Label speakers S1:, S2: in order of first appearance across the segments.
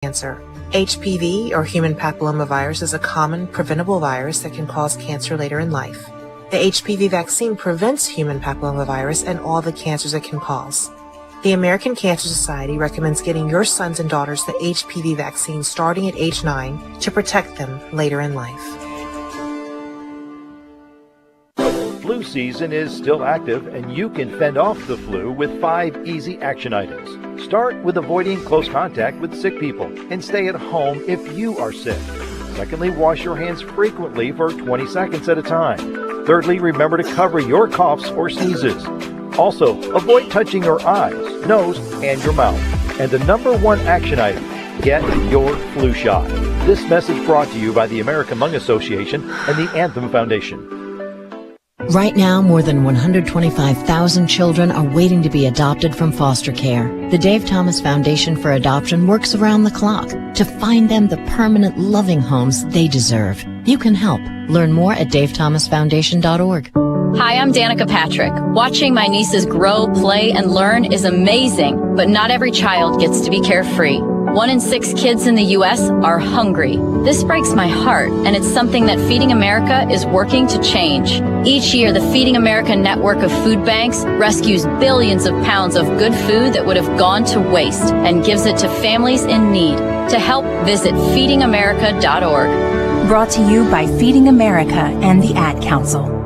S1: cancer. HPV, or human papillomavirus, is a common preventable virus that can cause cancer later in life. The HPV vaccine prevents human papillomavirus and all the cancers it can cause. The American Cancer Society recommends getting your sons and daughters the HPV vaccine starting at age 9 to protect them later in life.
S2: Flu season is still active, and you can fend off the flu with 5 easy action items. Start with avoiding close contact with sick people and stay at home if you are sick. Secondly, wash your hands frequently for 20 seconds at a time. Thirdly, remember to cover your coughs or sneezes. Also, avoid touching your eyes, nose, and your mouth. And the number 1 action item, get your flu shot. This message brought to you by the American Lung Association and the Anthem Foundation.
S3: Right now, more than 125,000 children are waiting to be adopted from foster care. The Dave Thomas Foundation for Adoption works around the clock to find them the permanent, loving homes they deserve. You can help. Learn more at davethomasfoundation.org.
S4: Hi, I'm Danica Patrick. Watching my nieces grow, play, and learn is amazing, but not every child gets to be carefree. 1 in 6 kids in the U.S. are hungry. This breaks my heart, and it's something that Feeding America is working to change. Each year, the Feeding America network of food banks rescues billions of pounds of good food that would have gone to waste and gives it to families in need. To help, visit feedingamerica.org.
S5: Brought to you by Feeding America and the Ad Council.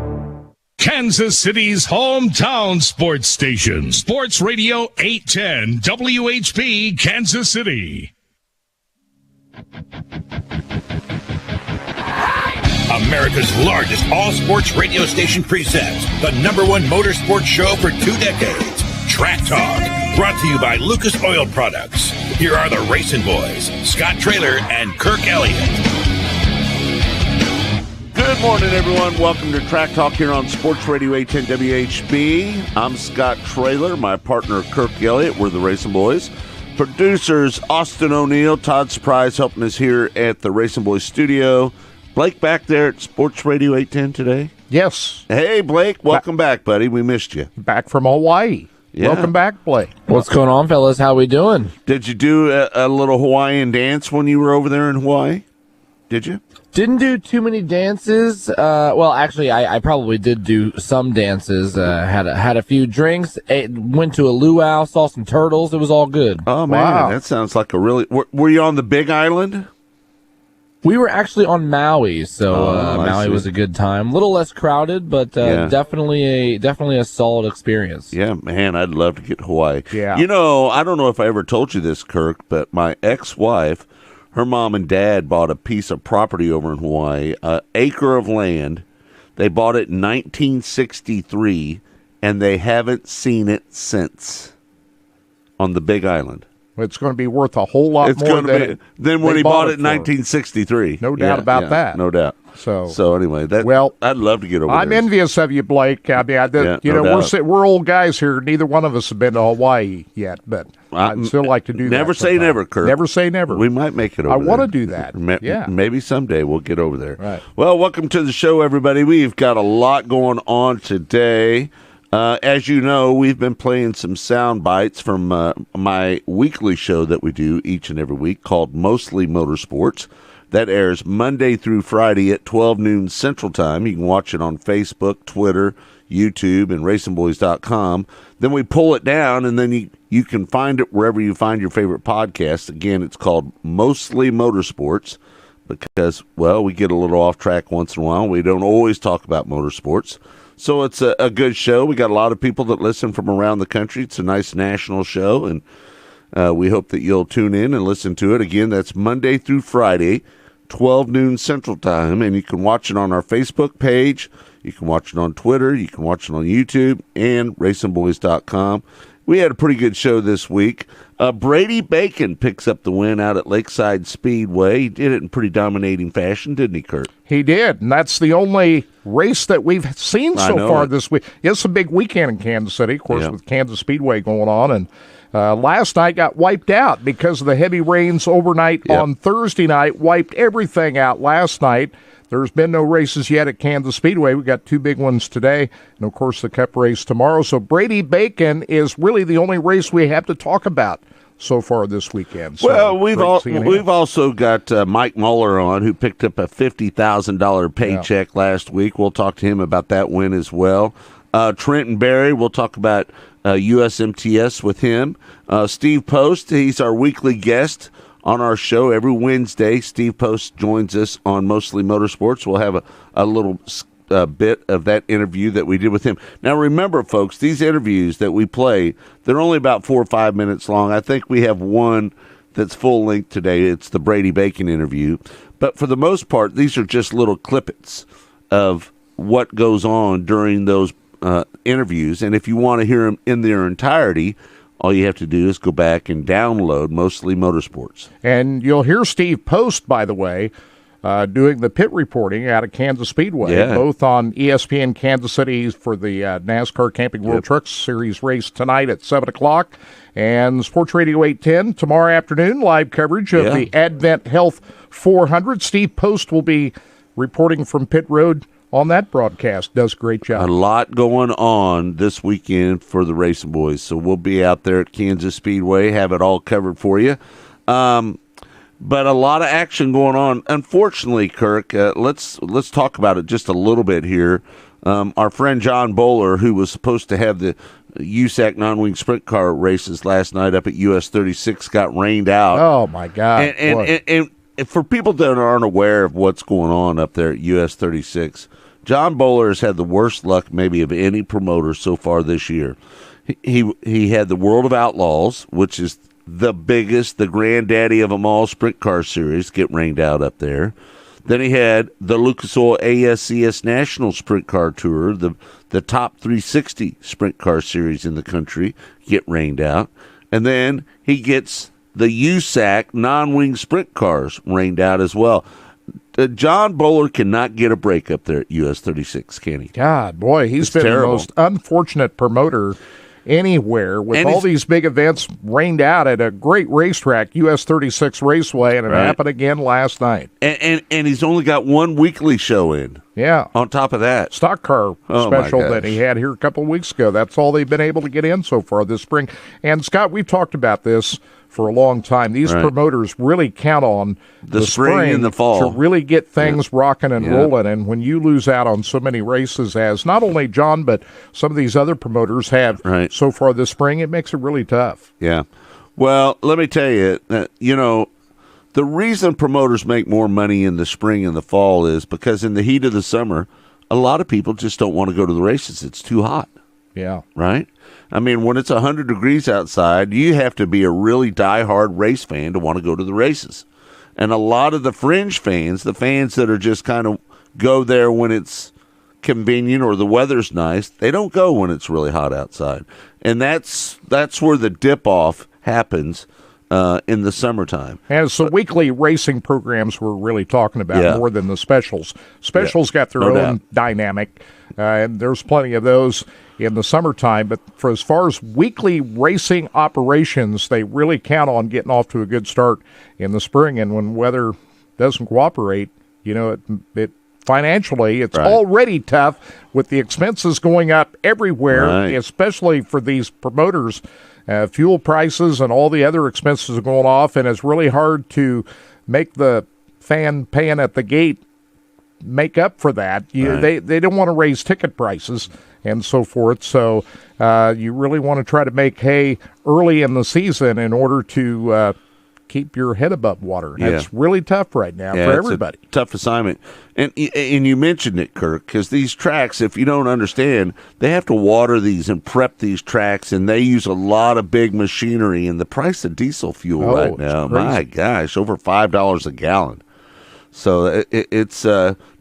S6: Kansas City's hometown sports station. Sports Radio 810 WHP Kansas City.
S7: America's largest all-sports radio station presents the #1 motorsports show for 2 decades, Track Talk, brought to you by Lucas Oil Products. Here are the Racing Boys, Scott Traylor and Kirk Elliott.
S8: Good morning, everyone. Welcome to Track Talk here on Sports Radio 810 WHB. I'm Scott Traylor, my partner Kirk Elliott. We're the Racing Boys. Producers Austin O'Neill, Todd Surprise helping us here at the Racing Boys studio. Blake back there at Sports Radio 810 today?
S9: Yes.
S8: Hey, Blake. Welcome back, buddy. We missed you.
S9: Back from Hawaii. Yeah. Welcome back, Blake.
S10: What's going on, fellas? How we doing?
S8: Did you do a little Hawaiian dance when you were over there in Hawaii? Did you?
S10: Didn't do too many dances. Well, actually, I probably did do some dances. Had a few drinks. Went to a luau, saw some turtles. It was all good.
S8: Oh, man. Wow. That sounds like a really... Were you on the Big Island?
S10: We were actually on Maui, so Maui was a good time. A little less crowded, but definitely a solid experience.
S8: Yeah, man, I'd love to get to Hawaii.
S9: Yeah.
S8: You know, I don't know if I ever told you this, Kirk, but my ex-wife... her mom and dad bought a piece of property over in Hawaii, an acre of land. They bought it in 1963, and they haven't seen it since on the Big Island.
S9: It's going to be worth a whole lot more
S8: than when he bought it in 1963.
S9: No doubt about that.
S8: No doubt. So anyway, I'd love to get over there.
S9: I'm envious of you, Blake. I mean, we're old guys here. Neither one of us have been to Hawaii yet, but I'd still like to do that.
S8: Never say never, Kirk.
S9: Never say never.
S8: We might make it over there.
S9: I want to do that.
S8: Maybe someday we'll get over there.
S9: Right.
S8: Well, welcome to the show, everybody. We've got a lot going on today. As you know, we've been playing some sound bites from my weekly show that we do each and every week called Mostly Motorsports. That airs Monday through Friday at 12 noon Central Time. You can watch it on Facebook, Twitter, YouTube, and racingboys.com. Then we pull it down, and then you can find it wherever you find your favorite podcast. Again, it's called Mostly Motorsports because, well, we get a little off track once in a while. We don't always talk about motorsports. So it's a good show. We got a lot of people that listen from around the country. It's a nice national show, and we hope that you'll tune in and listen to it. Again, that's Monday through Friday, 12 noon Central Time, and you can watch it on our Facebook page. You can watch it on Twitter. You can watch it on YouTube and racingboys.com. We had a pretty good show this week. Brady Bacon picks up the win out at Lakeside Speedway. He did it in pretty dominating fashion, didn't he, Kurt?
S9: He did, and that's the only race that we've seen so far this week. It's a big weekend in Kansas City, of course, with Kansas Speedway going on, and last night got wiped out because of the heavy rains overnight on Thursday night, wiped everything out last night. There's been no races yet at Kansas Speedway. We've got 2 big ones today, and, of course, the Cup race tomorrow. So Brady Bacon is really the only race we have to talk about so far this weekend. So
S8: well, we've also got Mike Marler on, who picked up a $50,000 paycheck last week. We'll talk to him about that win as well. Trenton Berry, we'll talk about USMTS with him. Steve Post, he's our weekly guest on our show every Wednesday. Steve Post joins us on Mostly Motorsports. We'll have a little bit of that interview that we did with him. Now, remember, folks, these interviews that we play, they're only about 4 or 5 minutes long. I think we have one that's full length today. It's the Brady Bacon interview. But for the most part, these are just little clippets of what goes on during those interviews. And if you want to hear them in their entirety, all you have to do is go back and download Mostly Motorsports.
S9: And you'll hear Steve Post, by the way, doing the pit reporting out of Kansas Speedway, both on ESPN Kansas City for the NASCAR Camping World Truck Series race tonight at 7 o'clock, and Sports Radio 810 tomorrow afternoon, live coverage of the Advent Health 400. Steve Post will be reporting from pit road on that broadcast. Does a great job.
S8: A lot going on this weekend for the Racing Boys, so we'll be out there at Kansas Speedway, have it all covered for you. But a lot of action going on. Unfortunately, Kirk, let's talk about it just a little bit here. Our friend John Bowler, who was supposed to have the USAC non-wing sprint car races last night up at US 36, got rained out.
S9: Oh, my God.
S8: And for people that aren't aware of what's going on up there at US 36, John Bowler has had the worst luck maybe of any promoter so far this year. He had the World of Outlaws, which is the biggest, the granddaddy of them all, sprint car series, get rained out up there. Then he had the Lucas Oil ASCS National Sprint Car Tour, the top 360 sprint car series in the country, get rained out. And then he gets the USAC non-wing sprint cars rained out as well. John Bowler cannot get a break up there at US 36, can he?
S9: God, boy, he's been terrible. The most unfortunate promoter anywhere with all these big events rained out at a great racetrack, US 36 Raceway, and it happened again last night.
S8: And he's only got one weekly show in.
S9: Yeah.
S8: On top of that.
S9: Stock car special that he had here a couple of weeks ago. That's all they've been able to get in so far this spring. And, Scott, we've talked about this for a long time. These promoters really count on the spring
S8: and the fall
S9: to really get things rocking and rolling. And when you lose out on so many races, as not only John but some of these other promoters have so far this spring, it makes it really tough.
S8: Yeah. Well, let me tell you, the reason promoters make more money in the spring and the fall is because in the heat of the summer, a lot of people just don't want to go to the races. It's too hot.
S9: Yeah.
S8: Right? I mean, when it's 100 degrees outside, you have to be a really diehard race fan to want to go to the races. And a lot of the fringe fans, the fans that are just kind of go there when it's convenient or the weather's nice, they don't go when it's really hot outside. And that's where the dip-off happens in the summertime.
S9: And it's the weekly racing programs we're really talking about more than the specials. Specials got their own dynamic, and there's plenty of those in the summertime. But for as far as weekly racing operations, they really count on getting off to a good start in the spring. And when weather doesn't cooperate, it financially, it's already tough with the expenses going up everywhere, especially for these promoters. Fuel prices and all the other expenses are going off, and it's really hard to make the fan paying at the gate make up for that. They don't want to raise ticket prices and so forth, so you really want to try to make hay early in the season in order to keep your head above water. That's really tough right now for everybody.
S8: It's a tough assignment. And you mentioned it, Kirk, because these tracks, if you don't understand, they have to water these and prep these tracks, and they use a lot of big machinery. And the price of diesel fuel right now, my gosh, over $5 a gallon. So it's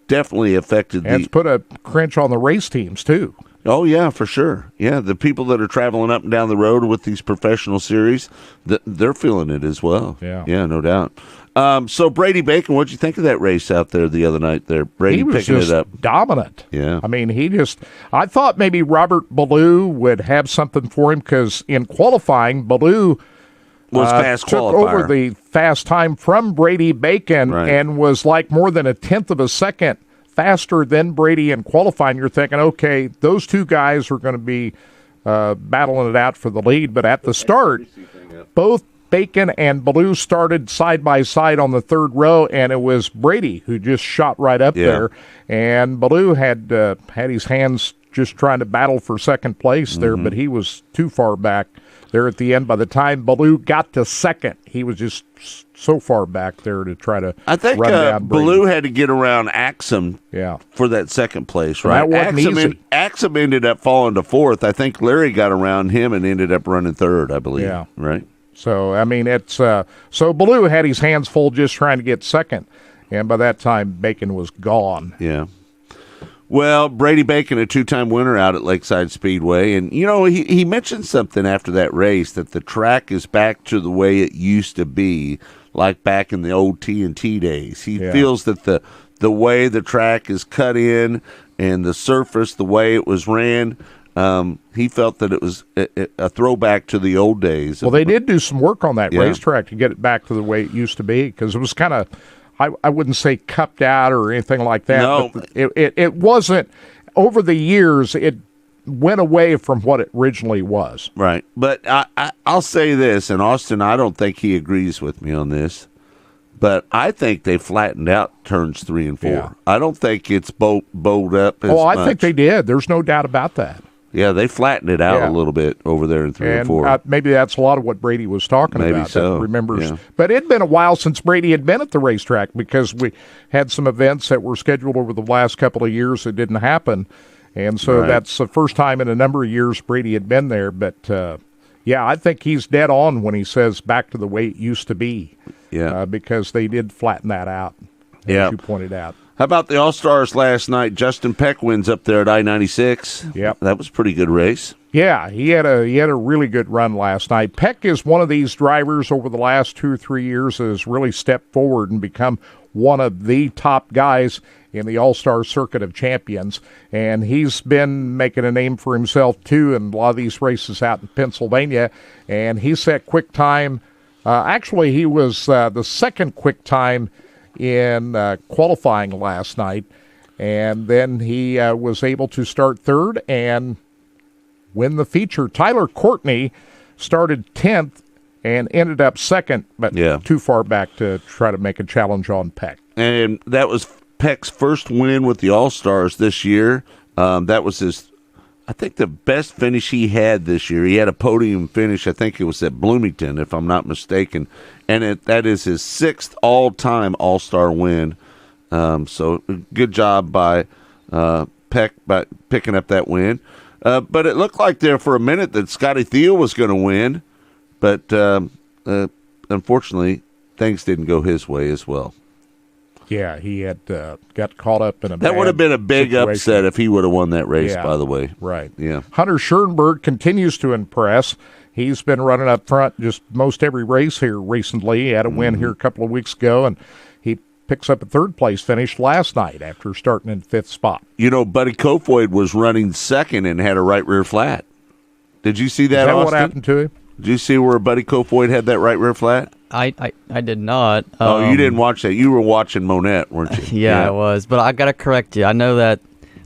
S8: definitely affected.
S9: And it's put a crunch on the race teams, too.
S8: Oh, yeah, for sure. Yeah, the people that are traveling up and down the road with these professional series, they're feeling it as well. Yeah, no doubt. So, Brady Bacon, what'd you think of that race out there the other night there? Brady picking it up.
S9: Dominant.
S8: Yeah.
S9: I mean, I thought maybe Robert Ballou would have something for him because in qualifying, Ballou
S8: was fast
S9: took over the fast time from Brady Bacon and was like more than a tenth of a second faster than Brady in qualifying. You're thinking, okay, those two guys are going to be battling it out for the lead. But at the start, both Bacon and Ballou started side by side on the third row, and it was Brady who just shot right up there. And Ballou had his hands just trying to battle for second place there, but he was too far back there at the end. By the time Ballou got to second, he was just so far back there to try to
S8: I think
S9: run down Brady.
S8: Ballou had to get around Axum for that second place, right?
S9: That wasn't easy.
S8: Axum ended up falling to fourth. I think Larry got around him and ended up running third, I believe.
S9: Yeah.
S8: Right?
S9: So, I mean, it's so Ballou had his hands full just trying to get second, and by that time, Bacon was gone.
S8: Yeah. Well, Brady Bacon, a two-time winner out at Lakeside Speedway, and, you know, he mentioned something after that race, that the track is back to the way it used to be, like back in the old TNT days. He feels that the way the track is cut in and the surface, the way it was ran, he felt that it was a throwback to the old days.
S9: Well, they did do some work on that racetrack to get it back to the way it used to be, because it was kind of, I wouldn't say cupped out or anything like that.
S8: No.
S9: But it wasn't, over the years, it went away from what it originally was.
S8: Right. But I'll say this, and Austin, I don't think he agrees with me on this, but I think they flattened out turns 3 and 4.
S9: Yeah.
S8: I don't think it's bowled up as
S9: I
S8: much.
S9: think they did. There's no doubt about that.
S8: Yeah, they flattened it out a little bit over there in 3 and 4.
S9: Maybe that's a lot of what Brady was talking
S8: Maybe
S9: about.
S8: so.
S9: That remembers.
S8: Yeah.
S9: But it'd been a while since Brady had been at the racetrack, because we had some events that were scheduled over the last couple of years that didn't happen. And so that's the first time in a number of years Brady had been there. But, I think he's dead on when he says back to the way it used to be.
S8: Yeah.
S9: Because they did flatten that out, as you pointed out.
S8: How about the All-Stars last night? Justin Peck wins up there at I-96.
S9: Yep.
S8: That was a pretty good race.
S9: Yeah, he had a really good run last night. Peck is one of these drivers over the last 2 or 3 years that has really stepped forward and become one of the top guys in the All-Star Circuit of Champions. And he's been making a name for himself, too, in a lot of these races out in Pennsylvania. And he set quick time. Actually, he was the second quick time in qualifying last night, and then he was able to start third and win the feature. Tyler Courtney started 10th and ended up second, but too far back to try to make a challenge on Peck.
S8: And that was Peck's first win with the All-Stars this year. That was his, I think, the best finish he had this year. He had a podium finish. I think it was at Bloomington, if I'm not mistaken. And that is his 6th all-time All-Star win. So good job by Peck by picking up that win. But it looked like there for a minute that Scotty Thiel was going to win. But unfortunately, things didn't go his way as well.
S9: Yeah, he had got caught up in a
S8: That would have been a big
S9: situation.
S8: upset if he would have won that race, by the way.
S9: Right.
S8: Yeah.
S9: Hunter Schoenberg continues to impress. He's been running up front just most every race here recently. He had a win here a couple of weeks ago, and he picks up a third-place finish last night after starting in 5th spot.
S8: You know, Buddy Kofoid was running second and had a right rear flat. Did you see that,
S9: Is that
S8: Austin?
S9: what happened to him?
S8: Did you see where Buddy Kofoid had that right rear flat?
S11: I did not.
S8: Oh, you didn't watch that. You were watching Monette, weren't you?
S11: Yeah, I was. But I got to correct you. I know that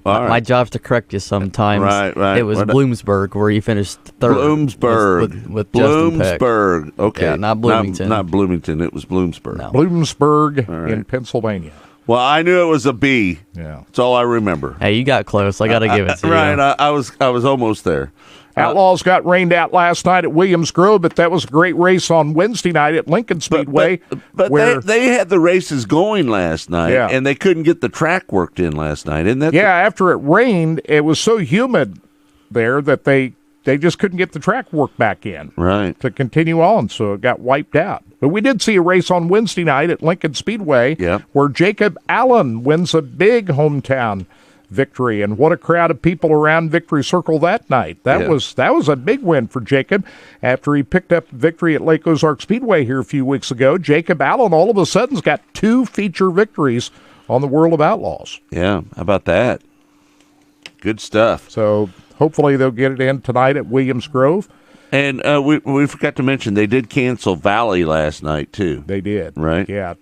S11: my job's to correct you sometimes.
S8: Right.
S11: It was Bloomsburg where you finished third.
S8: Bloomsburg.
S11: With Justin Peck.
S8: Bloomsburg. Okay.
S11: Yeah, not Bloomington.
S8: Not Bloomington. It was Bloomsburg.
S11: No.
S9: Bloomsburg in Pennsylvania.
S8: Well, I knew it was a B.
S9: Yeah.
S8: That's all I remember.
S11: Hey, you got close. I got to give it to you.
S8: Right. I was almost there.
S9: Outlaws got rained out last night at Williams Grove, but that was a great race on Wednesday night at Lincoln Speedway.
S8: But they had the races going last night, and they couldn't get the track worked in last night. Isn't that?
S9: Yeah, after it rained, it was so humid there that they just couldn't get the track work back in to continue on, so it got wiped out. But we did see a race on Wednesday night at Lincoln Speedway where Jacob Allen wins a big hometown victory, and what a crowd of people around Victory Circle that night. That was a big win for Jacob after he picked up victory at Lake Ozark Speedway here a few weeks ago. Jacob Allen all of a sudden's got 2 feature victories on the World of Outlaws.
S8: Yeah, how about that? Good stuff.
S9: So hopefully they'll get it in tonight at Williams Grove.
S8: And we forgot to mention they did cancel Valley last night too.
S9: They did.
S8: Right?
S9: Yeah.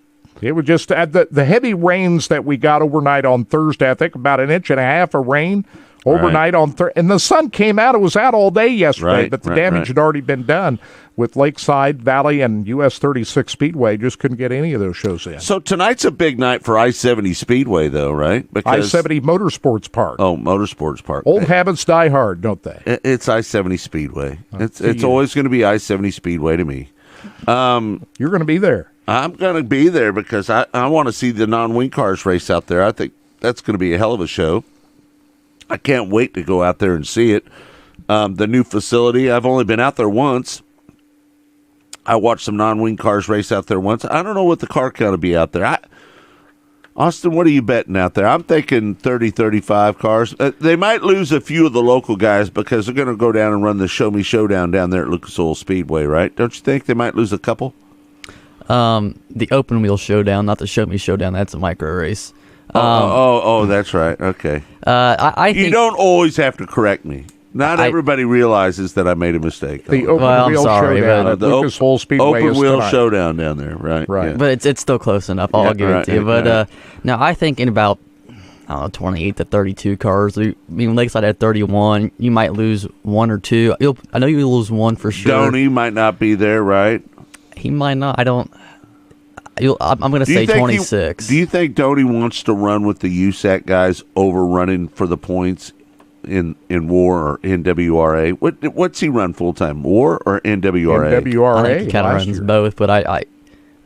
S9: It was just the heavy rains that we got overnight on Thursday, I think about 1.5 inches of rain overnight on and the sun came out. It was out all day yesterday, but the damage had already been done with Lakeside, Valley, and US 36 Speedway. Just couldn't get any of those shows in.
S8: So tonight's a big night for I-70 Speedway, though, right?
S9: Because I-70 Motorsports Park.
S8: Oh, Motorsports Park.
S9: Old habits die hard, don't they?
S8: It's I-70 Speedway. It's always going to be I-70 Speedway to me.
S9: You're going to be there.
S8: I'm going to be there because I want to see the non-wing cars race out there. I think that's going to be a hell of a show. I can't wait to go out there and see it. The new facility, I've only been out there once. I watched some non-wing cars race out there once. I don't know what the car count will be out there. Austin, what are you betting out there? I'm thinking 30, 35 cars. They might lose a few of the local guys because they're going to go down and run the Show Me Showdown down there at Lucas Oil Speedway, right? Don't you think they might lose a couple?
S11: The open wheel showdown, not the Show Me Showdown. That's a micro race.
S8: That's right. Okay.
S11: I think
S8: you don't always have to correct me. Not everybody realizes that I made a mistake.
S9: The open wheel showdown at Lucas Oil Speedway
S8: open
S9: is
S8: wheel
S9: tonight.
S8: Showdown down there, right?
S9: Right.
S8: Yeah.
S11: But it's still close enough. I'll give it to you. But now I think in about 28 to 32 cars. I mean, Lakeside had 31. You might lose one or two. I know you'll lose one for sure.
S8: Donnie might not be there, right?
S11: He might not. I'm going to say 26.
S8: Do you think Donnie wants to run with the USAC guys over running for the points in WAR or NWRA? What's he run full time? WAR or NWRA?
S9: NWRA.
S11: I think he kind of runs both, but I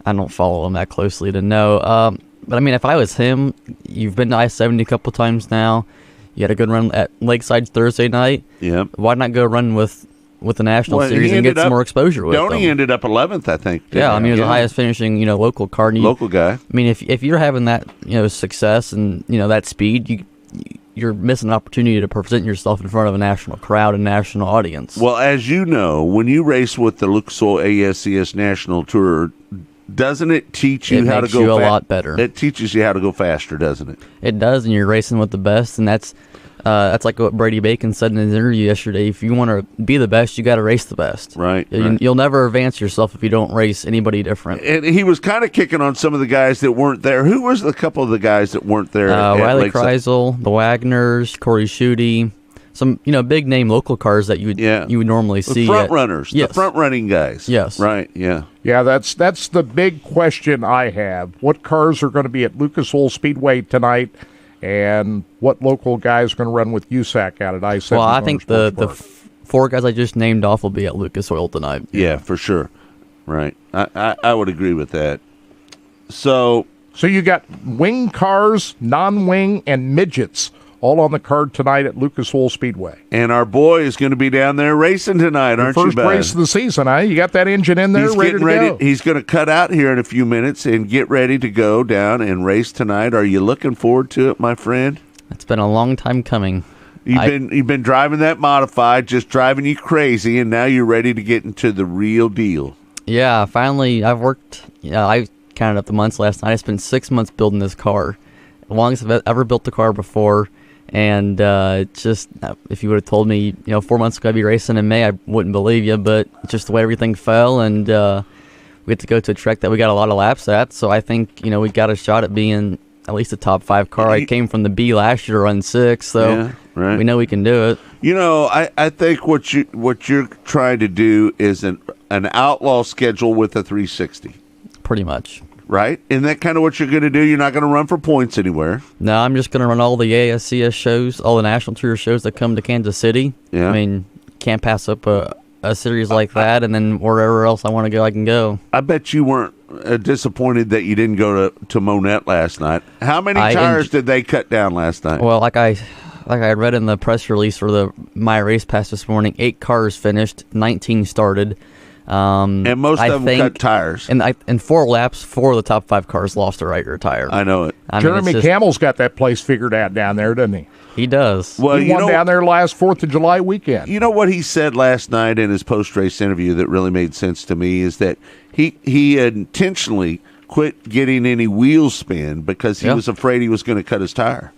S11: don't follow him that closely to know. But I mean, if I was him, you've been to I-70 a couple times now. You had a good run at Lakeside Thursday night.
S8: Yeah.
S11: Why not go run with the National Series and get some more exposure with
S8: Donnie
S11: them?
S8: ended up 11th, I think.
S11: Yeah, I mean, he was the highest finishing, local car.
S8: Local guy.
S11: I mean, if you're having that, success and that speed, you're missing an opportunity to present yourself in front of a national crowd and national audience.
S8: Well, as you know, when you race with the Lucas Oil ASCS National Tour, doesn't it teach you how to go
S11: a lot better?
S8: It teaches you how to go faster, doesn't it?
S11: It does, and you're racing with the best, and that's like what Brady Bacon said in his interview yesterday. If you want to be the best, you got to race the best.
S8: Right.
S11: You'll never advance yourself if you don't race anybody different.
S8: And he was kind of kicking on some of the guys that weren't there. Who was the couple of the guys that weren't there?
S11: Riley Kreisel, the Wagners, Corey Schutte, some big name local cars that you would normally see.
S8: The front runners, the front running guys.
S11: Yes.
S8: Right. Yeah.
S9: Yeah, that's the big question I have. What cars are going to be at Lucas Oil Speedway tonight? And what local guys are going to run with USAC out at I-70?
S11: Well, I think the four guys I just named off will be at Lucas Oil tonight.
S8: Yeah, for sure. Right. I would agree with that. So
S9: you got wing cars, non-wing, and midgets all on the card tonight at Lucas Oil Speedway.
S8: And our boy is going to be down there racing tonight, aren't you,
S9: First race of the season, huh? You got that engine in there ready to go.
S8: He's going to cut out here in a few minutes and get ready to go down and race tonight. Are you looking forward to it, my friend?
S11: It's been a long time coming.
S8: You've been driving that modified, just driving you crazy, and now you're ready to get into the real deal.
S11: Yeah, finally, I've worked. I counted up the months last night. I spent 6 months building this car, the longest I've ever built a car before. And just if you would have told me, 4 months ago I'd be racing in May, I wouldn't believe you. But just the way everything fell, and we had to go to a track that we got a lot of laps at. So I think we got a shot at being at least a top 5 car. I came from the B last year to run 6, so we know we can do it.
S8: I think what you're trying to do is an outlaw schedule with a 360.
S11: Pretty much.
S8: Right? Isn't that kind of what you're going to do? You're not going to run for points anywhere.
S11: No, I'm just going to run all the ASCS shows, all the National Tour shows that come to Kansas City.
S8: Yeah.
S11: I mean, can't pass up a series like that, and then wherever else I want to go, I can go.
S8: I bet you weren't disappointed that you didn't go to Monette last night. How many tires did they cut down last night?
S11: Well, like I read in the press release for my race pass this morning, 8 cars finished, 19 started.
S8: And most of them cut tires.
S11: And in 4 laps, 4 of the top 5 cars lost a right rear tire.
S8: I know it.
S9: Jeremy Camel's got that place figured out down there, doesn't he?
S11: He does.
S9: Well, he won down there last 4th of July weekend.
S8: You know what he said last night in his post-race interview that really made sense to me is that he intentionally quit getting any wheel spin because he was afraid he was going to cut his tire.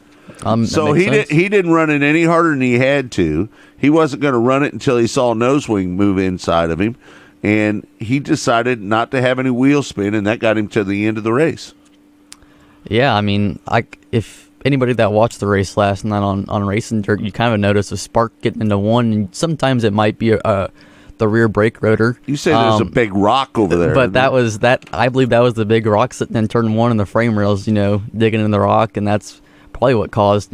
S8: So he didn't run it any harder than he had to. He wasn't going to run it until he saw a nose wing move inside of him. And he decided not to have any wheel spin, and that got him to the end of the race.
S11: Yeah, I mean, if anybody that watched the race last night on Racing Dirt, you kind of notice a spark getting into one, and sometimes it might be the rear brake rotor.
S8: You say there's a big rock over there.
S11: But I believe that was the big rock sitting in turn one, and the frame rails, digging in the rock, and that's probably what caused,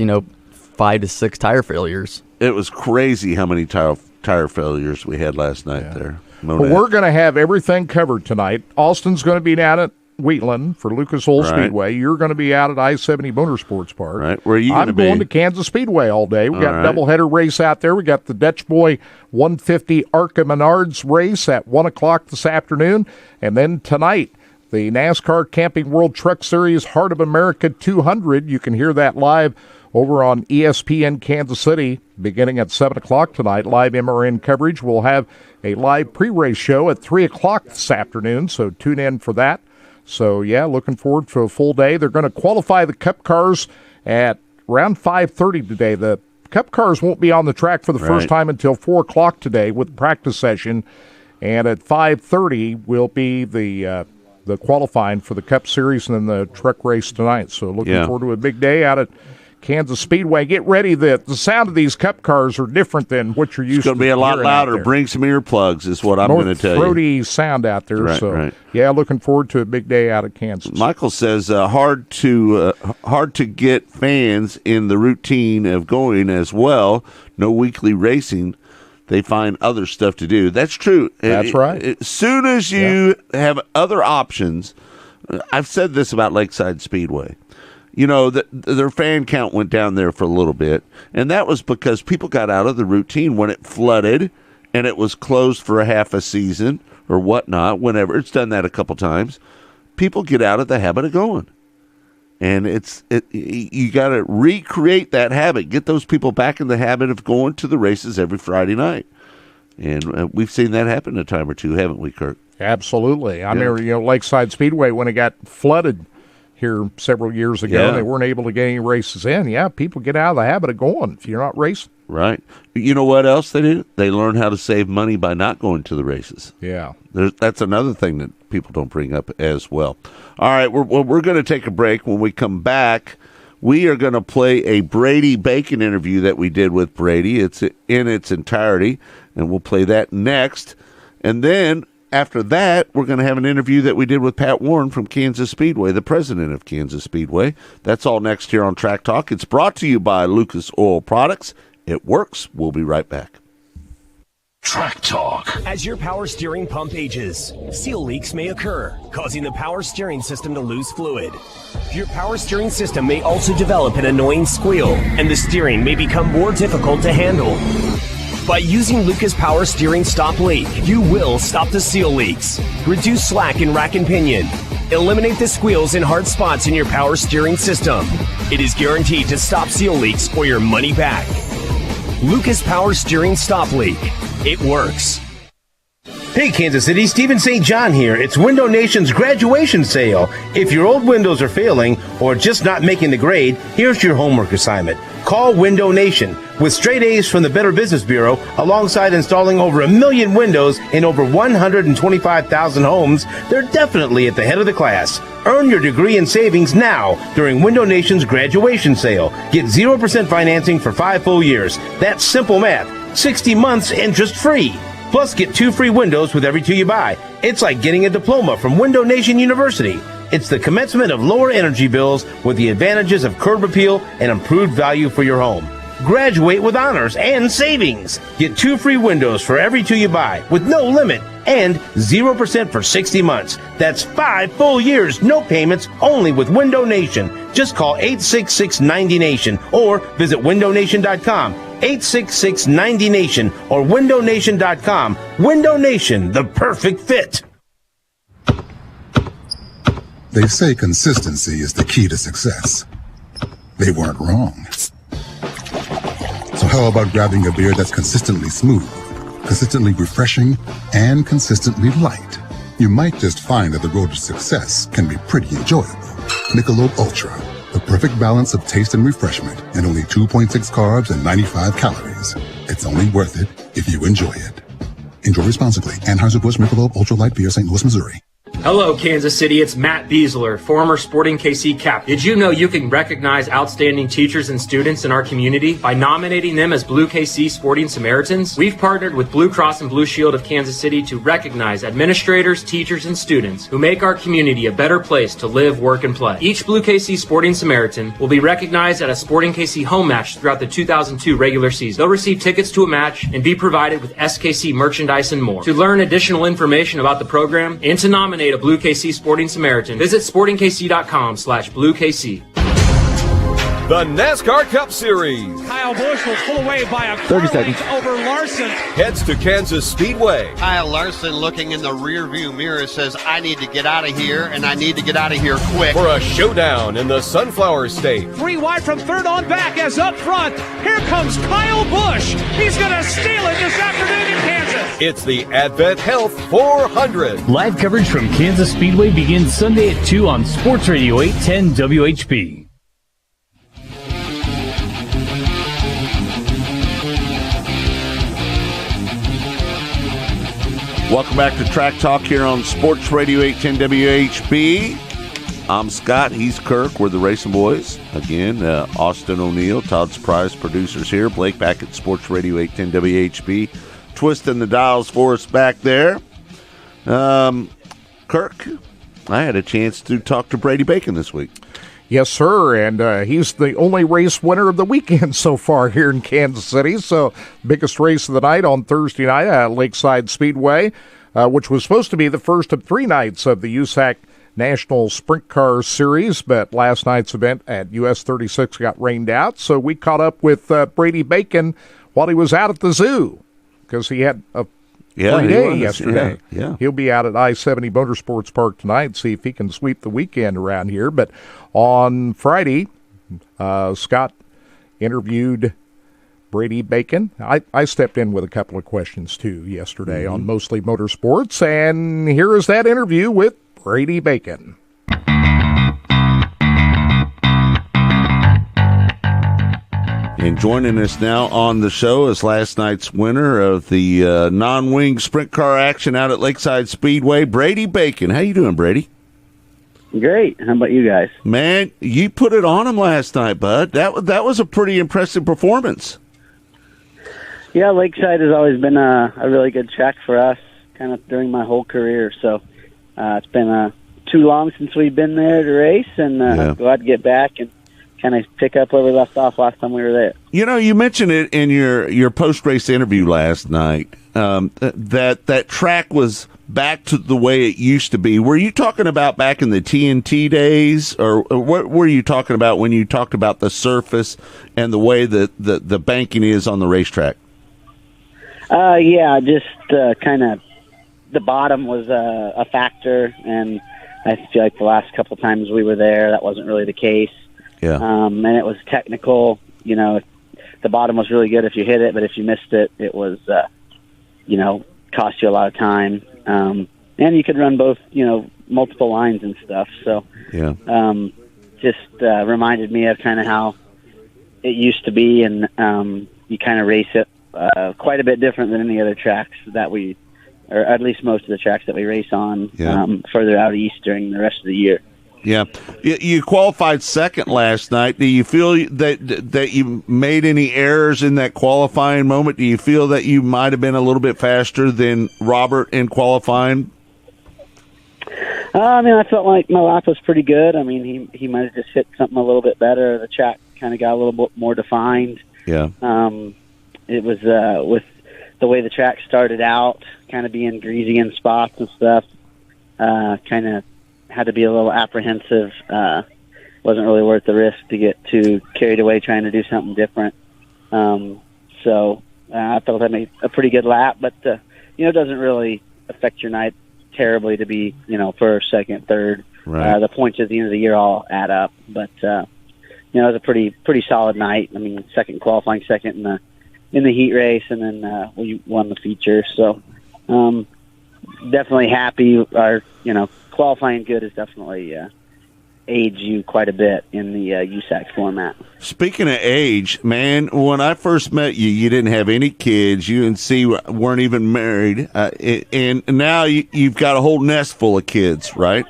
S11: 5 to 6 tire failures.
S8: It was crazy how many tire failures we had last night there.
S9: Well, we're going to have everything covered tonight. Austin's going to be down at Wheatland for Lucas Oil Speedway. You're going to be out at I-70 Motorsports Park.
S8: Right. Where are you going to be?
S9: I'm going to Kansas Speedway all day. We got a doubleheader race out there. We got the Dutch Boy 150 ARCA Menards race at 1 o'clock this afternoon. And then tonight, the NASCAR Camping World Truck Series Heart of America 200. You can hear that live over on ESPN Kansas City beginning at 7 o'clock tonight. Live MRN coverage. We'll have a live pre-race show at 3 o'clock this afternoon, so tune in for that. So, yeah, looking forward to a full day. They're going to qualify the Cup cars at around 5:30 today. The Cup cars won't be on the track for the first time until 4 o'clock today with practice session. And at 5:30 will be the qualifying for the Cup Series and then the truck race tonight. So looking forward to a big day out at Kansas Speedway. Get ready. The sound of these Cup cars are different than what you're used to.
S8: It's going to be a lot louder. Bring some earplugs is what I'm going to tell you.
S9: Throaty sound out there. Yeah, looking forward to a big day out of Kansas.
S8: Michael says hard to get fans in the routine of going as well. No weekly racing. They find other stuff to do. That's true.
S9: That's right.
S8: As soon as you have other options, I've said this about Lakeside Speedway. Their fan count went down there for a little bit, and that was because people got out of the routine when it flooded and it was closed for a half a season or whatnot, whenever. It's done that a couple times. People get out of the habit of going. And you got to recreate that habit. Get those people back in the habit of going to the races every Friday night. And we've seen that happen a time or two, haven't we, Kirk?
S9: Absolutely. I remember, Lakeside Speedway, when it got flooded here several years ago, they weren't able to get any races in. Yeah, people get out of the habit of going if you're not racing.
S8: Right. You know what else they do? They learn how to save money by not going to the races.
S9: Yeah.
S8: That's another thing that people don't bring up as well. All right, we're going to take a break. When we come back, we are going to play a Brady Bacon interview that we did with Brady. It's in its entirety, and we'll play that next. And then after that, we're going to have an interview that we did with Pat Warren from Kansas Speedway, the president of Kansas Speedway. That's all next here on Track Talk. It's brought to you by Lucas Oil Products. It works. We'll be right back.
S12: Track Talk. As your power steering pump ages, seal leaks may occur, causing the power steering system to lose fluid. Your power steering system may also develop an annoying squeal, and the steering may become more difficult to handle. By using Lucas Power Steering Stop Leak, you will stop the seal leaks, reduce slack in rack and pinion, eliminate the squeals and hard spots in your power steering system. It is guaranteed to stop seal leaks or your money back. Lucas Power Steering Stop Leak. It works.
S13: Hey, Kansas City, Stephen St. John here. It's Window Nation's graduation sale. If your old windows are failing or just not making the grade, here's your homework assignment. Call Window Nation. With straight A's from the Better Business Bureau, alongside installing over 1 million windows in over 125,000 homes, they're definitely at the head of the class. Earn your degree in savings now during Window Nation's graduation sale. Get 0% financing for 5 full years. That's simple math. 60 months interest-free. Plus, get 2 free windows with every 2 you buy. It's like getting a diploma from Window Nation University. It's the commencement of lower energy bills with the advantages of curb appeal and improved value for your home. Graduate with honors and savings. Get 2 free windows for every 2 you buy with no limit and 0% for 60 months. That's 5 full years, no payments, only with Window Nation. Just call 866-90-NATION or visit windownation.com. 866-90-NATION or windownation.com. Window Nation, the perfect fit.
S14: They say consistency is the key to success. They weren't wrong. So how about grabbing a beer that's consistently smooth, consistently refreshing, and consistently light? You might just find that the road to success can be pretty enjoyable. Michelob Ultra, the perfect balance of taste and refreshment, and only 2.6 carbs and 95 calories. It's only worth it if you enjoy it. Enjoy responsibly. Anheuser-Busch Michelob Ultra Light Beer, St. Louis, Missouri.
S15: Hello, Kansas City. It's Matt Beasler, former Sporting KC captain. Did you know you can recognize outstanding teachers and students in our community by nominating them as Blue KC Sporting Samaritans? We've partnered with Blue Cross and Blue Shield of Kansas City to recognize administrators, teachers, and students who make our community a better place to live, work, and play. Each Blue KC Sporting Samaritan will be recognized at a Sporting KC home match throughout the 2002 regular season. They'll receive tickets to a match and be provided with SKC merchandise and more. To learn additional information about the program and to nominate a Blue KC Sporting Samaritan, visit sportingkc.com/BlueKC.
S16: The NASCAR Cup Series.
S17: Kyle Busch will pull away by a
S16: 30 seconds
S17: over Larson.
S16: Heads to Kansas Speedway.
S18: Kyle Larson, looking in the rearview mirror, says, I need to get out of here, and I need to get out of here quick.
S16: For a showdown in the Sunflower State.
S17: 3 wide from third on back as up front. Here comes Kyle Busch. He's going to steal it this afternoon in Kansas.
S16: It's the Advent Health 400.
S19: Live coverage from Kansas Speedway begins Sunday at 2 on Sports Radio 810 WHP.
S8: Welcome back to Track Talk here on Sports Radio 810 WHB. I'm Scott. He's Kirk. We're the Racing Boys. Again, Austin O'Neill, Todd Surprise, producers here. Blake back at Sports Radio 810 WHB. Twisting the dials for us back there. Kirk, I had a chance to talk to Brady Bacon this week.
S9: Yes, sir, and he's the only race winner of the weekend so far here in Kansas City. So, biggest race of the night on Thursday night at Lakeside Speedway, which was supposed to be the first of 3 nights of the USAC National Sprint Car Series, but last night's event at US 36 got rained out. So we caught up with Brady Bacon while he was out at the zoo because he had a free day yesterday.
S8: Yeah.
S9: He'll be out at I-70 Motorsports Park tonight, see if he can sweep the weekend around here. But on Friday, Scott interviewed Brady Bacon. I stepped in with a couple of questions, too, yesterday on Mostly Motorsports, and here is that interview with Brady Bacon.
S8: And joining us now on the show is last night's winner of the non-wing sprint car action out at Lakeside Speedway, Brady Bacon. How you doing, Brady?
S20: Great. How about you guys?
S8: Man, you put it on him last night, bud. That was a pretty impressive performance.
S20: Yeah, Lakeside has always been a really good track for us, kind of during my whole career. So it's been too long since we've been there to race, and glad to get back and kind of pick up where we left off last time we were there.
S8: You know, you mentioned it in your post-race interview last night, that track was back to the way it used to be. Were you talking about back in the TNT days, or what were you talking about when you talked about the surface and the way that the banking is on the racetrack?
S20: Yeah, just kind of the bottom was a factor, and I feel like the last couple times we were there, that wasn't really the case.
S8: Yeah.
S20: And it was technical. You know, the bottom was really good if you hit it, but if you missed it, it was, cost you a lot of time. And you could run both, multiple lines and stuff. So,
S8: yeah.
S20: Just reminded me of kind of how it used to be, and you kind of race it quite a bit different than any other tracks that we, or at least most of the tracks that we race on further out east during the rest of the year.
S8: Yeah, you qualified second last night. Do you feel that you made any errors in that qualifying moment? Do you feel that you might have been a little bit faster than Robert in qualifying?
S20: I felt like my lap was pretty good. I mean, he might have just hit something a little bit better. The track kind of got a little bit more defined.
S8: Yeah.
S20: It was with the way the track started out, kind of being greasy in spots and stuff, kind of had to be a little apprehensive. Wasn't really worth the risk to get too carried away trying to do something different. So I felt I made a pretty good lap, but it doesn't really affect your night terribly to be first, second, third.
S8: Right.
S20: The points at the end of the year all add up, but it was a pretty solid night. I mean, qualifying second in the heat race, and then we won the feature. So definitely happy. Our qualifying good is definitely age you quite a bit in the USAC format.
S8: Speaking of age, man, when I first met you, you didn't have any kids. You and C weren't even married, and now you've got a whole nest full of kids, right?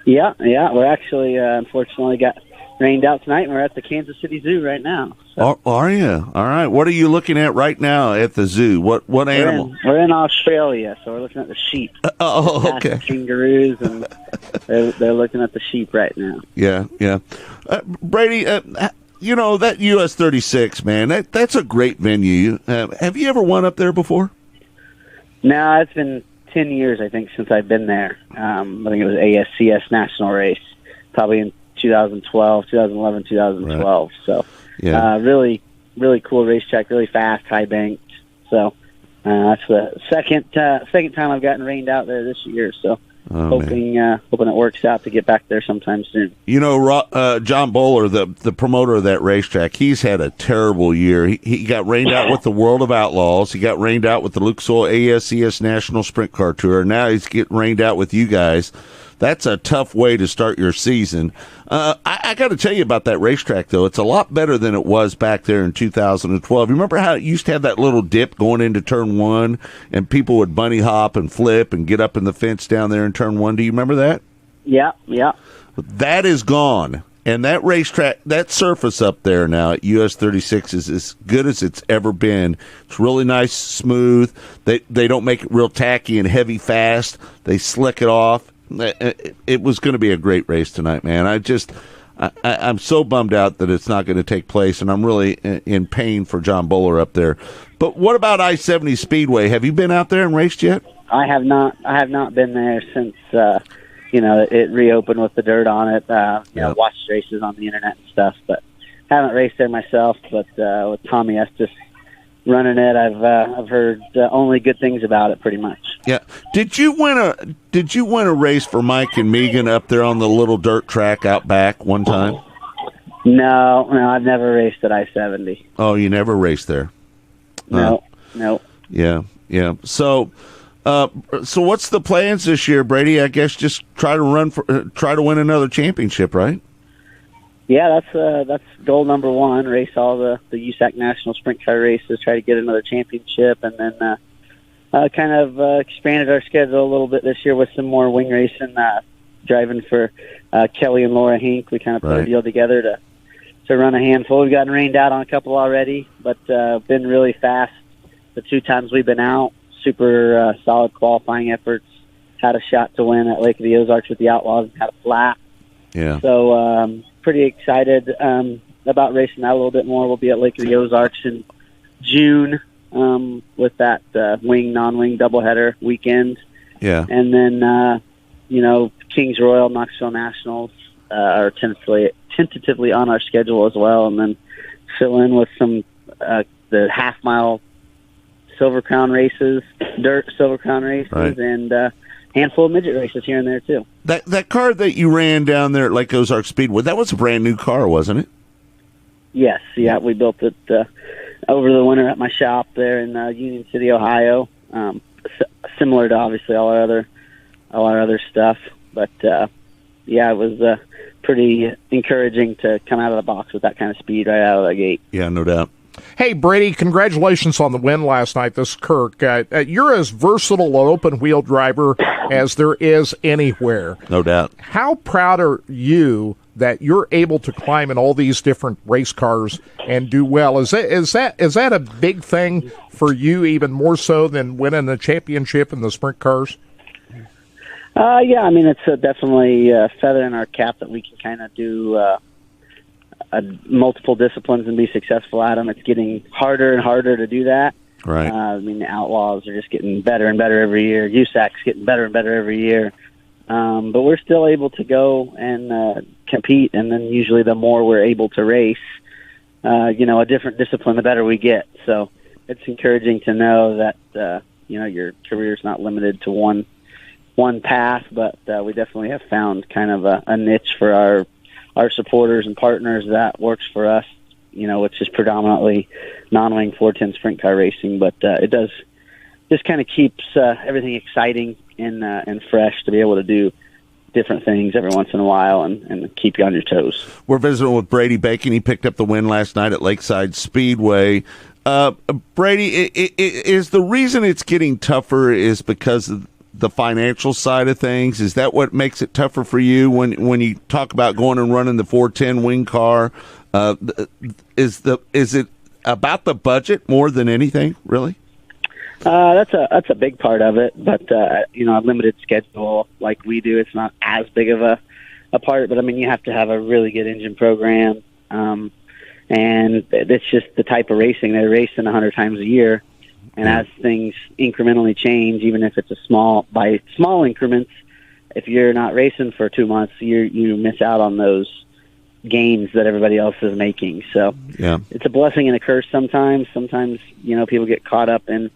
S20: Yeah. We're actually, unfortunately, got rained out tonight, and we're at the Kansas City Zoo right now. So.
S8: Are you? All right. What are you looking at right now at the zoo? What animal?
S20: We're in Australia, so we're looking at the sheep.
S8: Okay.
S20: The kangaroos, and they're looking at the sheep right now.
S8: Yeah. Brady, you know, that US 36, man, that's a great venue. Have you ever won up there before?
S20: No, it's been 10 years, I think, since I've been there. I think it was ASCS National Race, probably in 2011, 2012. Right. So, really, really cool racetrack, really fast, high banked. So, that's the second time I've gotten rained out there this year. So, hoping it works out to get back there sometime soon. You
S8: know, John Bowler, the promoter of that racetrack, he's had a terrible year. He got rained out with the World of Outlaws. He got rained out with the Lucas Oil ASCS National Sprint Car Tour. Now he's getting rained out with you guys. That's a tough way to start your season. I got to tell you about that racetrack, though. It's a lot better than it was back there in 2012. You remember how it used to have that little dip going into turn one, and people would bunny hop and flip and get up in the fence down there in turn one? Do you remember that?
S20: Yeah.
S8: That is gone. And that racetrack, that surface up there now at US 36 is as good as it's ever been. It's really nice, smooth. They don't make it real tacky and heavy fast. They slick it off. It was going to be a great race tonight, man. I'm so bummed out that it's not going to take place, and I'm really in pain for John Bowler up there. But what about I-70 Speedway? Have you been out there and raced yet?
S20: I have not. I have not been there since it reopened with the dirt on it. Watched races on the internet and stuff, but haven't raced there myself. But with Tommy Estes running it, I've heard only good things about it, pretty much.
S8: Yeah. Did you win a race for Mike and Megan up there on the little dirt track out back one time?
S20: No, I've never raced at I-70.
S8: Oh, you never raced there?
S20: No.
S8: Yeah. So what's the plans this year, Brady? I guess just try to win another championship, right?
S20: Yeah, that's goal number one. Race all the USAC National Sprint Car races, try to get another championship, and then kind of expanded our schedule a little bit this year with some more wing racing, driving for Kelly and Laura Hink. We kind of put a deal together to run a handful. We've gotten rained out on a couple already, but been really fast the two times we've been out. Super solid qualifying efforts. Had a shot to win at Lake of the Ozarks with the Outlaws and had a flat.
S8: Yeah.
S20: So pretty excited about racing that a little bit more. We'll be at Lake of the Ozarks in June with that wing, non-wing doubleheader weekend.
S8: Yeah.
S20: And then, Kings Royal, Knoxville Nationals are tentatively on our schedule as well, and then fill in with some the half-mile Silver Crown races, dirt Silver Crown races,
S8: right,
S20: and handful of midget races here and there too.
S8: That car that you ran down there at Lake Ozark Speedway, that was a brand new car, wasn't it?
S20: Yes, yeah, we built it over the winter at my shop there in Union City, Ohio. Similar to obviously all our other stuff, but it was pretty encouraging to come out of the box with that kind of speed right out of the gate.
S8: Yeah, no doubt.
S9: Hey, Brady, congratulations on the win last night. This is Kirk. You're as versatile an open-wheel driver as there is anywhere.
S8: No doubt.
S9: How proud are you that you're able to climb in all these different race cars and do well? Is that a big thing for you, even more so than winning the championship in the sprint cars?
S20: Yeah, I mean, it's definitely a feather in our cap that we can kind of do multiple disciplines and be successful at them. It's getting harder and harder to do that.
S8: Right.
S20: I mean, the Outlaws are just getting better and better every year. USAC's getting better and better every year. But we're still able to go and compete, and then usually the more we're able to race, a different discipline, the better we get. So it's encouraging to know that, your career's not limited to one path, but we definitely have found kind of a niche for our supporters and partners that works for us, which is predominantly non-wing 410 sprint car racing. But it does just kind of keeps everything exciting and fresh to be able to do different things every once in a while and keep you on your toes.
S8: We're visiting with Brady Bacon. He picked up the win last night at Lakeside Speedway. Brady, is the reason it's getting tougher is because of the financial side of things? Is that what makes it tougher for you when you talk about going and running the 410 wing car? Is it about the budget more than anything, really?
S20: That's a big part of it, but a limited schedule like we do, it's not as big of a part. But I mean, you have to have a really good engine program, and it's just the type of racing. They're racing 100 times a year, and as things incrementally change, even if it's small increments, if you're not racing for 2 months, you miss out on those gains that everybody else is making. So it's a blessing and a curse sometimes. Sometimes people get caught up in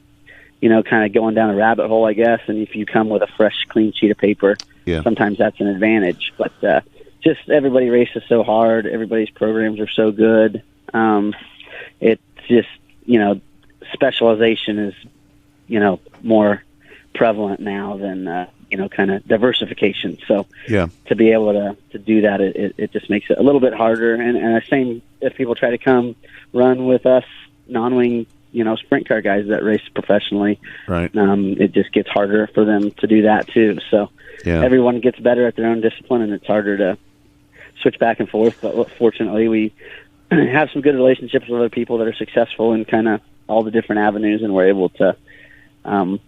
S20: kind of going down a rabbit hole, I guess. And if you come with a fresh, clean sheet of paper, sometimes that's an advantage. But just everybody races so hard. Everybody's programs are so good. It's just, specialization is, more prevalent now than, kind of diversification. So to be able to do that, it just makes it a little bit harder. And the same if people try to come run with us, non-wing, sprint car guys that race professionally, right? It just gets harder for them to do that too. So everyone gets better at their own discipline, and it's harder to switch back and forth. But fortunately, we have some good relationships with other people that are successful in kind of all the different avenues, and we're able to kind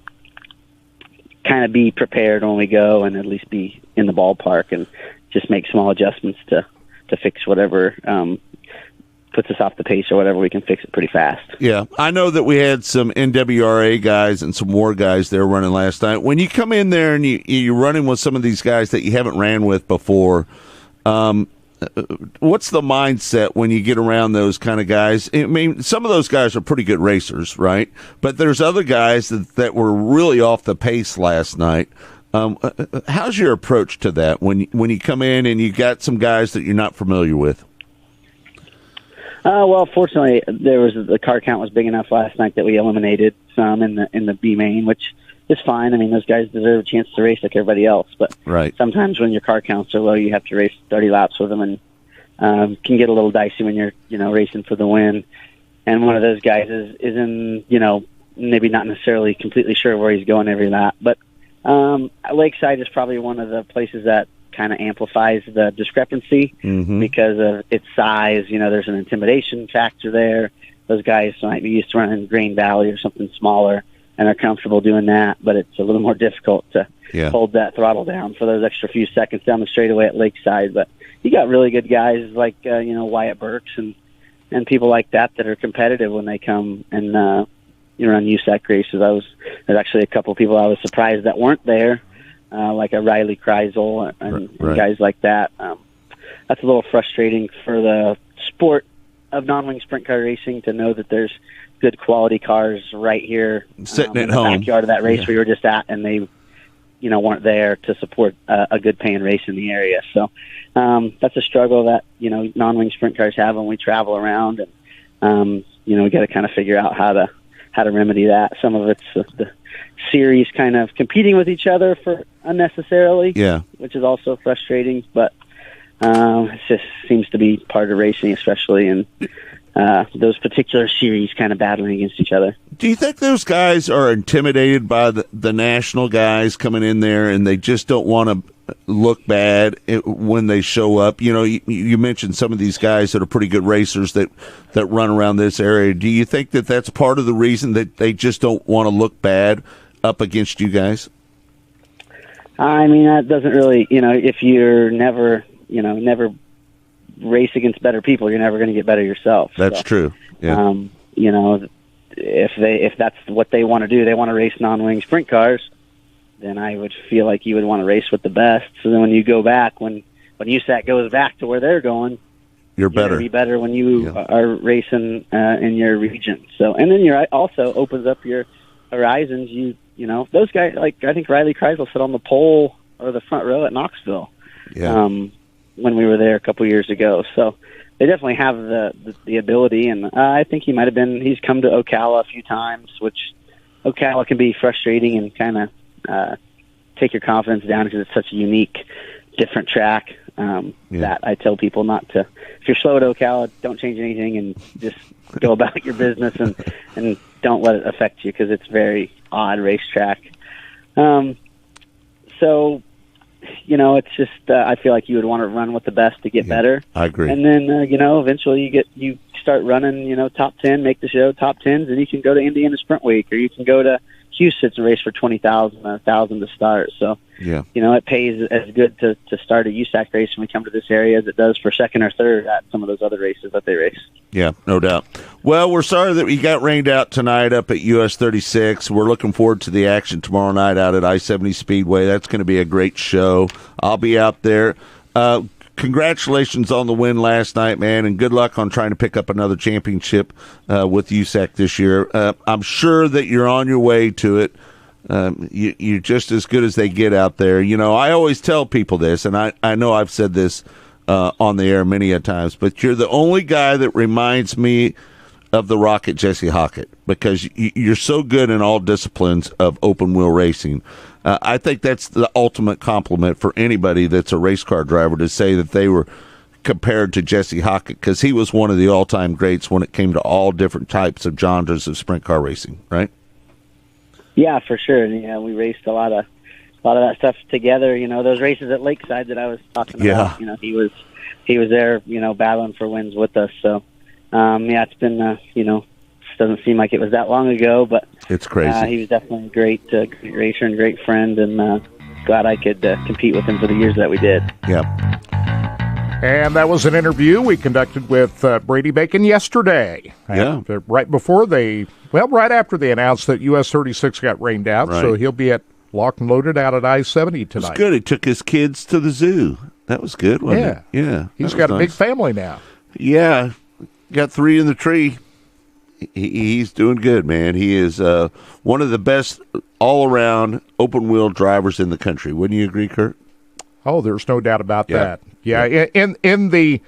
S20: of be prepared when we go, and at least be in the ballpark, and just make small adjustments to fix whatever puts us off the pace or whatever. We can fix it pretty fast. Yeah,
S8: I know that we had some NWRA guys and some war guys there running last night. When you come in there and you're running with some of these guys that you haven't ran with before, what's the mindset when you get around those kind of guys? I mean, some of those guys are pretty good racers, right? But there's other guys that were really off the pace last night. How's your approach to that when you come in and you got some guys that you're not familiar with?
S20: Well, fortunately, the car count was big enough last night that we eliminated some in the B main, which is fine. I mean, those guys deserve a chance to race like everybody else. But sometimes when your car counts are low, you have to race 30 laps with them, and can get a little dicey when you're racing for the win. And one of those guys is in maybe not necessarily completely sure where he's going every lap. But Lakeside is probably one of the places that kind of amplifies the discrepancy because of its size. There's an intimidation factor there. Those guys might be used to running Green Valley or something smaller, and are comfortable doing that, but it's a little more difficult to hold that throttle down for those extra few seconds down the straightaway at Lakeside. But you got really good guys like Wyatt Burks and people like that are competitive when they come and run USAC races. There's actually a couple of people I was surprised that weren't there, like a Riley Kreisel and guys like that. That's a little frustrating for the sport of non-wing sprint car racing to know that there's good quality cars right here
S8: sitting
S20: in
S8: at home,
S20: the backyard of that race we were just at, and they weren't there to support a good paying race in the area. So that's a struggle that non-wing sprint cars have when we travel around, and we got to kind of figure out how to remedy that. Some of it's the series kind of competing with each other for unnecessarily, which is also frustrating, but it just seems to be part of racing, especially in those particular series kind of battling against each other.
S8: Do you think those guys are intimidated by the national guys coming in there, and they just don't want to look bad when they show up? You mentioned some of these guys that are pretty good racers that run around this area. Do you think that that's part of the reason that they just don't want to look bad up against you guys?
S20: I mean, that doesn't really, if you're never race against better people, you're never going to get better yourself.
S8: That's true. Yeah.
S20: If that's what they want to do, they want to race non-wing sprint cars, then I would feel like you would want to race with the best. So then when you go back, when USAC goes back to where they're going,
S8: you're better.
S20: Be better when you are racing in your region. So, and then you're also opens up your horizons. Those guys, like I think Riley Kreisel sat on the pole or the front row at Knoxville. Yeah. When we were there a couple years ago. So they definitely have the ability, and I think he's come to Ocala a few times, which Ocala can be frustrating and kind of take your confidence down because it's such a unique different track. That I tell people not to. If you're slow at Ocala, don't change anything and just go about your business and don't let it affect you because it's a very odd racetrack. So, it's just I feel like you would want to run with the best to get better.
S8: I agree.
S20: And then eventually you start running top 10, make the show top 10s, and you can go to Indiana Sprint Week, or you can go to Houston and race for $20,000, $1,000 to start. So it pays as good to start a USAC race when we come to this area as it does for second or third at some of those other races that they race.
S8: Yeah, no doubt. Well, we're sorry that we got rained out tonight up at US 36. We're looking forward to the action tomorrow night out at I-70 Speedway. That's going to be a great show. I'll be out there. Congratulations on the win last night, man, and good luck on trying to pick up another championship with USAC this year. I'm sure that you're on your way to it. You're just as good as they get out there. I always tell people this, and I know I've said this on the air many a times, but you're the only guy that reminds me of the Rocket Jesse Hockett, because you're so good in all disciplines of open-wheel racing. I think that's the ultimate compliment for anybody that's a race car driver, to say that they were compared to Jesse Hockett, because he was one of the all-time greats when it came to all different types of genres of sprint car racing, right?
S20: Yeah, for sure. We raced a lot of that stuff together. Those races at Lakeside that I was talking about. He was there. Battling for wins with us. So, it's been doesn't seem like it was that long ago, but
S8: it's crazy.
S20: He was definitely a great racer and great friend, and glad I could compete with him for the years that we did.
S8: Yeah.
S9: And that was an interview we conducted with Brady Bacon yesterday.
S8: Yeah.
S9: Right after they announced that US 36 got rained out,
S8: right.
S9: So he'll be at locked and loaded out at I-70 tonight.
S8: It's good. He took his kids to the zoo. That was good, wasn't it? Yeah.
S9: He's got a big family now.
S8: Yeah. Got 3 in the tree. He's doing good, man. He is one of the best all-around open-wheel drivers in the country. Wouldn't you agree, Kurt?
S9: Oh, there's no doubt about that. Yeah, in the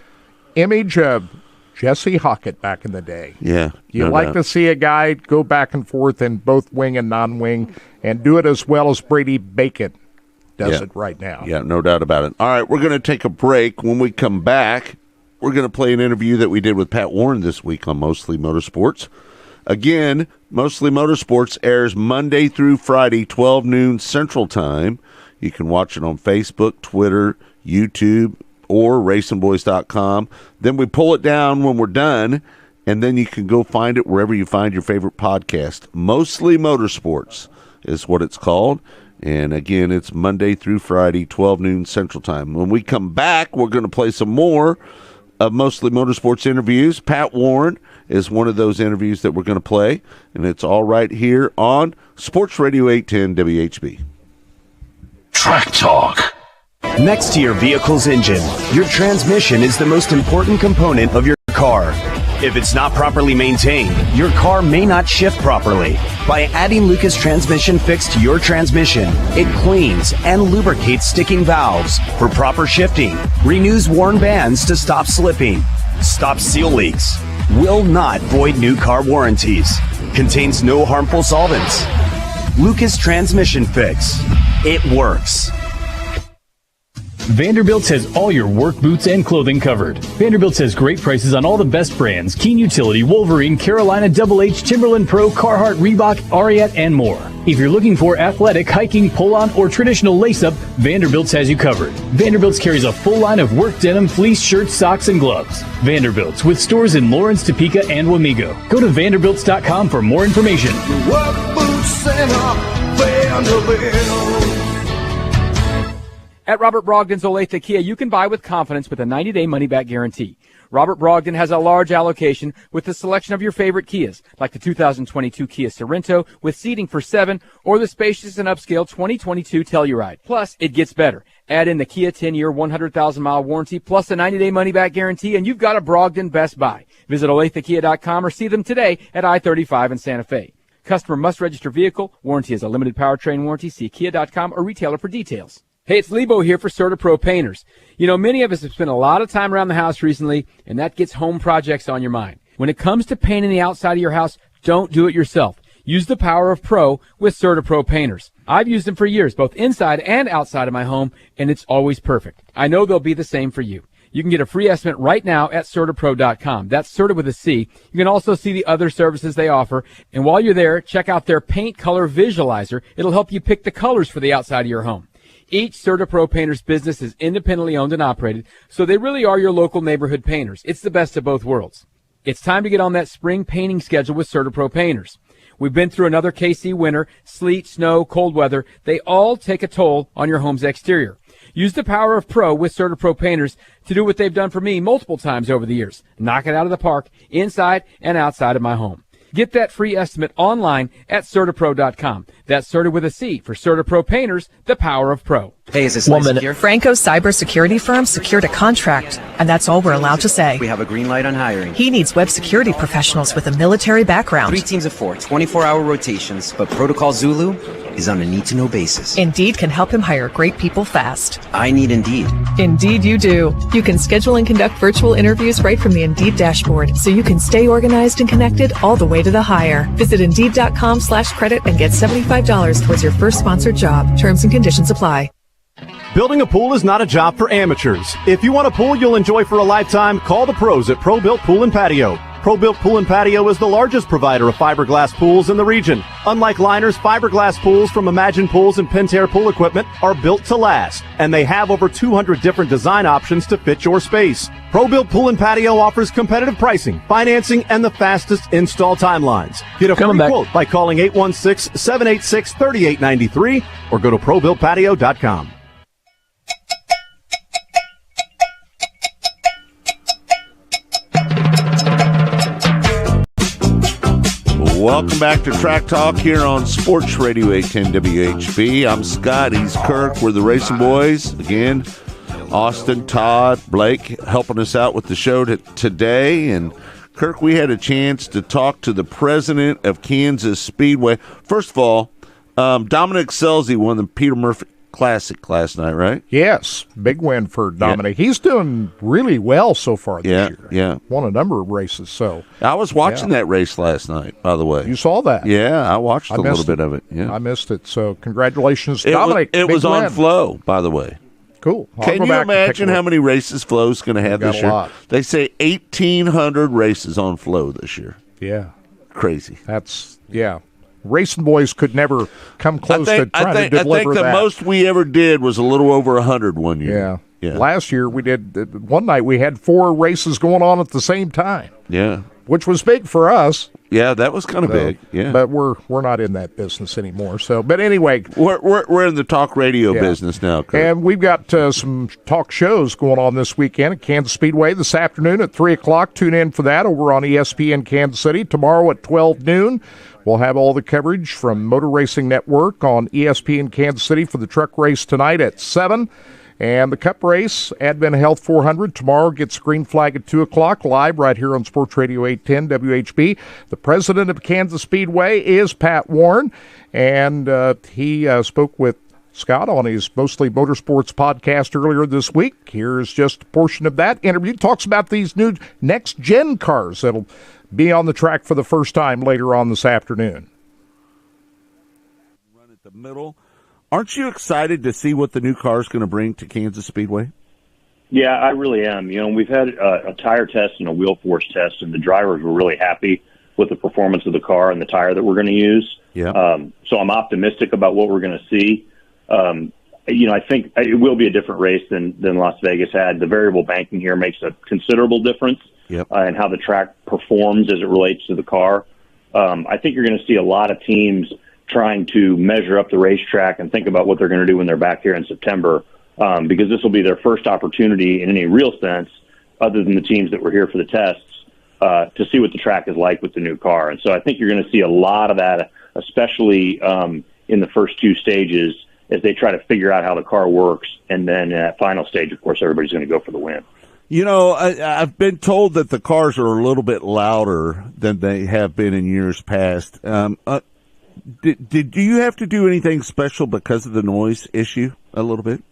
S9: image of Jesse Hockett back in the day.
S8: Yeah.
S9: You like to see a guy go back and forth in both wing and non-wing and do it as well as Brady Bacon does it right now.
S8: Yeah, no doubt about it. All right, we're going to take a break. When we come back, we're going to play an interview that we did with Pat Warren this week on Mostly Motorsports. Again, Mostly Motorsports airs Monday through Friday, 12 noon Central Time. You can watch it on Facebook, Twitter, YouTube, or racingboys.com. Then we pull it down when we're done, and then you can go find it wherever you find your favorite podcast. Mostly Motorsports is what it's called. And again, it's Monday through Friday, 12 noon Central Time. When we come back, we're going to play some more of Mostly Motorsports interviews. Pat Warren is one of those interviews that we're going to play, and it's all right here on Sports Radio 810 WHB.
S12: Track Talk. Next to your vehicle's engine, your transmission is the most important component of your car. If it's not properly maintained, your car may not shift properly. By adding Lucas Transmission Fix to your transmission, it cleans and lubricates sticking valves for proper shifting, renews worn bands to stop slipping, stops seal leaks, will not void new car warranties, contains no harmful solvents. Lucas Transmission Fix. It works.
S19: Vanderbilt's has all your work boots and clothing covered. Vanderbilt's has great prices on all the best brands: Keen Utility, Wolverine, Carolina, Double H, Timberland Pro, Carhartt, Reebok, Ariat, and more. If you're looking for athletic, hiking, pull-on, or traditional lace-up, Vanderbilt's has you covered. Vanderbilt's carries a full line of work denim, fleece, shirts, socks, and gloves. Vanderbilt's, with stores in Lawrence, Topeka, and Wamego. Go to vanderbilts.com for more information.
S21: Work boots center, Vanderbilt.
S22: At Robert Brogdon's Olathe Kia, you can buy with confidence with a 90-day money-back guarantee. Robert Brogdon has a large allocation with a selection of your favorite Kias, like the 2022 Kia Sorento with seating for 7, or the spacious and upscale 2022 Telluride. Plus, it gets better. Add in the Kia 10-year, 100,000-mile warranty, plus a 90-day money-back guarantee, and you've got a Brogdon Best Buy. Visit OlatheKia.com or see them today at I-35 in Santa Fe. Customer must register vehicle. Warranty is a limited powertrain warranty. See Kia.com or retailer for details. Hey, it's Lebo here for CertaPro Painters. You know, many of us have spent a lot of time around the house recently, and that gets home projects on your mind. When it comes to painting the outside of your house, don't do it yourself. Use the power of Pro with CertaPro painters. I've used them for years, both inside and outside of my home, and it's always perfect. I know they'll be the same for you. You can get a free estimate right now at CertaPro.com. That's Certa with a C. You can also see the other services they offer. And while you're there, check out their paint color visualizer. It'll help you pick the colors for the outside of your home. Each CertaPro painter's business is independently owned and operated, so they really are your local neighborhood painters. It's the best of both worlds. It's time to get on that spring painting schedule with CertaPro painters. We've been through another KC winter, sleet, snow, cold weather. They all take a toll on your home's exterior. Use the power of Pro with CertaPro painters to do what they've done for me multiple times over the years. Knock it out of the park, inside and outside of my home. Get that free estimate online at CertaPro.com. That's Certa with a C for CertaPro painters, the power of Pro.
S1: Hey, is this License here?
S2: Franco's cybersecurity firm secured a contract, and that's all we're allowed to say.
S1: We have a green light on hiring.
S2: He needs web security professionals with a military background.
S1: 3 teams of 4, 24-hour rotations, but Protocol Zulu is on a need-to-know basis.
S2: Indeed can help him hire great people fast.
S1: I need Indeed.
S2: Indeed you do. You can schedule and conduct virtual interviews right from the Indeed dashboard, so you can stay organized and connected all the way to the hire. Visit Indeed.com/credit and get $75 towards your first sponsored job. Terms and conditions apply.
S23: Building a pool is not a job for amateurs. If you want a pool you'll enjoy for a lifetime, call the pros at Pro-Built Pool and Patio. Pro-Built Pool and Patio is the largest provider of fiberglass pools in the region. Unlike liners, fiberglass pools from Imagine Pools and Pentair Pool Equipment are built to last, and they have over 200 different design options to fit your space. Pro-Built Pool and Patio offers competitive pricing, financing, and the fastest install timelines. Get a free quote by calling 816-786-3893 or go to ProBuiltPatio.com.
S8: Welcome back to Track Talk here on Sports Radio 810 WHB. I'm Scott. He's Kirk. We're the Racing Boys. Again, Austin, Todd, Blake helping us out with the show today. And Kirk, we had a chance to talk to the president of Kansas Speedway. First of all, Dominic Scelzi won the Peter Murphy Classic last night, right?
S9: Yes, big win for Dominic. Yeah. He's doing really well so far this year.
S8: Yeah,
S9: won a number of races. So
S8: I was watching that race last night, by the way.
S9: You saw that?
S8: Yeah, I watched a little bit of it. Yeah,
S9: I missed it. So congratulations, Dominic.
S8: It was on Flow, by the way.
S9: Cool.
S8: Can you imagine how many races Flow's going to have this year?
S9: Lot.
S8: They say 1,800 races on Flow this year.
S9: Yeah,
S8: crazy.
S9: That's Racing Boys could never come close to trying to deliver that.
S8: I think the most we ever did was a little over 100 one year.
S9: Yeah. Last year we did, one night we had 4 races going on at the same time.
S8: Yeah.
S9: Which was big for us.
S8: Yeah, that was kind of big. Yeah.
S9: But we're not in that business anymore. So, but anyway.
S8: We're in the talk radio business now, Kurt.
S9: And we've got some talk shows going on this weekend at Kansas Speedway this afternoon at 3 o'clock. Tune in for that over on ESPN Kansas City. Tomorrow at 12 noon. We'll have all the coverage from Motor Racing Network on ESPN Kansas City for the truck race tonight at 7. And the Cup race, Advent Health 400, tomorrow gets green flag at 2 o'clock, live right here on Sports Radio 810 WHB. The president of Kansas Speedway is Pat Warren, and he spoke with Scott on his Mostly Motorsports podcast earlier this week. Here's just a portion of that interview. Talks about these new next-gen cars that'll be on the track for the first time later on this afternoon.
S8: Run at the middle. Aren't you excited to see what the new car is going to bring to Kansas Speedway?
S24: Yeah, I really am. You know, we've had a tire test and a wheel force test, and the drivers were really happy with the performance of the car and the tire that we're going to use.
S8: Yeah.
S24: So I'm optimistic about what we're going to see. You know, I think it will be a different race than Las Vegas had. The variable banking here makes a considerable difference in how the track performs as it relates to the car. I think you're going to see a lot of teams trying to measure up the racetrack and think about what they're going to do when they're back here in September, because this will be their first opportunity in any real sense, other than the teams that were here for the tests, to see what the track is like with the new car. And so I think you're going to see a lot of that, especially in the first 2 stages, as they try to figure out how the car works. And then in that final stage, of course, everybody's going to go for the win.
S8: You know, I've been told that the cars are a little bit louder than they have been in years past. Did you have to do anything special because of the noise issue a little bit?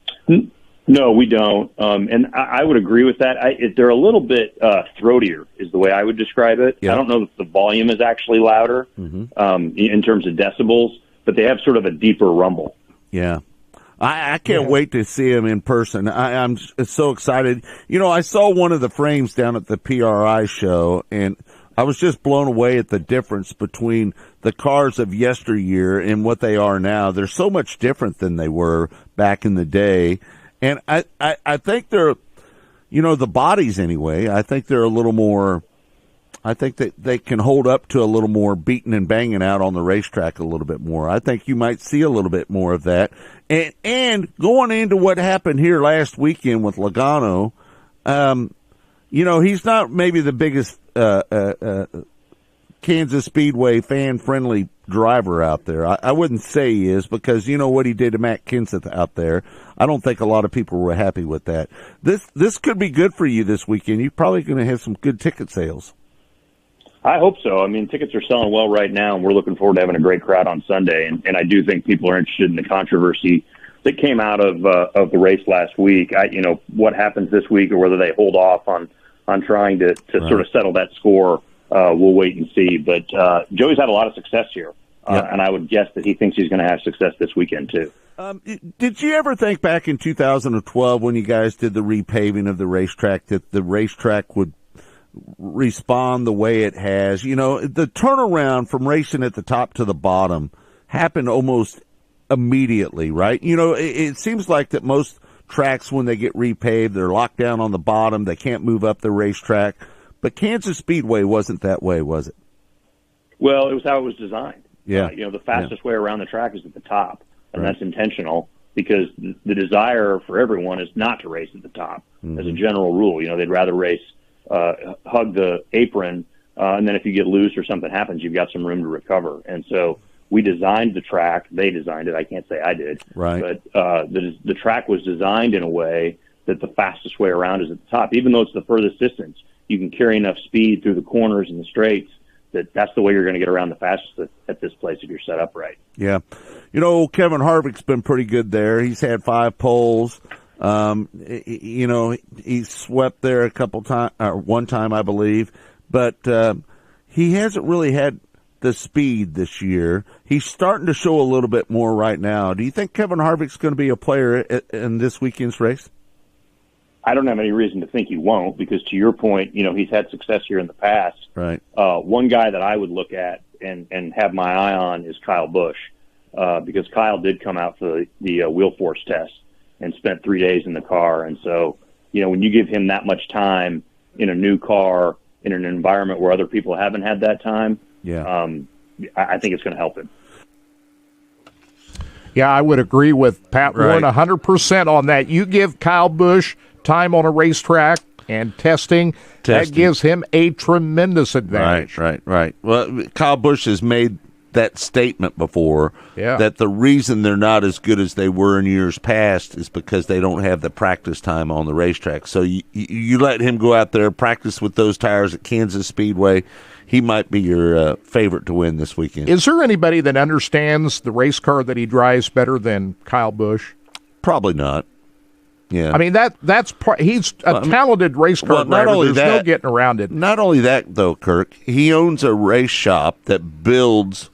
S24: No, we don't. And I would agree with that. They're a little bit throatier is the way I would describe it.
S8: Yeah.
S24: I don't know if the volume is actually louder in terms of decibels, but they have sort of a deeper rumble.
S8: Yeah. I can't wait to see him in person. I'm so excited. I saw one of the frames down at the PRI show, and I was just blown away at the difference between the cars of yesteryear and what they are now. They're so much different than they were back in the day. And I think they're, the bodies anyway, I think they're a little more, I think that they can hold up to a little more beating and banging out on the racetrack a little bit more. I think you might see a little bit more of that. And going into what happened here last weekend with Logano, he's not maybe the biggest Kansas Speedway fan-friendly driver out there. I wouldn't say he is, because you know what he did to Matt Kenseth out there. I don't think a lot of people were happy with that. This could be good for you this weekend. You're probably going to have some good ticket sales.
S24: I hope so. I mean, tickets are selling well right now, and we're looking forward to having a great crowd on Sunday. And I do think people are interested in the controversy that came out of the race last week. What happens this week, or whether they hold off on trying to sort of settle that score, we'll wait and see. But Joey's had a lot of success here, and I would guess that he thinks he's going to have success this weekend too.
S8: Did you ever think back in 2012 when you guys did the repaving of the racetrack that the racetrack would respond the way it has? The turnaround from racing at the top to the bottom happened almost immediately, right? It seems like that most tracks, when they get repaved, they're locked down on the bottom. They can't move up the racetrack. But Kansas Speedway wasn't that way, was it?
S24: Well, it was how it was designed.
S8: Yeah.
S24: The fastest way around the track is at the top, and that's intentional, because the desire for everyone is not to race at the top as a general rule. They'd rather race, hug the apron, and then if you get loose or something happens, you've got some room to recover. And so we designed the track. They designed it. I can't say I did.
S8: Right.
S24: But the track was designed in a way that the fastest way around is at the top. Even though it's the furthest distance, you can carry enough speed through the corners and the straights that's the way you're going to get around the fastest at this place if you're set up right.
S8: Yeah. Kevin Harvick's been pretty good there. He's had 5 poles. He swept there a couple times, or one time, I believe, but he hasn't really had the speed this year. He's starting to show a little bit more right now. Do you think Kevin Harvick's going to be a player in this weekend's race?
S24: I don't have any reason to think he won't, because to your point, he's had success here in the past.
S8: Right.
S24: One guy that I would look at and have my eye on is Kyle Busch, because Kyle did come out for the wheel force test and spent 3 days in the car. And so, when you give him that much time in a new car, in an environment where other people haven't had that time, I think it's going to help him.
S9: Yeah, I would agree with Pat Warren 100% on that. You give Kyle Busch time on a racetrack and testing, that gives him a tremendous advantage.
S8: Right. Well, Kyle Busch has made that statement before, that the reason they're not as good as they were in years past is because they don't have the practice time on the racetrack. So you let him go out there, practice with those tires at Kansas Speedway, he might be your favorite to win this weekend.
S9: Is there anybody that understands the race car that he drives better than Kyle Busch?
S8: Probably not. Yeah.
S9: I mean, that's part. He's a talented race car driver. There's no getting around it.
S8: Not only that, though, Kirk, he owns a race shop that builds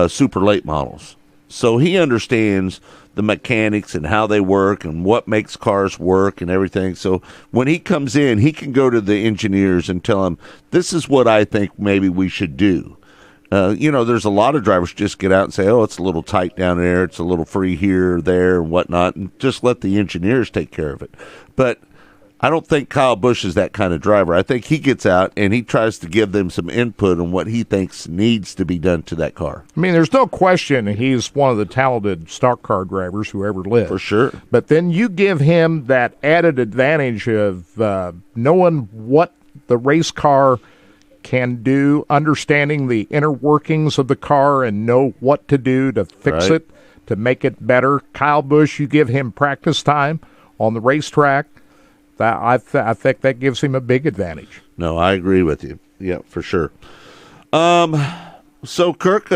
S8: super late models. So he understands the mechanics and how they work and what makes cars work and everything. So when he comes in, he can go to the engineers and tell them, this is what I think maybe we should do. There's a lot of drivers just get out and say, oh, it's a little tight down there, it's a little free here or there and whatnot, and just let the engineers take care of it. But I don't think Kyle Busch is that kind of driver. I think he gets out and he tries to give them some input on what he thinks needs to be done to that car.
S9: I mean, there's no question he's one of the talented stock car drivers who ever lived.
S8: For sure.
S9: But then you give him that added advantage of knowing what the race car can do, understanding the inner workings of the car and know what to do to fix it, to make it better. Kyle Busch, you give him practice time on the racetrack. I think that gives him a big advantage.
S8: No, I agree with you. Yeah, for sure. So, Kirk,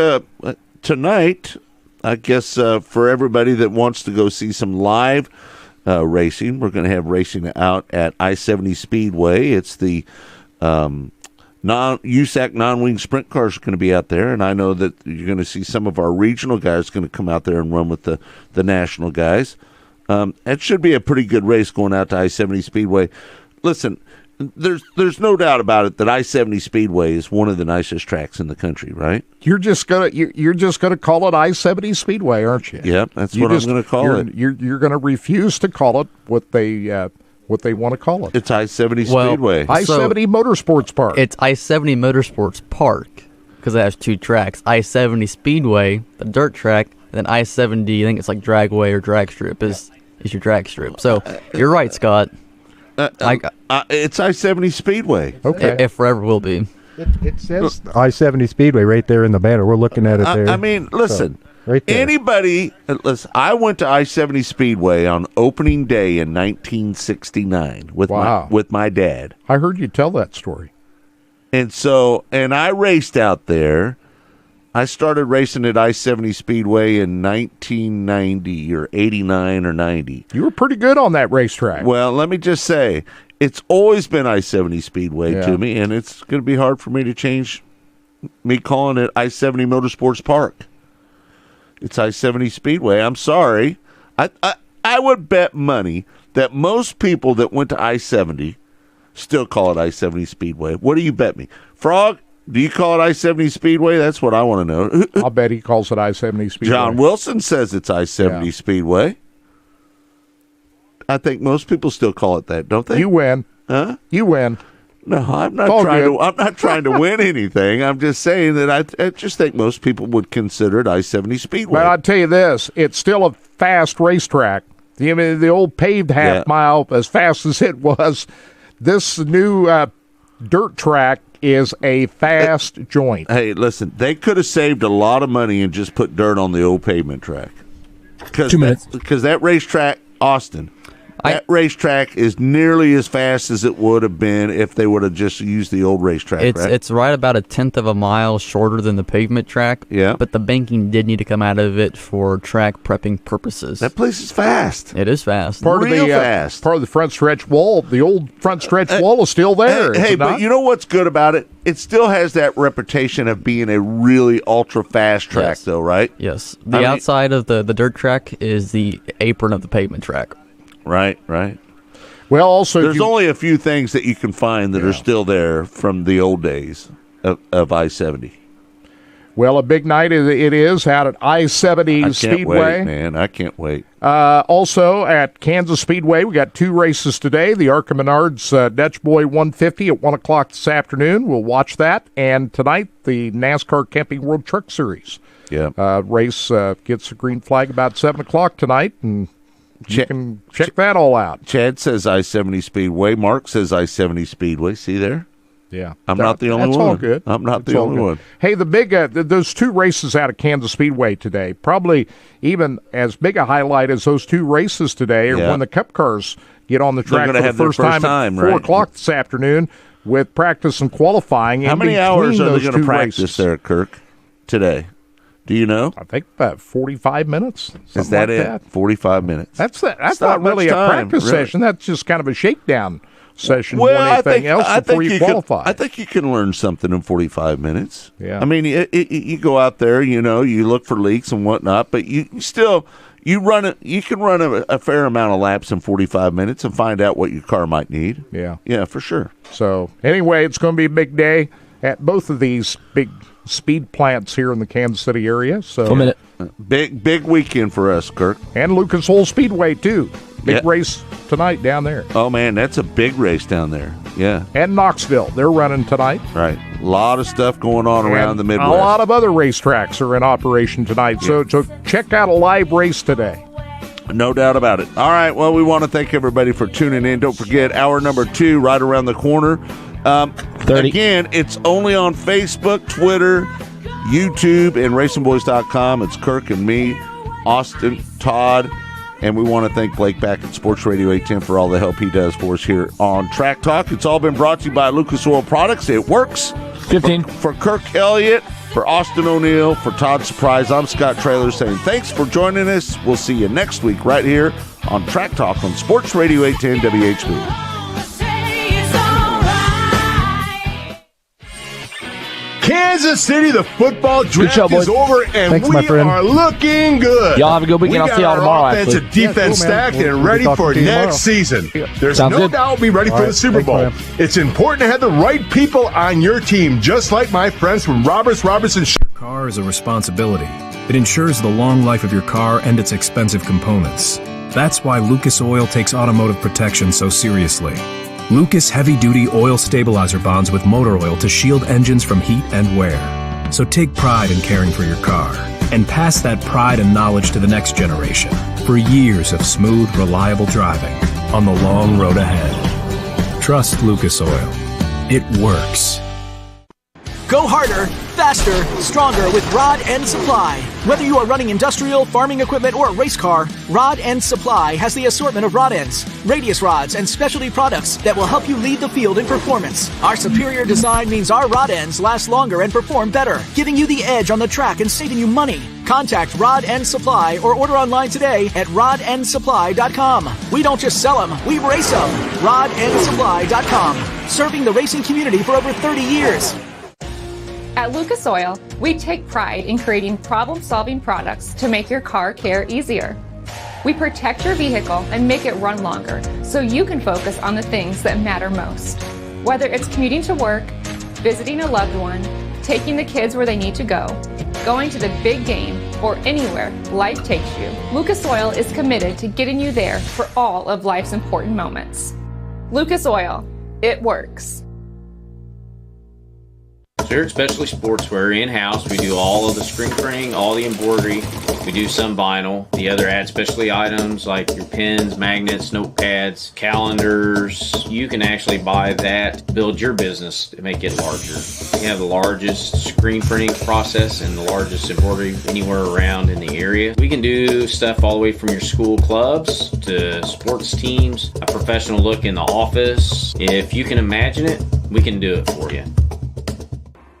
S8: tonight, I guess for everybody that wants to go see some live racing. We're going to have racing out at I-70 Speedway. It's the USAC non-wing sprint cars are going to be out there, and I know that you're going to see some of our regional guys going to come out there and run with the national guys. It should be a pretty good race going out to I-70 Speedway. Listen, there's no doubt about it that I-70 Speedway is one of the nicest tracks in the country, right?
S9: You're just gonna call it I-70 Speedway, aren't you?
S8: Yeah, that's what I'm going to call it.
S9: You're going to refuse to call it what they want to call it.
S8: It's I-70 Speedway.
S9: I-70 Motorsports Park.
S11: It's I-70 Motorsports Park because it has two tracks. I-70 Speedway, the dirt track, and then I-70, I think it's like Dragway or Drag Strip is your drag strip. So you're right, Scott.
S8: It's I-70 Speedway.
S9: Okay.
S11: It forever will be.
S3: It says I-70 Speedway right there in the banner. We're looking at it there.
S8: I mean, listen.
S3: So, right there.
S8: Anybody, listen, I went to I-70 Speedway on opening day in 1969 with my dad.
S9: I heard you tell that story.
S8: And I raced out there. I started racing at I-70 Speedway in 1990 or 89 or 90.
S9: You were pretty good on that racetrack.
S8: Well, let me just say, it's always been I-70 Speedway to me, and it's going to be hard for me to change me calling it I-70 Motorsports Park. It's I-70 Speedway. I'm sorry. I would bet money that most people that went to I-70 still call it I-70 Speedway. What do you bet me? Frog, do you call it I-70 Speedway? That's what I want to know.
S9: I'll bet he calls it I-70 Speedway.
S8: John Wilson says it's I-70 Speedway. I think most people still call it that, don't they?
S9: You win.
S8: Huh?
S9: You win.
S8: No, I'm not trying to win anything. I'm just saying that I just think most people would consider it I-70 Speedway.
S9: But I'll tell you this, it's still a fast racetrack. The old paved half mile, as fast as it was, this new dirt track is a fast joint.
S8: Hey, listen, they could have saved a lot of money and just put dirt on the old pavement track.
S10: 2 minutes.
S8: Because that racetrack, Austin, that racetrack is nearly as fast as it would have been if they would have just used the old racetrack.
S11: It's right about 1/10 of a mile shorter than the pavement track.
S8: Yeah.
S11: But the banking did need to come out of it for track prepping purposes.
S8: That place is fast.
S11: It is fast.
S9: Part of the front stretch wall, the old front stretch wall is still there.
S8: Hey, but you know what's good about it? It still has that reputation of being a really ultra fast track, though, right?
S11: Yes. The outside of the dirt track is the apron of the pavement track.
S8: Right.
S9: Well, also,
S8: there's only a few things that you can find that are still there from the old days of I-70.
S9: Well, a big night it is out at I-70 Speedway.
S8: Wait, man. I can't wait.
S9: Also, at Kansas Speedway, we got two races today. The Arca Menards Dutch Boy 150 at 1 o'clock this afternoon. We'll watch that. And tonight, the NASCAR Camping World Truck Series. Race gets a green flag about 7 o'clock tonight, and you can check that all out.
S8: Chad says I-70 Speedway. Mark says I-70 Speedway. See there?
S9: Yeah.
S8: I'm not the only one.
S9: That's all good.
S8: I'm not the only one.
S9: Hey, the big those two races out of Kansas Speedway today, probably even as big a highlight as those two races today are when the Cup cars get on the track for the first time at 4 o'clock this afternoon with practice and qualifying.
S8: How many hours are they going to practice there, Kirk, today? Do you know?
S9: I think about 45 minutes.
S8: Is that it? 45 minutes.
S9: That's not really a practice session. That's just kind of a shakedown session.
S8: Well,
S9: before you qualify.
S8: I think you can learn something in 45 minutes.
S9: Yeah.
S8: I mean, you go out there, you look for leaks and whatnot, but you can run a fair amount of laps in 45 minutes and find out what your car might need. Yeah, for sure.
S9: So anyway, it's going to be a big day at both of these big speed plants here in the Kansas City area. So
S10: 1 minute.
S8: Big weekend for us, Kirk.
S9: And Lucas Oil Speedway too. Big race tonight down there.
S8: Oh man, that's a big race down there. Yeah.
S9: And Knoxville, they're running tonight.
S8: Right. A lot of stuff going on around the Midwest.
S9: A lot of other racetracks are in operation tonight. So check out a live race today.
S8: No doubt about it. All right. Well, we want to thank everybody for tuning in. Don't forget, hour number 2 right around the corner. Again, it's only on Facebook, Twitter, YouTube, and racingboys.com. It's Kirk and me, Austin, Todd, and we want to thank Blake back at Sports Radio 810 for all the help he does for us here on Track Talk. It's all been brought to you by Lucas Oil Products. It works.
S10: 15.
S8: For Kirk Elliott, for Austin O'Neill, for Todd Surprise, I'm Scott Traylor saying thanks for joining us. We'll see you next week right here on Track Talk on Sports Radio 810 WHB.
S4: Kansas City, the football draft is over, and
S3: Thanks,
S4: we are looking good.
S10: Y'all have a good weekend. I'll see y'all tomorrow.
S4: Offensive defense stacked and ready for next season. There's
S10: Sounds
S4: no
S10: good.
S4: doubt we'll be ready for the Super Bowl. It's important to have the right people on your team, just like my friends from Robertson.
S5: Your car is a responsibility. It ensures the long life of your car and its expensive components. That's why Lucas Oil takes automotive protection so seriously. Lucas heavy-duty oil stabilizer bonds with motor oil to shield engines from heat and wear. So take pride in caring for your car and pass that pride and knowledge to the next generation for years of smooth, reliable driving on the long road ahead. Trust Lucas Oil. It works.
S6: Go harder, faster, stronger with Rod End Supply. Whether you are running industrial, farming equipment, or a race car, Rod End Supply has the assortment of rod ends, radius rods, and specialty products that will help you lead the field in performance. Our superior design means our rod ends last longer and perform better, giving you the edge on the track and saving you money. Contact Rod End Supply or order online today at rodendsupply.com. We don't just sell them, we race them. rodendsupply.com. Serving the racing community for over 30 years.
S7: At Lucas Oil, we take pride in creating problem-solving products to make your car care easier. We protect your vehicle and make it run longer so you can focus on the things that matter most. Whether it's commuting to work, visiting a loved one, taking the kids where they need to go, going to the big game, or anywhere life takes you, Lucas Oil is committed to getting you there for all of life's important moments. Lucas Oil, it works.
S25: Here at Specialty Sportswear in-house, we do all of the screen printing, all the embroidery. We do some vinyl. The other add specialty items like your pens, magnets, notepads, calendars. You can actually buy that, build your business to make it larger. We have the largest screen printing process and the largest embroidery anywhere around in the area. We can do stuff all the way from your school clubs to sports teams, a professional look in the office. If you can imagine it, we can do it for you.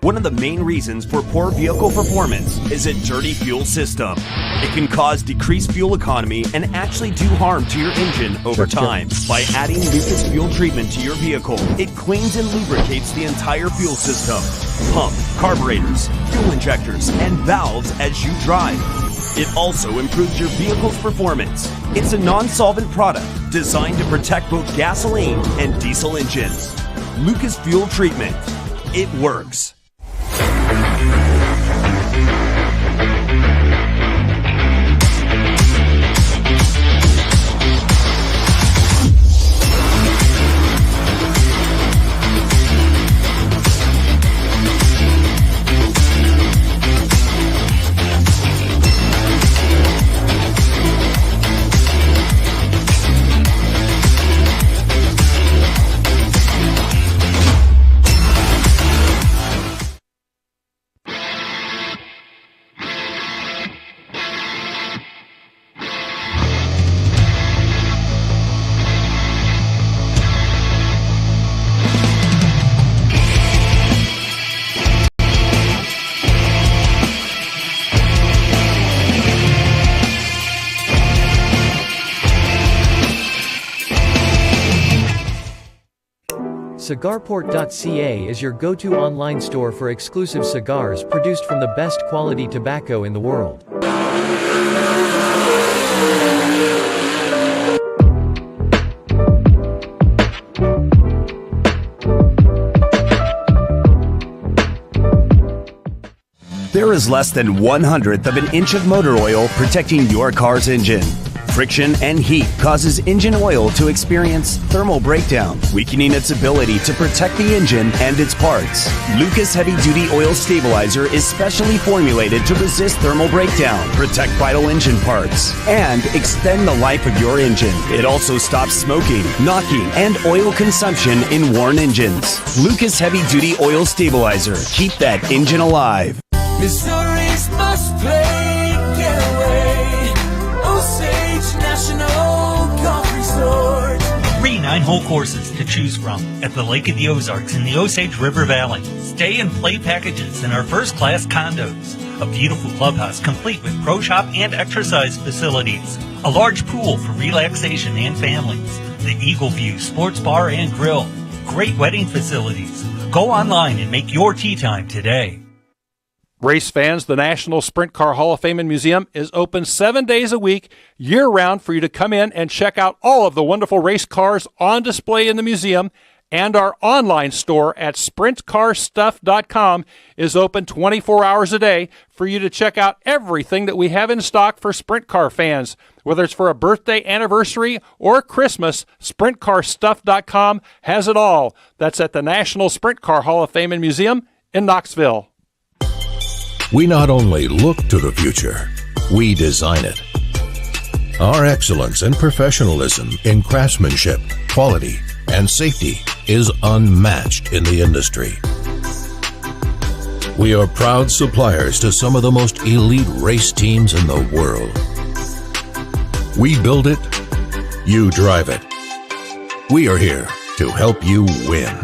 S26: One of the main reasons for poor vehicle performance is a dirty fuel system. It can cause decreased fuel economy and actually do harm to your engine over time. By adding Lucas fuel treatment to your vehicle, it cleans and lubricates the entire fuel system. Pump, carburetors, fuel injectors, and valves as you drive. It also improves your vehicle's performance. It's a non-solvent product designed to protect both gasoline and diesel engines. Lucas fuel treatment. It works.
S27: Cigarport.ca is your go-to online store for exclusive cigars produced from the best quality tobacco in the world.
S26: There is less than 1/100th of an inch of motor oil protecting your car's engine. Friction and heat causes engine oil to experience thermal breakdown, weakening its ability to protect the engine and its parts. Lucas Heavy Duty Oil Stabilizer is specially formulated to resist thermal breakdown, protect vital engine parts, and extend the life of your engine. It also stops smoking, knocking, and oil consumption in worn engines. Lucas Heavy Duty Oil Stabilizer. Keep that engine alive.
S21: Missouri's must play getaway. Osage National Golf Resort.
S28: 3 9-hole courses to choose from at the Lake of the Ozarks in the Osage River Valley. Stay and play packages in our first-class condos. A beautiful clubhouse complete with pro shop and exercise facilities. A large pool for relaxation and families. The Eagle View Sports Bar and Grill. Great wedding facilities. Go online and make your tee time today.
S12: Race fans, the National Sprint Car Hall of Fame and Museum is open 7 days a week, year-round, for you to come in and check out all of the wonderful race cars on display in the museum. And our online store at sprintcarstuff.com is open 24 hours a day for you to check out everything that we have in stock for sprint car fans. Whether it's for a birthday, anniversary, or Christmas, sprintcarstuff.com has it all. That's at the National Sprint Car Hall of Fame and Museum in Knoxville.
S13: We not only look to the future, we design it. Our excellence and professionalism in craftsmanship, quality, and safety is unmatched in the industry. We are proud suppliers to some of the most elite race teams in the world. We build it, you drive it. We are here to help you win.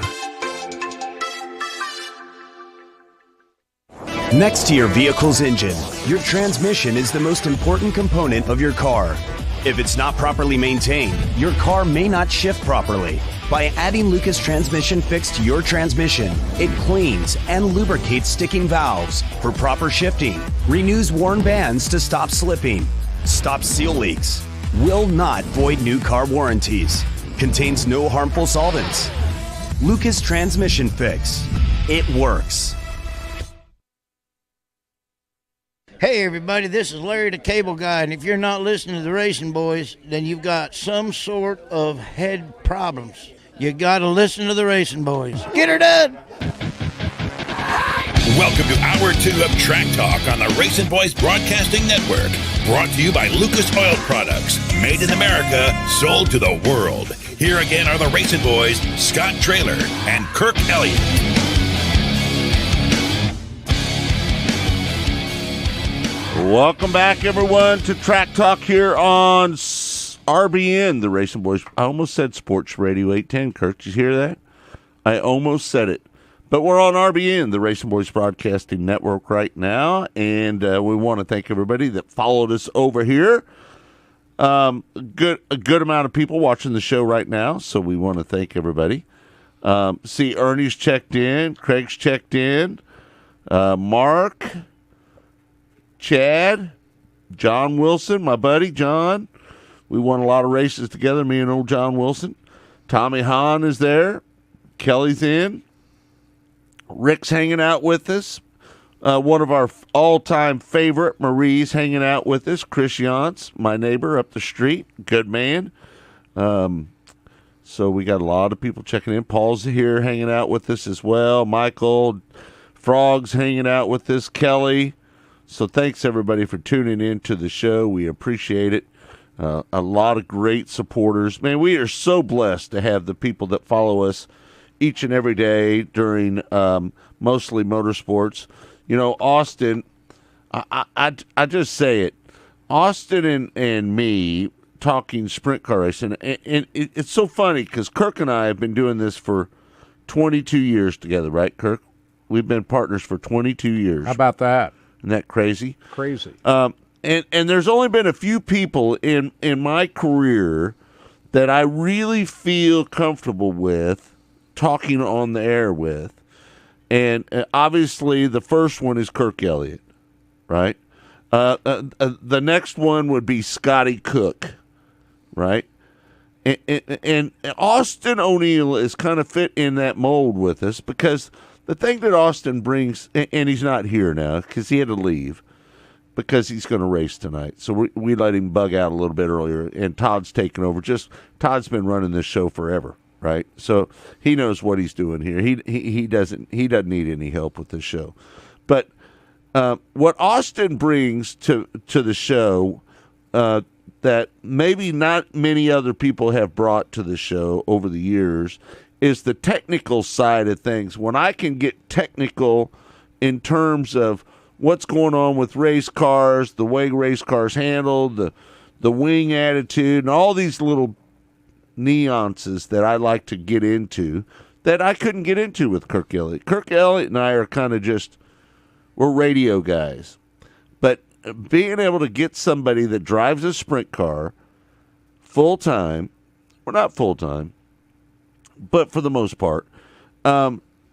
S26: Next to your vehicle's engine, your transmission is the most important component of your car. If it's not properly maintained, your car may not shift properly. By adding Lucas Transmission Fix to your transmission, it cleans and lubricates sticking valves for proper shifting, renews worn bands to stop slipping, stops seal leaks, will not void new car warranties, contains no harmful solvents. Lucas Transmission Fix. It works.
S14: Hey everybody, this is Larry the Cable Guy, and if you're not listening to the Racing Boys, then you've got some sort of head problems. You gotta listen to the Racing Boys. Get her done!
S15: Welcome to Hour 2 of Track Talk on the Racing Boys Broadcasting Network. Brought to you by Lucas Oil Products. Made in America, sold to the world. Here again are the Racing Boys, Scott Traylor and Kirk Elliott.
S8: Welcome back, everyone, to Track Talk here on RBN, the Racing Boys. I almost said Sports Radio 810, Kirk. Did you hear that? I almost said it. But we're on RBN, the Racing Boys Broadcasting Network right now, and we want to thank everybody that followed us over here. A good amount of people watching the show right now, so we want to thank everybody. See, Ernie's checked in. Craig's checked in. Mark, Chad, John Wilson, my buddy John. We won a lot of races together, me and old John Wilson. Tommy Hahn is there. Kelly's in. Rick's hanging out with us. One of our all-time favorite, Marie's hanging out with us. Chris Yance, my neighbor up the street. Good man. So we got a lot of people checking in. Paul's here hanging out with us as well. Michael, Frog's hanging out with us. Kelly. So thanks, everybody, for tuning in to the show. We appreciate it. A lot of great supporters. Man, we are so blessed to have the people that follow us each and every day during mostly motorsports. You know, Austin, I just say it. Austin and me talking sprint car racing, and it's so funny because Kirk and I have been doing this for 22 years together, right, Kirk? We've been partners for 22 years.
S9: How about that?
S8: Isn't that crazy?
S9: Crazy.
S8: And there's only been a few people in my career that I really feel comfortable with talking on the air with. And obviously the first one is Kirk Elliott, right? The next one would be Scotty Cook, right? And Austin O'Neill is kind of fit in that mold with us because the thing that Austin brings, and he's not here now because he had to leave because he's going to race tonight. So we let him bug out a little bit earlier, and Todd's taken over. Todd's been running this show forever, right? So he knows what he's doing here. He doesn't need any help with this show. But what Austin brings to the show that maybe not many other people have brought to the show over the years is the technical side of things. When I can get technical in terms of what's going on with race cars, the way race cars handled, the wing attitude, and all these little nuances that I like to get into that I couldn't get into with Kirk Elliott. Kirk Elliott and I are kind of we're radio guys. being able to get somebody that drives a sprint car full-time, or not full-time, but for the most part,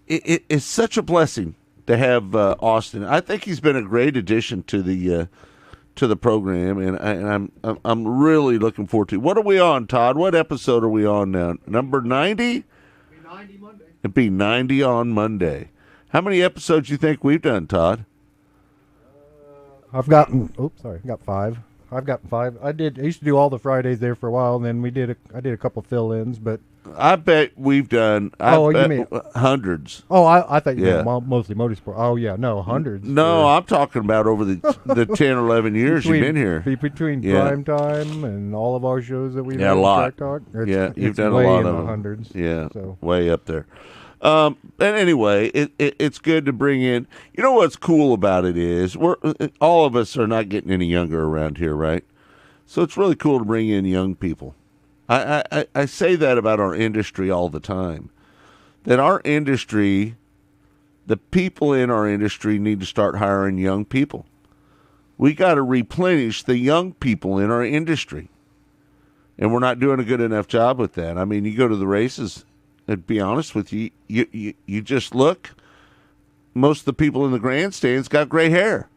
S8: it's such a blessing to have Austin. I think he's been a great addition to the program, and I'm really looking forward to. What are we on, Todd? What episode are we on now? Number 90? It'd be 90 on Monday. How many episodes do you think we've done, Todd?
S3: I've got 5. I've got 5. I used to do all the Fridays there for a while, and then I did a couple fill-ins, but
S8: I bet we've done hundreds.
S3: Oh, I thought you meant mostly Motorsports. Oh, yeah, no, hundreds.
S8: No, I'm talking about over the 10 or 11 years you've been here.
S3: Between Prime Time and all of our shows that we've
S8: done. A lot.
S3: Track Talk,
S8: You've done a lot of them.
S3: Hundreds.
S8: Yeah, so. Way up there. And anyway, it's good to bring in. You know what's cool about it is all of us are not getting any younger around here, right? So it's really cool to bring in young people. I say that about our industry all the time. That our industry, the people in our industry need to start hiring young people. We got to replenish the young people in our industry. And we're not doing a good enough job with that. I mean, you go to the races, and to be honest with you, you just look, most of the people in the grandstands got gray hair.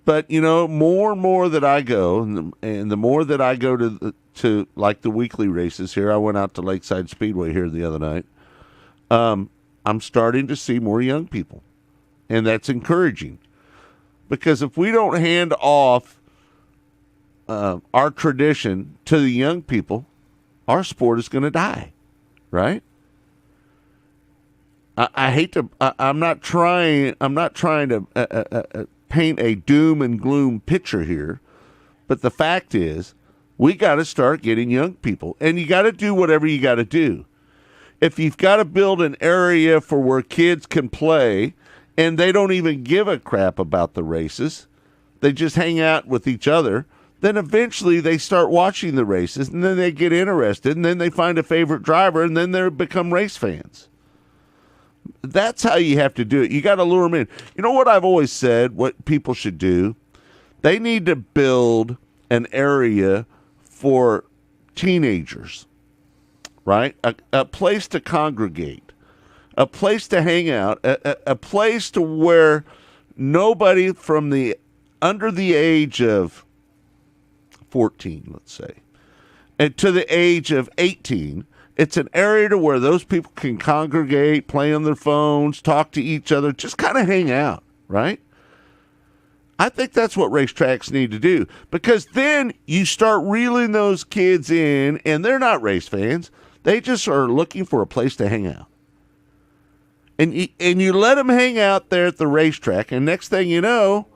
S8: But, more and more that I go, and the more that I go to like the weekly races here, I went out to Lakeside Speedway here the other night, I'm starting to see more young people. And that's encouraging. Because if we don't hand off our tradition to the young people, our sport is going to die, right? I hate to. I'm not trying to paint a doom and gloom picture here, but the fact is, we got to start getting young people, and you got to do whatever you got to do. If you've got to build an area for where kids can play, and they don't even give a crap about the races, they just hang out with each other, then eventually they start watching the races, and then they get interested, and then they find a favorite driver, and then they become race fans. That's how you have to do it. You got to lure them in. You know what I've always said, what people should do? They need to build an area for teenagers, right? A place to congregate, a place to hang out, a place to where nobody from under the age of 14, let's say, and to the age of 18, it's an area to where those people can congregate, play on their phones, talk to each other, just kind of hang out, right? I think that's what racetracks need to do, because then you start reeling those kids in, and they're not race fans. They just are looking for a place to hang out. And you let them hang out there at the racetrack, and next thing you know,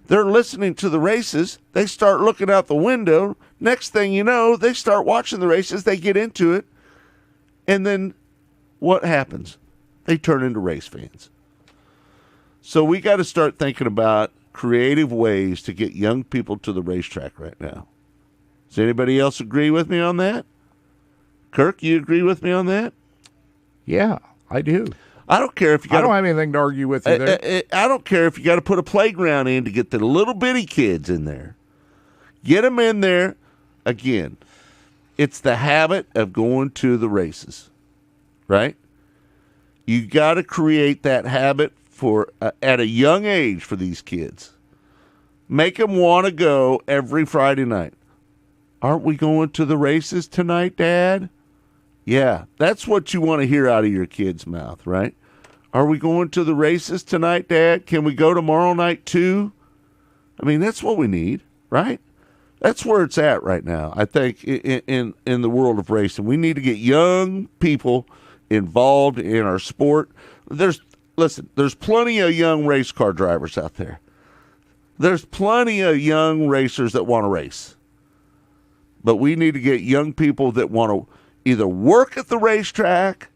S8: they're listening to the races. They start looking out the window. Next thing you know, they start watching the races. They get into it. And then what happens? They turn into race fans. So we got to start thinking about creative ways to get young people to the racetrack right now. Does anybody else agree with me on that? Kirk, you agree with me on that?
S9: Yeah, I do.
S8: I don't care if you got.
S9: I don't have anything to argue with you there.
S8: I don't care if you got to put a playground in to get the little bitty kids in there. Get them in there. Again, it's the habit of going to the races, right? You got to create that habit for at a young age for these kids. Make them want to go every Friday night. Aren't we going to the races tonight, Dad? Yeah, that's what you want to hear out of your kid's mouth, right? Are we going to the races tonight, Dad? Can we go tomorrow night too? I mean, that's what we need, right? That's where it's at right now, I think, in the world of racing. We need to get young people involved in our sport. There's plenty of young race car drivers out there. There's plenty of young racers that want to race. But we need to get young people that want to either work at the racetrack,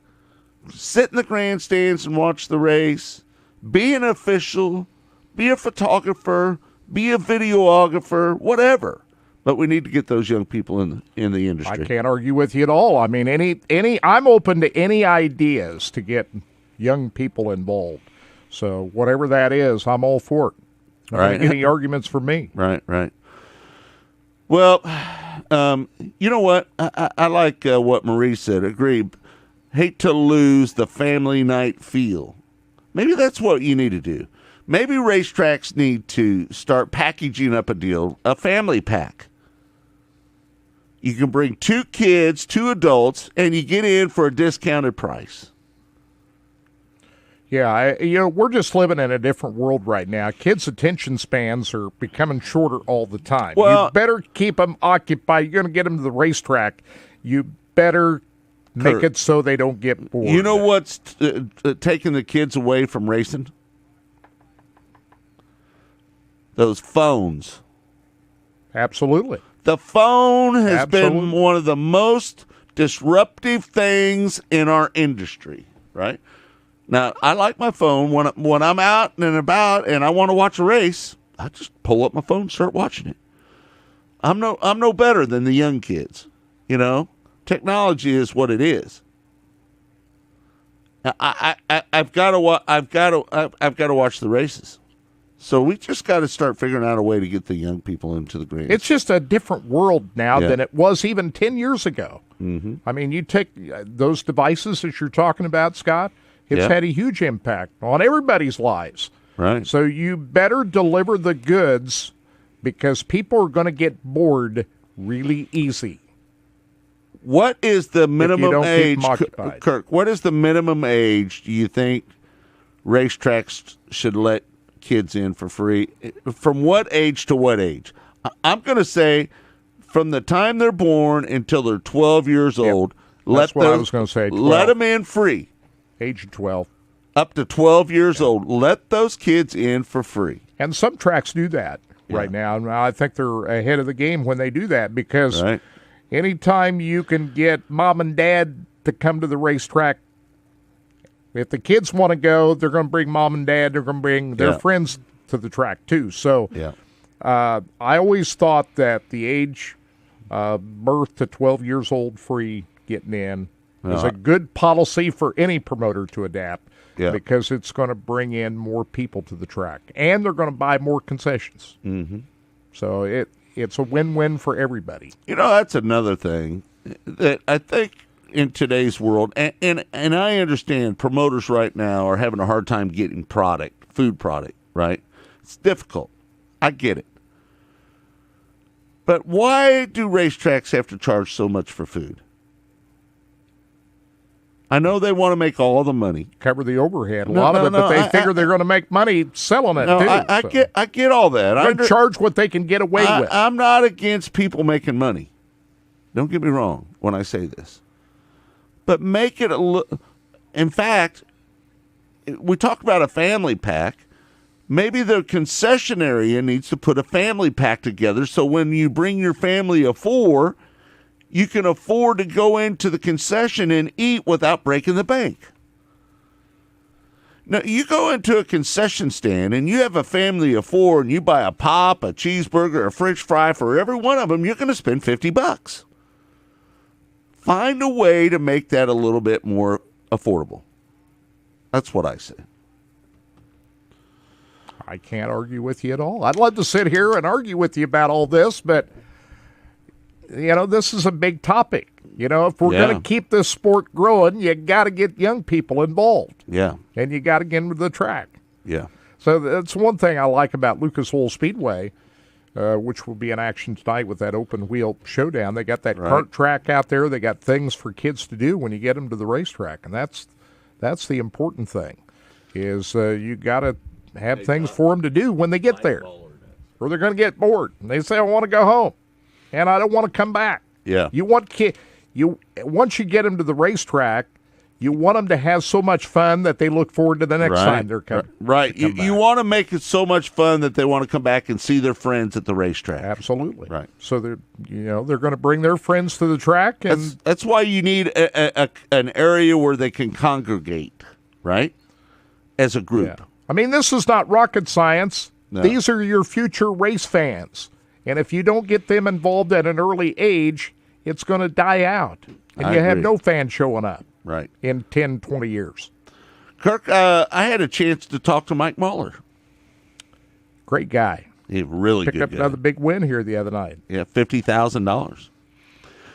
S8: sit in the grandstands and watch the race, be an official, be a photographer, be a videographer, whatever. But we need to get those young people in the industry.
S9: I can't argue with you at all. I mean, I'm open to any ideas to get young people involved. So whatever that is, I'm all for it.
S8: Right.
S9: Any arguments for me?
S8: Right. Well, you know what? I like what Marie said. Agree. Hate to lose the family night feel. Maybe that's what you need to do. Maybe racetracks need to start packaging up a deal, a family pack. You can bring 2 kids, 2 adults, and you get in for a discounted price.
S9: Yeah, we're just living in a different world right now. Kids' attention spans are becoming shorter all the time.
S8: Well,
S9: you better keep them occupied. You're going to get them to the racetrack. You better make it so they don't get bored.
S8: You know what's taking the kids away from racing? Those phones.
S9: Absolutely.
S8: The phone has been one of the most disruptive things in our industry, right? Now, I like my phone when I'm out and about and I want to watch a race. I just pull up my phone and start watching it. I'm no better than the young kids, you know. Technology is what it is. I've got to watch the races. So we just got to start figuring out a way to get the young people into the green.
S9: It's just a different world now than it was even 10 years ago.
S8: Mm-hmm.
S9: I mean, you take those devices that you're talking about, Scott, it's had a huge impact on everybody's lives.
S8: Right.
S9: So you better deliver the goods because people are going to get bored really easy.
S8: What is the minimum age,
S9: occupied.
S8: Kirk? What is the minimum age do you think racetracks should let kids in for free? From what age to what age? I'm going to say from the time they're born until they're 12 years old.
S9: That's what I was going to say. 12.
S8: Let them in free.
S9: Age of 12.
S8: Up to 12 years old. Let those kids in for free.
S9: And some tracks do that right now. And I think they're ahead of the game when they do that because anytime you can get mom and dad to come to the racetrack, if the kids want to go, they're going to bring mom and dad. They're going to bring their friends to the track too. So I always thought that the age birth to 12 years old free getting in is a good policy for any promoter to adapt because it's going to bring in more people to the track. And they're going to buy more concessions.
S8: Mm-hmm.
S9: So it's a win-win for everybody.
S8: You know, that's another thing that I think in today's world, and I understand promoters right now are having a hard time getting food product, right? It's difficult. I get it. But why do racetracks have to charge so much for food? I know they want to make all the money.
S9: Cover the overhead. A lot of it, but they figure they're going to make money selling it, too.
S8: I get all that.
S9: I charge what they can get away with.
S8: I'm not against people making money. Don't get me wrong when I say this. But make it in fact, we talk about a family pack. Maybe the concession area needs to put a family pack together so when you bring your family of 4, you can afford to go into the concession and eat without breaking the bank. Now, you go into a concession stand and you have a family of 4 and you buy a pop, a cheeseburger, a french fry for every one of them, you're going to spend $50. Find a way to make that a little bit more affordable. That's what I say.
S9: I can't argue with you at all. I'd love to sit here and argue with you about all this, but this is a big topic. If we're going to keep this sport growing, you got to get young people involved.
S8: Yeah.
S9: And you got to get them to the track.
S8: Yeah.
S9: So that's one thing I like about Lucas Oil Speedway, which will be in action tonight with that open wheel showdown. They got that kart track out there. They got things for kids to do when you get them to the racetrack, and that's the important thing. Is you got to have things for them to do when they get there, or they're going to get bored and they say, "I want to go home, and I don't want to come back."
S8: Yeah.
S9: You want once you get them to the racetrack, you want them to have so much fun that they look forward to the next time they're coming.
S8: Right. You want to make it so much fun that they want to come back and see their friends at the racetrack.
S9: Absolutely.
S8: Right.
S9: So they're going to bring their friends to the track, and
S8: that's why you need an area where they can congregate, right? As a group.
S9: Yeah. I mean, this is not rocket science.
S8: No.
S9: These are your future race fans. And if you don't get them involved at an early age, it's going to die out. And you have no fans showing up in 10, 20 years.
S8: Kirk, I had a chance to talk to Mike Marler.
S9: Great guy.
S8: He's really
S9: Picked
S8: good
S9: up
S8: guy.
S9: another big win here the other night.
S8: Yeah, $50,000.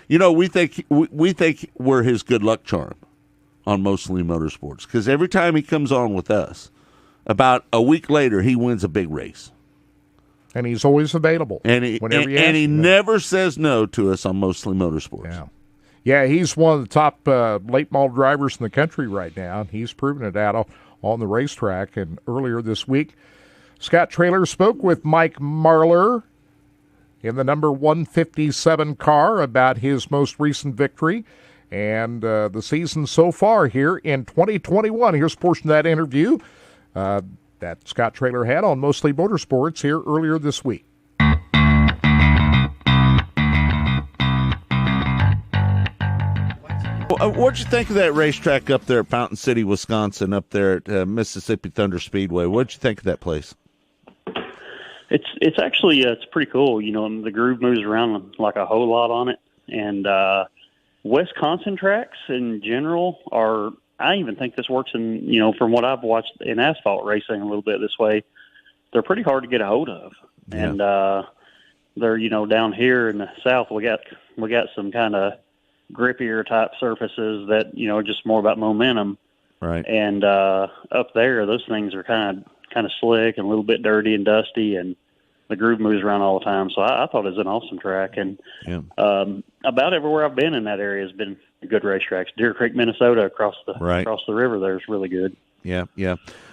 S8: You know, we think we're his good luck charm on Mostly Motorsports because every time he comes on with us, about a week later he wins a big race,
S9: and he's always available.
S8: And he never says no to us on Mostly Motorsports.
S9: Yeah, he's one of the top late model drivers in the country right now, and he's proven it out on the racetrack. And earlier this week, Scott Traylor spoke with Mike Marler in the number 157 car about his most recent victory and the season so far here in 2021. Here's a portion of that interview that Scott Traylor had on Mostly Motorsports here earlier this week.
S8: What'd you think of that racetrack up there at Fountain City, Wisconsin, up there at Mississippi Thunder Speedway? What'd you think of that place?
S1: It's actually it's pretty cool. You know, the groove moves around like a whole lot on it, and Wisconsin tracks in general are. I even think this works in, you know, from what I've watched in asphalt racing a little bit this way, they're pretty hard to get a hold of, and they're, you know, down here in the South we got some kind of grippier type surfaces that, you know, are just more about momentum,
S8: right?
S1: And up there, those things are kind of slick and a little bit dirty and dusty, and the groove moves around all the time. So I thought it was an awesome track, and about everywhere I've been in that area has been good racetracks. Deer Creek, Minnesota, across the river there is really good.
S8: Yeah.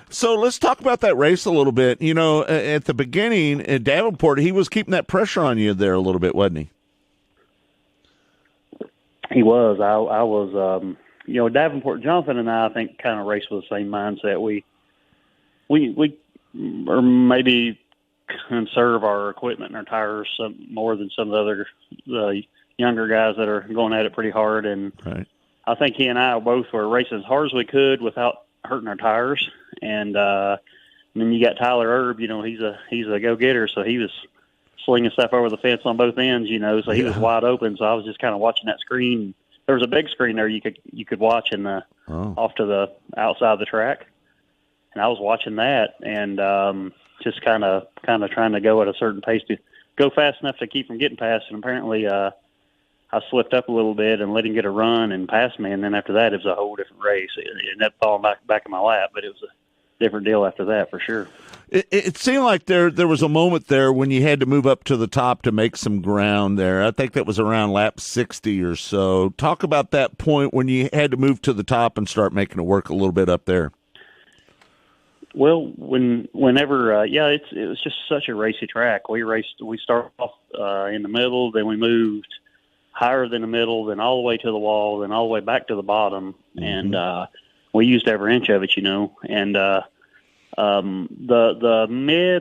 S8: So let's talk about that race a little bit. You know, at the beginning, at Davenport, he was keeping that pressure on you there a little bit, wasn't he?
S1: He was. I was. You know, Davenport, Jonathan and I think, kind of raced with the same mindset. We or maybe conserve our equipment and our tires more than some of the younger guys that are going at it pretty hard. And I think he and I both were racing as hard as we could without hurting our tires. And then you got Tyler Erb. You know, he's a go-getter, so he was slinging stuff over the fence on both ends. You know, so he was wide open. So I was just kind of watching that screen. There was a big screen there you could watch in the off to the outside of the track. And I was watching that and just kind of trying to go at a certain pace to go fast enough to keep from getting past. And apparently I slipped up a little bit and let him get a run and pass me. And then after that, it was a whole different race. It ended up falling back in my lap, but it was a different deal after that for sure.
S8: It seemed like there was a moment there when you had to move up to the top to make some ground there. I think that was around lap 60 or so. Talk about that point when you had to move to the top and start making it work a little bit up there.
S1: Well, whenever it was just such a racy track. We started off in the middle, then we moved higher than the middle, then all the way to the wall, then all the way back to the bottom, and we used every inch of it, you know. And the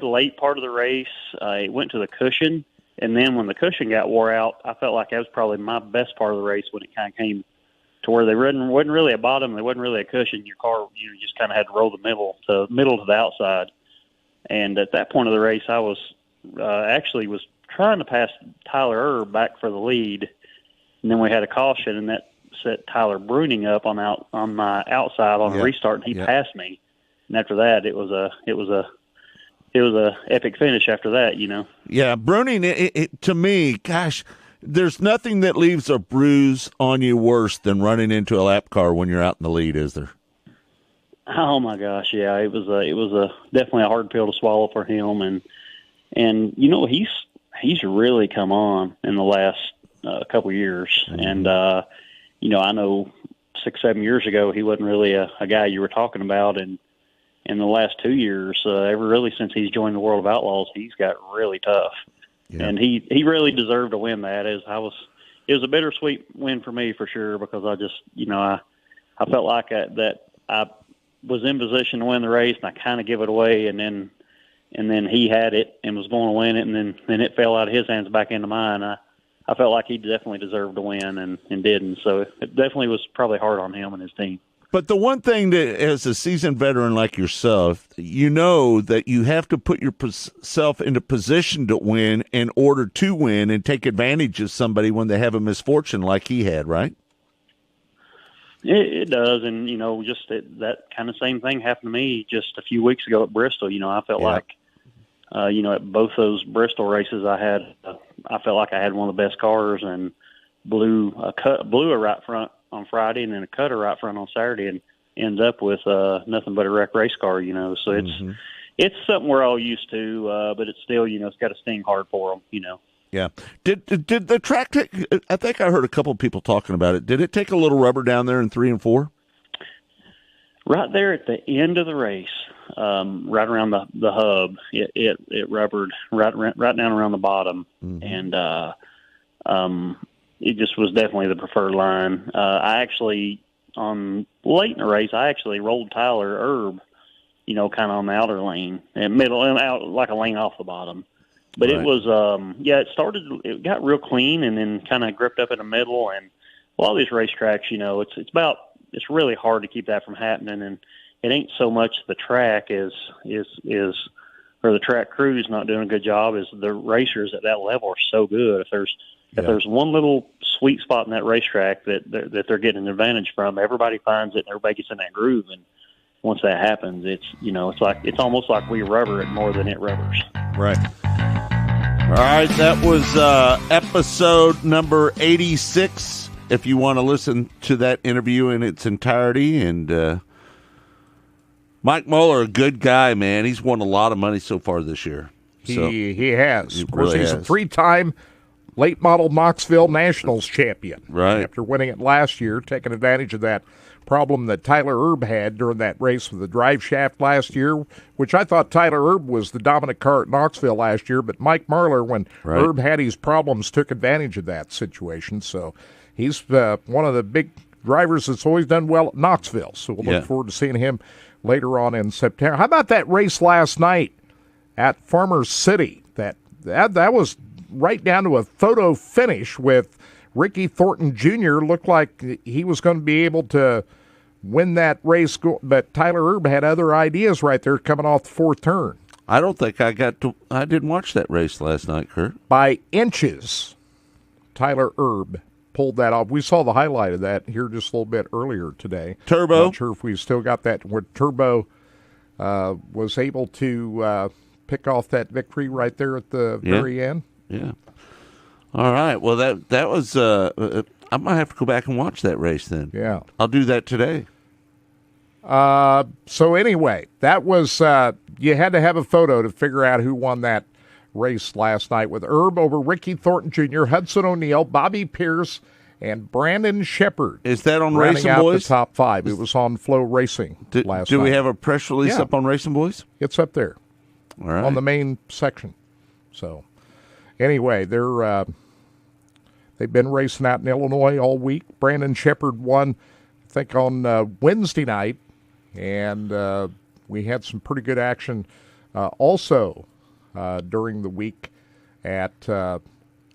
S1: late part of the race, it went to the cushion, and then when the cushion got wore out, I felt like that was probably my best part of the race when it kind of came to where they wasn't really a bottom, there wasn't really a cushion. Your car, you just kind of had to roll the middle to the outside. And at that point of the race, I was actually trying to pass Tyler Erb back for the lead, and then we had a caution, and that set Tyler Bruning up on my outside on a restart, and he passed me. And after that, it was a epic finish. After that, you know. Yeah,
S8: Bruning. To me, gosh. There's nothing that leaves a bruise on you worse than running into a lap car when you're out in the lead, is there?
S1: Oh my gosh, yeah, it was definitely a hard pill to swallow for him, and you know he's really come on in the last couple years, and you know I know 6-7 years ago he wasn't really a guy you were talking about, and in the last 2 years, really since he's joined the World of Outlaws, he's got really tough. Yeah. And he really deserved to win that. It was a bittersweet win for me for sure, because I just, you know, I felt like that I was in position to win the race, and I kind of give it away, and then he had it and was going to win it, and then it fell out of his hands back into mine. I felt like he definitely deserved to win and didn't. So it definitely was probably hard on him and his team.
S8: But the one thing that, as a seasoned veteran like yourself, you know that you have to put yourself into position to win in order to win and take advantage of somebody when they have a misfortune like he had, right?
S1: It does, and, you know, just that kind of same thing happened to me just a few weeks ago at Bristol. You know, I felt like at both those Bristol races, I felt like I had one of the best cars, and blew a right front on Friday, and then a cutter right front on Saturday, and ends up with nothing but a wreck race car. So it's something we're all used to, but it's still it's got to sting hard for them.
S8: Yeah. Did the track take? I think I heard a couple of people talking about it. Did it take a little rubber down there in 3 and 4?
S1: Right there at the end of the race, right around the hub, it rubbered right down around the bottom, and it just was definitely the preferred line. I actually, late in the race, I actually rolled Tyler Erb, kind of on the outer lane, and middle and out like a lane off the bottom. But It was, it got real clean and then kind of gripped up in the middle. And a lot of these racetracks, it's really hard to keep that from happening. And it ain't so much the track or the track crew's not doing a good job, as the racers at that level are so good. If there's one little sweet spot in that racetrack that they're getting an advantage from, everybody finds it and everybody gets in that groove. And once that happens, it's almost like we rubber it more than it rubbers.
S8: Right. All right, that was episode number 86. If you want to listen to that interview in its entirety, and Mike Marler, a good guy, man. He's won a lot of money so far this year.
S9: He has. Of course,
S8: really
S9: he's
S8: has.
S9: A 3-time late model Knoxville Nationals champion.
S8: Right.
S9: After winning it last year, taking advantage of that problem that Tyler Erb had during that race with the drive shaft last year, which I thought Tyler Erb was the dominant car at Knoxville last year, but Mike Marler, when Erb had his problems, took advantage of that situation. So he's one of the big drivers that's always done well at Knoxville. So we'll look forward to seeing him later on in September. How about that race last night at Farmers City? That was right down to a photo finish with Ricky Thornton Jr. Looked like he was going to be able to win that race, but Tyler Erb had other ideas right there coming off the fourth turn.
S8: I don't think I didn't watch that race last night, Kurt.
S9: By inches, Tyler Erb pulled that off. We saw the highlight of that here just a little bit earlier today.
S8: Turbo.
S9: Not sure if we still got that, where Turbo was able to pick off that victory right there at the very end.
S8: Yeah. All right. Well, that was. I might have to go back and watch that race then.
S9: Yeah.
S8: I'll do that today.
S9: So anyway, that was. You had to have a photo to figure out who won that race last night, with Erb over Ricky Thornton Jr., Hudson O'Neal, Bobby Pierce, and Brandon Shepard.
S8: Is that on
S9: rounding
S8: Racing
S9: out
S8: Boys?
S9: The top 5. It was on Flow Racing last night.
S8: Do we have a press release up on Racing Boys?
S9: It's up there.
S8: All right.
S9: On the main section. So anyway, they've been racing out in Illinois all week. Brandon Shepard won, I think, on Wednesday night, and we had some pretty good action also during the week at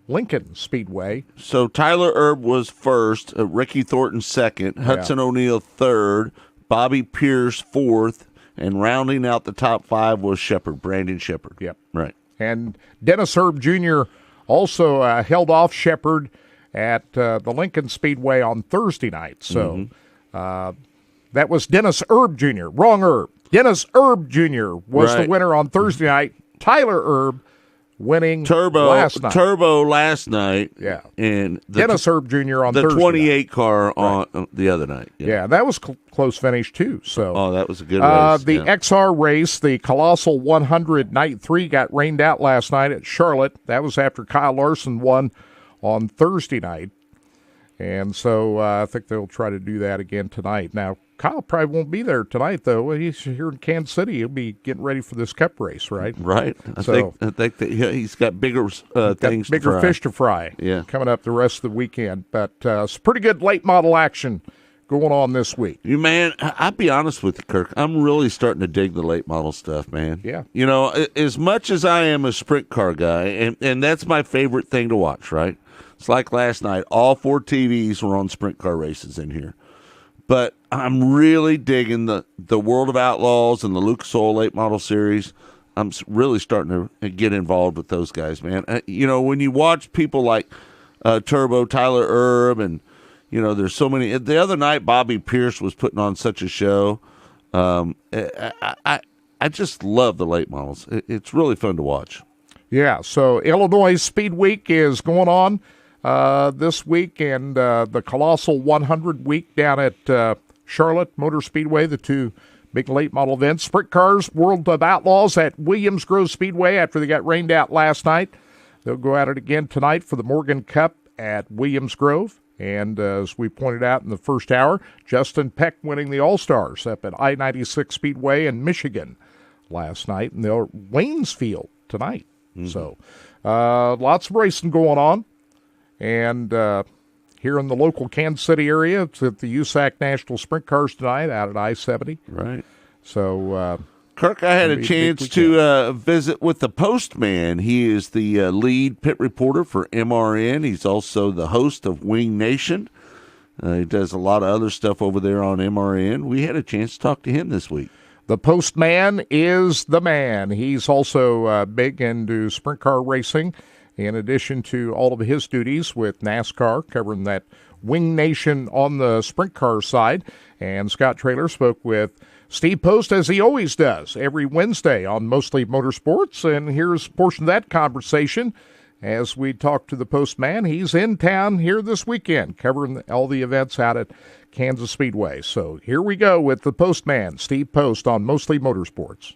S9: Lincoln Speedway.
S8: So Tyler Erb was first, Ricky Thornton second, Hudson O'Neal third, Bobby Pierce fourth, and rounding out the top 5 was Brandon Shepard.
S9: Yep.
S8: Right.
S9: And Dennis Erb Jr. also held off Shepard at the Lincoln Speedway on Thursday night. So that was Dennis Erb Jr. Wrong Erb. Dennis Erb Jr. was the winner on Thursday night. Tyler Erb winning last night.
S8: Turbo last night.
S9: Yeah.
S8: And
S9: Dennis Erb Jr. on Thursday
S8: the 28
S9: night.
S8: car on the other night.
S9: Yeah, that was close finish too. So
S8: that was a good race.
S9: The XR race, the Colossal 100 Night 3, got rained out last night at Charlotte. That was after Kyle Larson won on Thursday night. And so I think they'll try to do that again tonight. Now, Kyle probably won't be there tonight, though. He's here in Kansas City. He'll be getting ready for this Cup race, right?
S8: Right. I think that he's got bigger things
S9: bigger
S8: to fry.
S9: fish to fry.
S8: Yeah.
S9: Coming up the rest of the weekend. But it's pretty good late model action going on this week.
S8: I'll be honest with you, Kirk. I'm really starting to dig the late model stuff, man.
S9: Yeah.
S8: As much as I am a sprint car guy, and that's my favorite thing to watch, right? It's like last night. All 4 TVs were on sprint car races in here. But I'm really digging the World of Outlaws and the Lucas Oil Late Model Series. I'm really starting to get involved with those guys, man. When you watch people like Turbo, Tyler Erb, and, there's so many. The other night, Bobby Pierce was putting on such a show. I I just love the late models. It's really fun to watch.
S9: Yeah, so Illinois Speed Week is going on this week, and the Colossal 100 Week down at Charlotte Motor Speedway, the two big late model events. Sprint Cars World of Outlaws at Williams Grove Speedway after they got rained out last night. They'll go at it again tonight for the Morgan Cup at Williams Grove. And as we pointed out in the first hour, Justin Peck winning the All-Stars up at I-96 Speedway in Michigan last night. And they're Waynesfield tonight. Mm-hmm. So lots of racing going on. And here in the local Kansas City area, it's at the USAC National Sprint Cars tonight out at I-70.
S8: Right.
S9: So,
S8: Kirk, I had a chance to visit with the postman. He is the lead pit reporter for MRN. He's also the host of Wing Nation. He does a lot of other stuff over there on MRN. We had a chance to talk to him this week.
S9: The postman is the man. He's also big into sprint car racing, in addition to all of his duties with NASCAR, covering that Wing Nation on the sprint car side. And Scott Traylor spoke with Steve Post, as he always does, every Wednesday on Mostly Motorsports. And here's a portion of that conversation as we talk to the postman. He's in town here this weekend, covering all the events out at Kansas Speedway. So here we go with the postman, Steve Post, on Mostly Motorsports.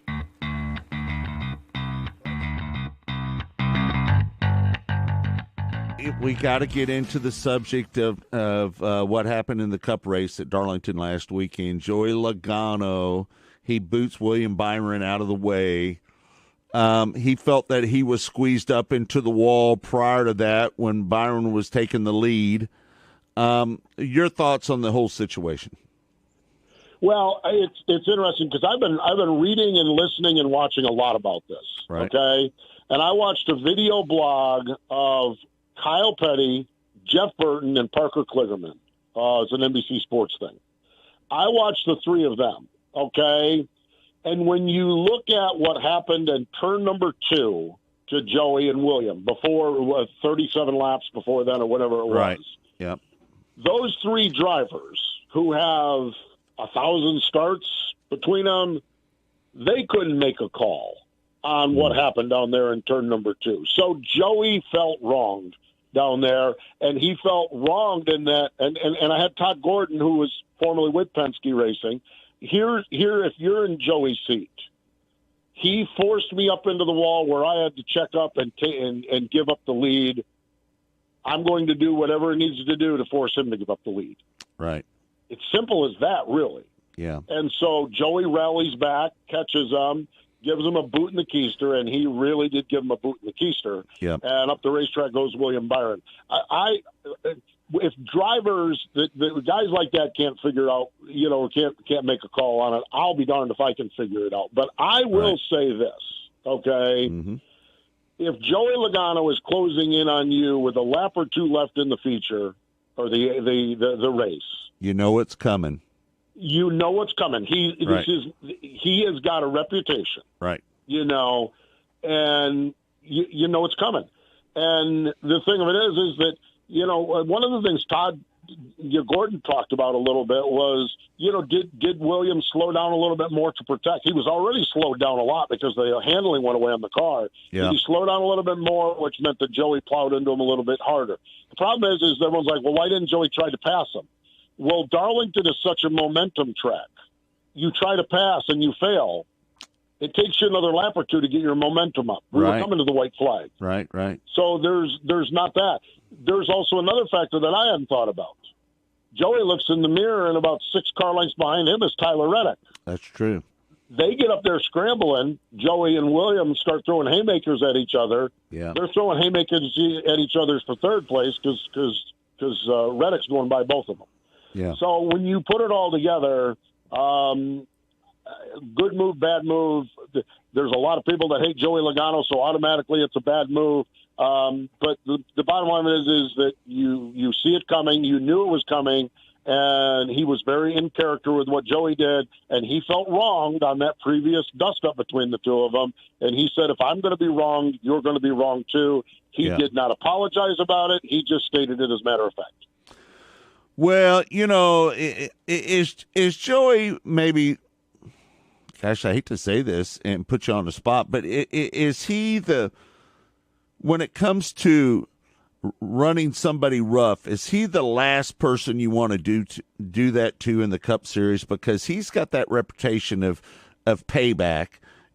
S8: We got to get into the subject of what happened in the Cup race at Darlington last weekend. Joey Logano, he boots William Byron out of the way. He felt that he was squeezed up into the wall prior to that when Byron was taking the lead. Your thoughts on the whole situation?
S2: Well, it's interesting because I've been reading and listening and watching a lot about this.
S8: Right.
S2: Okay, and I watched a video blog of Kyle Petty, Jeff Burton, and Parker Kligerman. It's an NBC Sports thing. I watched the three of them, okay? And when you look at what happened in turn number 2 to Joey and William, before 37 laps before then or whatever it was,
S8: Yep.
S2: those three drivers who have 1,000 starts between them, they couldn't make a call on what happened down there in turn number 2. So Joey felt wronged down there, and he felt wronged in that. And I had Todd Gordon, who was formerly with Penske Racing. Here, if you're in Joey's seat, he forced me up into the wall where I had to check up and give up the lead. I'm going to do whatever it needs to do to force him to give up the lead.
S8: Right.
S2: It's simple as that, really.
S8: Yeah.
S2: And so Joey rallies back, catches him, gives him a boot in the keister, and he really did give him a boot in the keister.
S8: Yep.
S2: And up the racetrack goes William Byron. If drivers, the guys like that can't figure out, can't make a call on it, I'll be darned if I can figure it out. But I will say this, okay?
S8: Mm-hmm.
S2: If Joey Logano is closing in on you with a lap or two left in the feature or the race,
S8: you know it's coming.
S2: You know what's coming. He has got a reputation,
S8: right?
S2: And you know it's coming. And the thing of it is that one of the things Todd Gordon talked about a little bit was did Williams slow down a little bit more to protect? He was already slowed down a lot because the handling went away on the car.
S8: Yeah.
S2: Did he slow down a little bit more, which meant that Joey plowed into him a little bit harder? The problem is everyone's like, well, why didn't Joey try to pass him? Well, Darlington is such a momentum track. You try to pass and you fail. It takes you another lap or two to get your momentum up. We were coming to the white flag.
S8: Right.
S2: So there's not that. There's also another factor that I hadn't thought about. Joey looks in the mirror, and about 6 car lengths behind him is Tyler Reddick.
S8: That's true.
S2: They get up there scrambling. Joey and Williams start throwing haymakers at each other.
S8: Yeah.
S2: They're throwing haymakers at each other for third place because Reddick's going by both of them.
S8: Yeah.
S2: So when you put it all together, good move, bad move. There's a lot of people that hate Joey Logano, so automatically it's a bad move. But the bottom line is that you see it coming. You knew it was coming, and he was very in character with what Joey did, and he felt wronged on that previous dust-up between the two of them. And he said, if I'm going to be wronged, you're going to be wronged too. He did not apologize about it. He just stated it as a matter of fact.
S8: Well, is Joey maybe gosh, I hate to say this and put you on the spot, but is he when it comes to running somebody rough, is he the last person you want to do that to in the Cup Series? Because he's got that reputation of payback.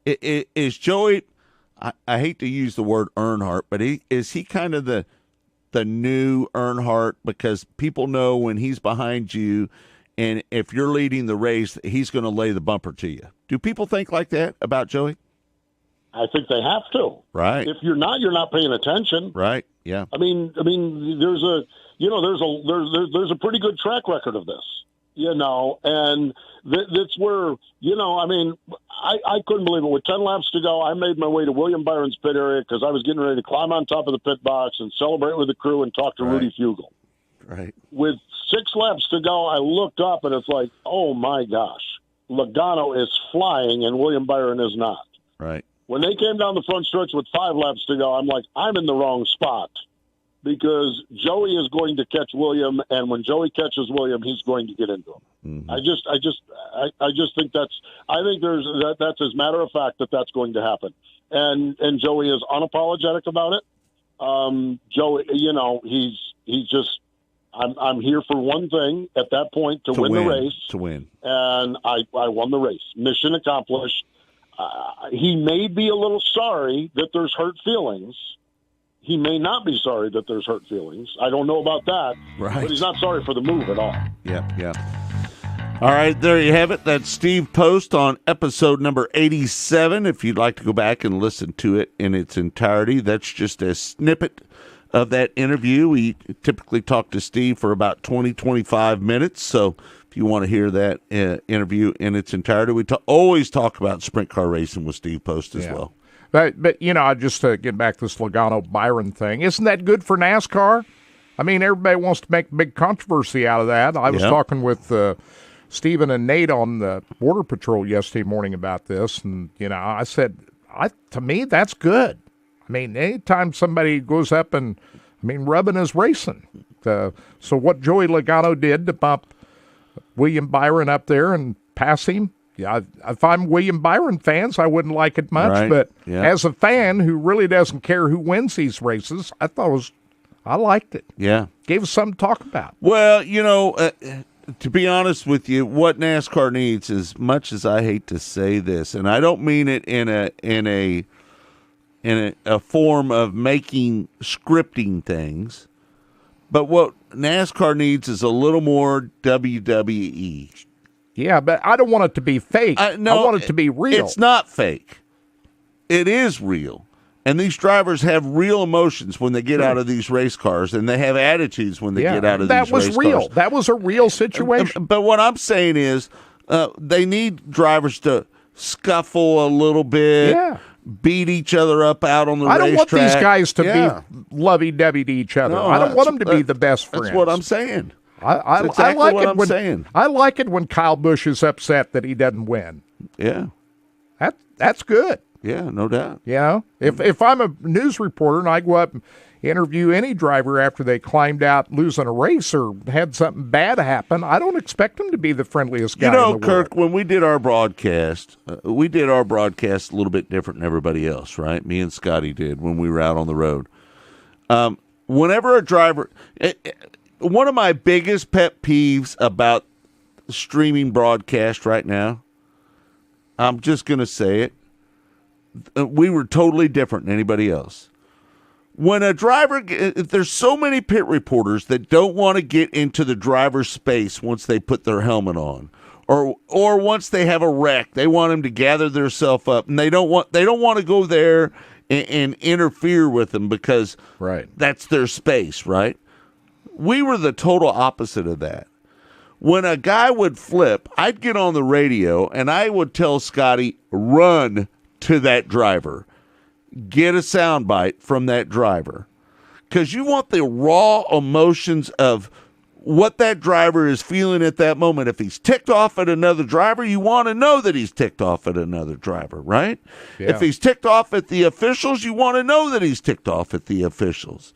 S8: Is Joey, I hate to use the word Earnhardt, but is he kind of the new Earnhardt, because people know when he's behind you and if you're leading the race, he's going to lay the bumper to you? Do people think like that about Joey?
S2: I think they have to.
S8: Right.
S2: If you're not paying attention.
S8: Right. Yeah.
S2: I mean, there's a pretty good track record of this, and that's where, I couldn't believe it. With 10 laps to go, I made my way to William Byron's pit area because I was getting ready to climb on top of the pit box and celebrate with the crew and talk to Rudy Fugle.
S8: Right.
S2: With 6 laps to go, I looked up and it's like, oh my gosh, Logano is flying and William Byron is not.
S8: Right.
S2: When they came down the front stretch with 5 laps to go, I'm like, I'm in the wrong spot because Joey is going to catch William, and when Joey catches William, he's going to get into him. Mm-hmm. I just think that's as matter of fact that's going to happen, and Joey is unapologetic about it. Joey, he's just. I'm here for one thing at that point to win the race.
S8: To win,
S2: and I won the race. Mission accomplished. He may be a little sorry that there's hurt feelings. He may not be sorry that there's hurt feelings. I don't know about that.
S8: Right.
S2: But he's not sorry for the move at all.
S8: Yep. All right, there you have it. That's Steve Post on episode number 87. If you'd like to go back and listen to it in its entirety, that's just a snippet of that interview. We typically talk to Steve for about 20-25 minutes, so if you want to hear that interview in its entirety, we always talk about sprint car racing with Steve Post as well.
S9: But just to get back to this Logano-Byron thing, isn't that good for NASCAR? I mean, everybody wants to make a big controversy out of that. I was talking with Stephen and Nate on the Border Patrol yesterday morning about this, and, I said, to me, that's good. I mean, anytime somebody goes up and, rubbing is racing. So what Joey Logano did to bump William Byron up there and pass him, if I'm William Byron fans, I wouldn't like it much.
S8: Right.
S9: But as a fan who really doesn't care who wins these races, I liked it.
S8: Yeah.
S9: Gave us something to talk about.
S8: Well, to be honest with you, what NASCAR needs, as much as I hate to say this, and I don't mean it in a form of scripting things, but what NASCAR needs is a little more WWE.
S9: Yeah, but I don't want it to be fake.
S8: No,
S9: I want it to be real.
S8: It's not fake. It is real. And these drivers have real emotions when they get out of these race cars, and they have attitudes when they get out of these race cars.
S9: That was real. That was a real situation.
S8: But what I'm saying is they need drivers to scuffle a little bit, beat each other up out on the racetrack.
S9: I don't want these guys to be lovey-dovey to each other.
S8: No,
S9: I don't want them to be the best friends.
S8: That's what I'm saying.
S9: I like it when Kyle Busch is upset that he doesn't win.
S8: Yeah.
S9: That's good.
S8: Yeah, no doubt.
S9: If I'm a news reporter and I go up and interview any driver after they climbed out losing a race or had something bad happen, I don't expect them to be the friendliest guy in the world.
S8: Kirk, when we did our broadcast, a little bit different than everybody else, right? Me and Scotty did when we were out on the road. Whenever a driver... one of my biggest pet peeves about streaming broadcast right now, I'm just going to say it, we were totally different than anybody else. When a driver, there's so many pit reporters that don't want to get into the driver's space once they put their helmet on, or once they have a wreck, they want them to gather themselves up, and they don't want to go there and interfere with them because that's their space, right? We were the total opposite of that. When a guy would flip, I'd get on the radio and I would tell Scotty, run to that driver. Get a soundbite from that driver. Because you want the raw emotions of what that driver is feeling at that moment. If he's ticked off at another driver, you want to know that he's ticked off at another driver, right? Yeah. If he's ticked off at the officials, you want to know that he's ticked off at the officials.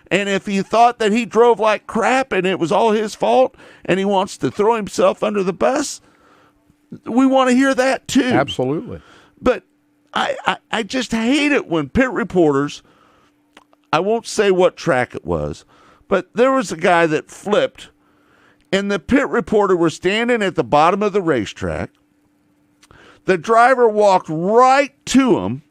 S8: And if he thought that he drove like crap and it was all his fault and he wants to throw himself under the bus, We want to hear that too.
S9: Absolutely.
S8: But I just hate it when pit reporters, I won't say what track it was, but there was a guy that flipped, and the pit reporter was standing at the bottom of the racetrack. The driver walked right to him,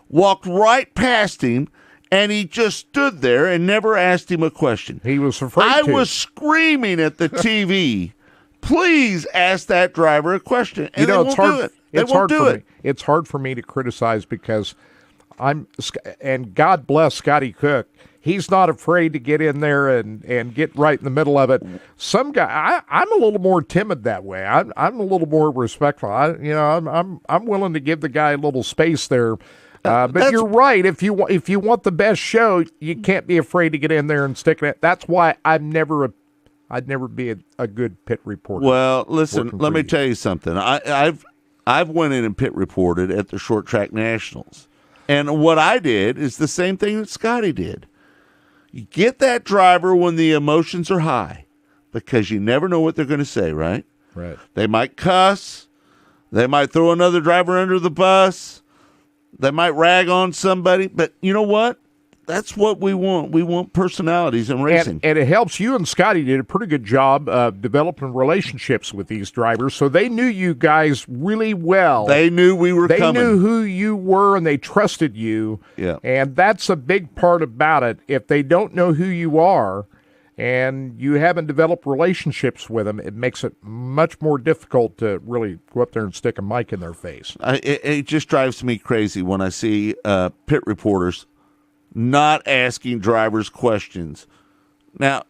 S8: walked right past him, and he just stood there and never asked him a question.
S9: He was afraid
S8: I was screaming at the TV, please ask that driver a question. And
S9: it's hard. It's hard for me to criticize because and God bless Scotty Cook. He's not afraid to get in there and get right in the middle of it. Some guy, I'm a little more timid that way. I'm a little more respectful. I'm willing to give the guy a little space there. But you're right. If you want the best show, you can't be afraid to get in there and stick it. That's why I'd never be a good pit reporter.
S8: Well, listen, let me tell you something. I've went in and pit reported at the Short Track Nationals, and what I did is the same thing that Scotty did. You get that driver when the emotions are high, because you never know what they're going to say, right?
S9: Right.
S8: They might cuss. They might throw another driver under the bus. They might rag on somebody. But you know what? That's what we want. We want personalities in racing.
S9: And it helps. You and Scotty did a pretty good job of developing relationships with these drivers, so they knew you guys really well.
S8: They knew we were coming.
S9: They knew who you were, and they trusted you.
S8: Yeah.
S9: And that's a big part about it. If they don't know who you are and you haven't developed relationships with them, it makes it much more difficult to really go up there and stick a mic in their face.
S8: It just drives me crazy when I see pit reporters not asking drivers questions. Now,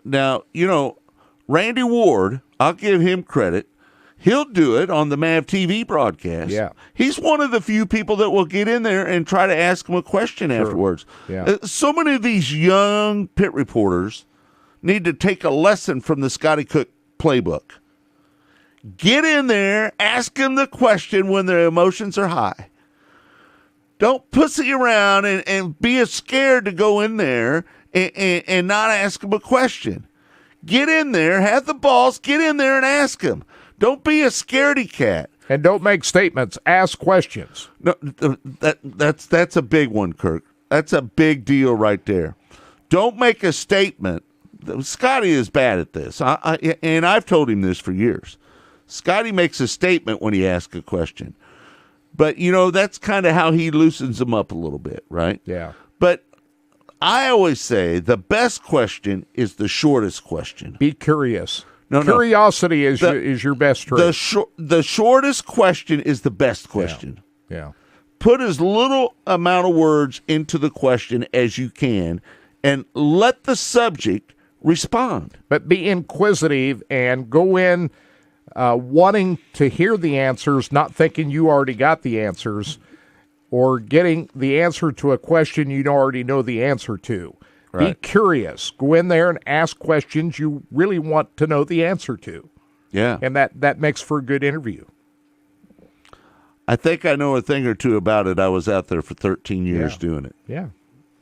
S8: Randy Ward, I'll give him credit. He'll do it on the MAV TV broadcast.
S9: Yeah.
S8: He's one of the few people that will get in there and try to ask him a question afterwards.
S9: Yeah.
S8: So many of these young pit reporters need to take a lesson from the Scotty Cook playbook. Get in there, ask him the question when their emotions are high. Don't pussy around and be scared to go in there and not ask him a question. Get in there, have the balls, get in there and ask him. Don't be a scaredy cat.
S9: And don't make statements. Ask questions.
S8: No, that's a big one, Kirk. That's a big deal right there. Don't make a statement. Scotty is bad at this, and I've told him this for years. Scotty makes a statement when he asks a question. But, that's kind of how he loosens them up a little bit, right?
S9: Yeah.
S8: But I always say the best question is the shortest question.
S9: Be curious. Curiosity is your best trait.
S8: The shortest question is the best question.
S9: Yeah.
S8: Put as little amount of words into the question as you can and let the subject respond.
S9: But be inquisitive and go in wanting to hear the answers, not thinking you already got the answers, or getting the answer to a question you already know the answer to.
S8: Right.
S9: Be curious. Go in there and ask questions you really want to know the answer to.
S8: Yeah.
S9: And that makes for a good interview.
S8: I think I know a thing or two about it. I was out there for 13 years doing it.
S9: Yeah.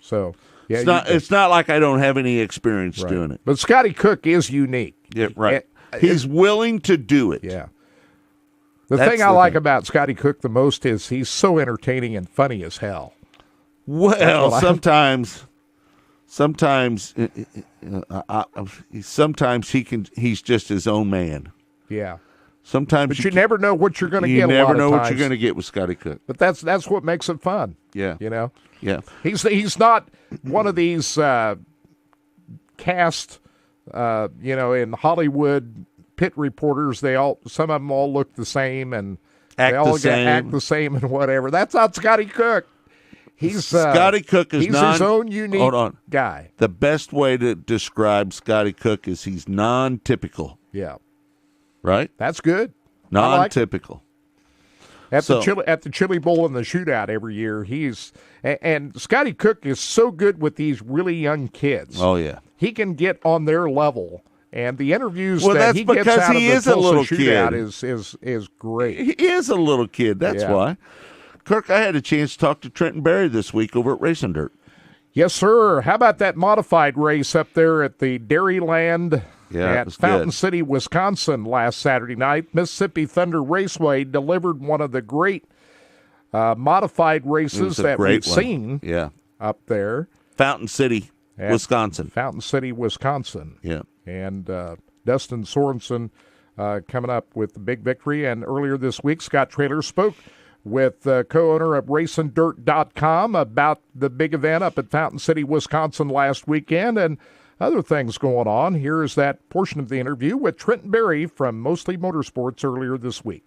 S9: So, yeah.
S8: It's not like I don't have any experience doing it.
S9: But Scotty Cook is unique.
S8: Yeah, right. He's willing to do it.
S9: Yeah. The thing I like about Scotty Cook the most is he's so entertaining and funny as hell.
S8: Well, sometimes he's just his own man.
S9: Yeah.
S8: Sometimes
S9: but you never know what you're going to get.
S8: You never know what you're going to get with Scotty Cook.
S9: But that's what makes it fun.
S8: Yeah. Yeah.
S9: He's not one of these cast in Hollywood pit reporters. Some of them all look the same and
S8: act
S9: the same and whatever. That's not Scotty Cook.
S8: Scotty Cook is
S9: his own unique guy.
S8: The best way to describe Scotty Cook is he's non-typical.
S9: Yeah.
S8: Right?
S9: That's good.
S8: Non-typical.
S9: At the Chili Bowl and the Shootout every year, and Scotty Cook is so good with these really young kids.
S8: Oh yeah.
S9: He can get on their level. And the interviews that he gets out of the Tulsa Shootout is great.
S8: He is a little kid. That's why. Kirk, I had a chance to talk to Trenton Berry this week over at Racing Dirt.
S9: Yes, sir. How about that modified race up there at the Dairyland
S8: Yeah,
S9: at Fountain City, Wisconsin last Saturday night. Mississippi Thunder Raceway delivered one of the great modified races that we've seen up there.
S8: Fountain City, Wisconsin.
S9: Fountain City, Wisconsin.
S8: Yeah.
S9: And Dustin Sorensen coming up with the big victory. And earlier this week, Scott Traylor spoke with co-owner of RacingDirt.com about the big event up at Fountain City, Wisconsin last weekend and other things going on. Here is that portion of the interview with Trenton Berry from Mostly Motorsports earlier this week.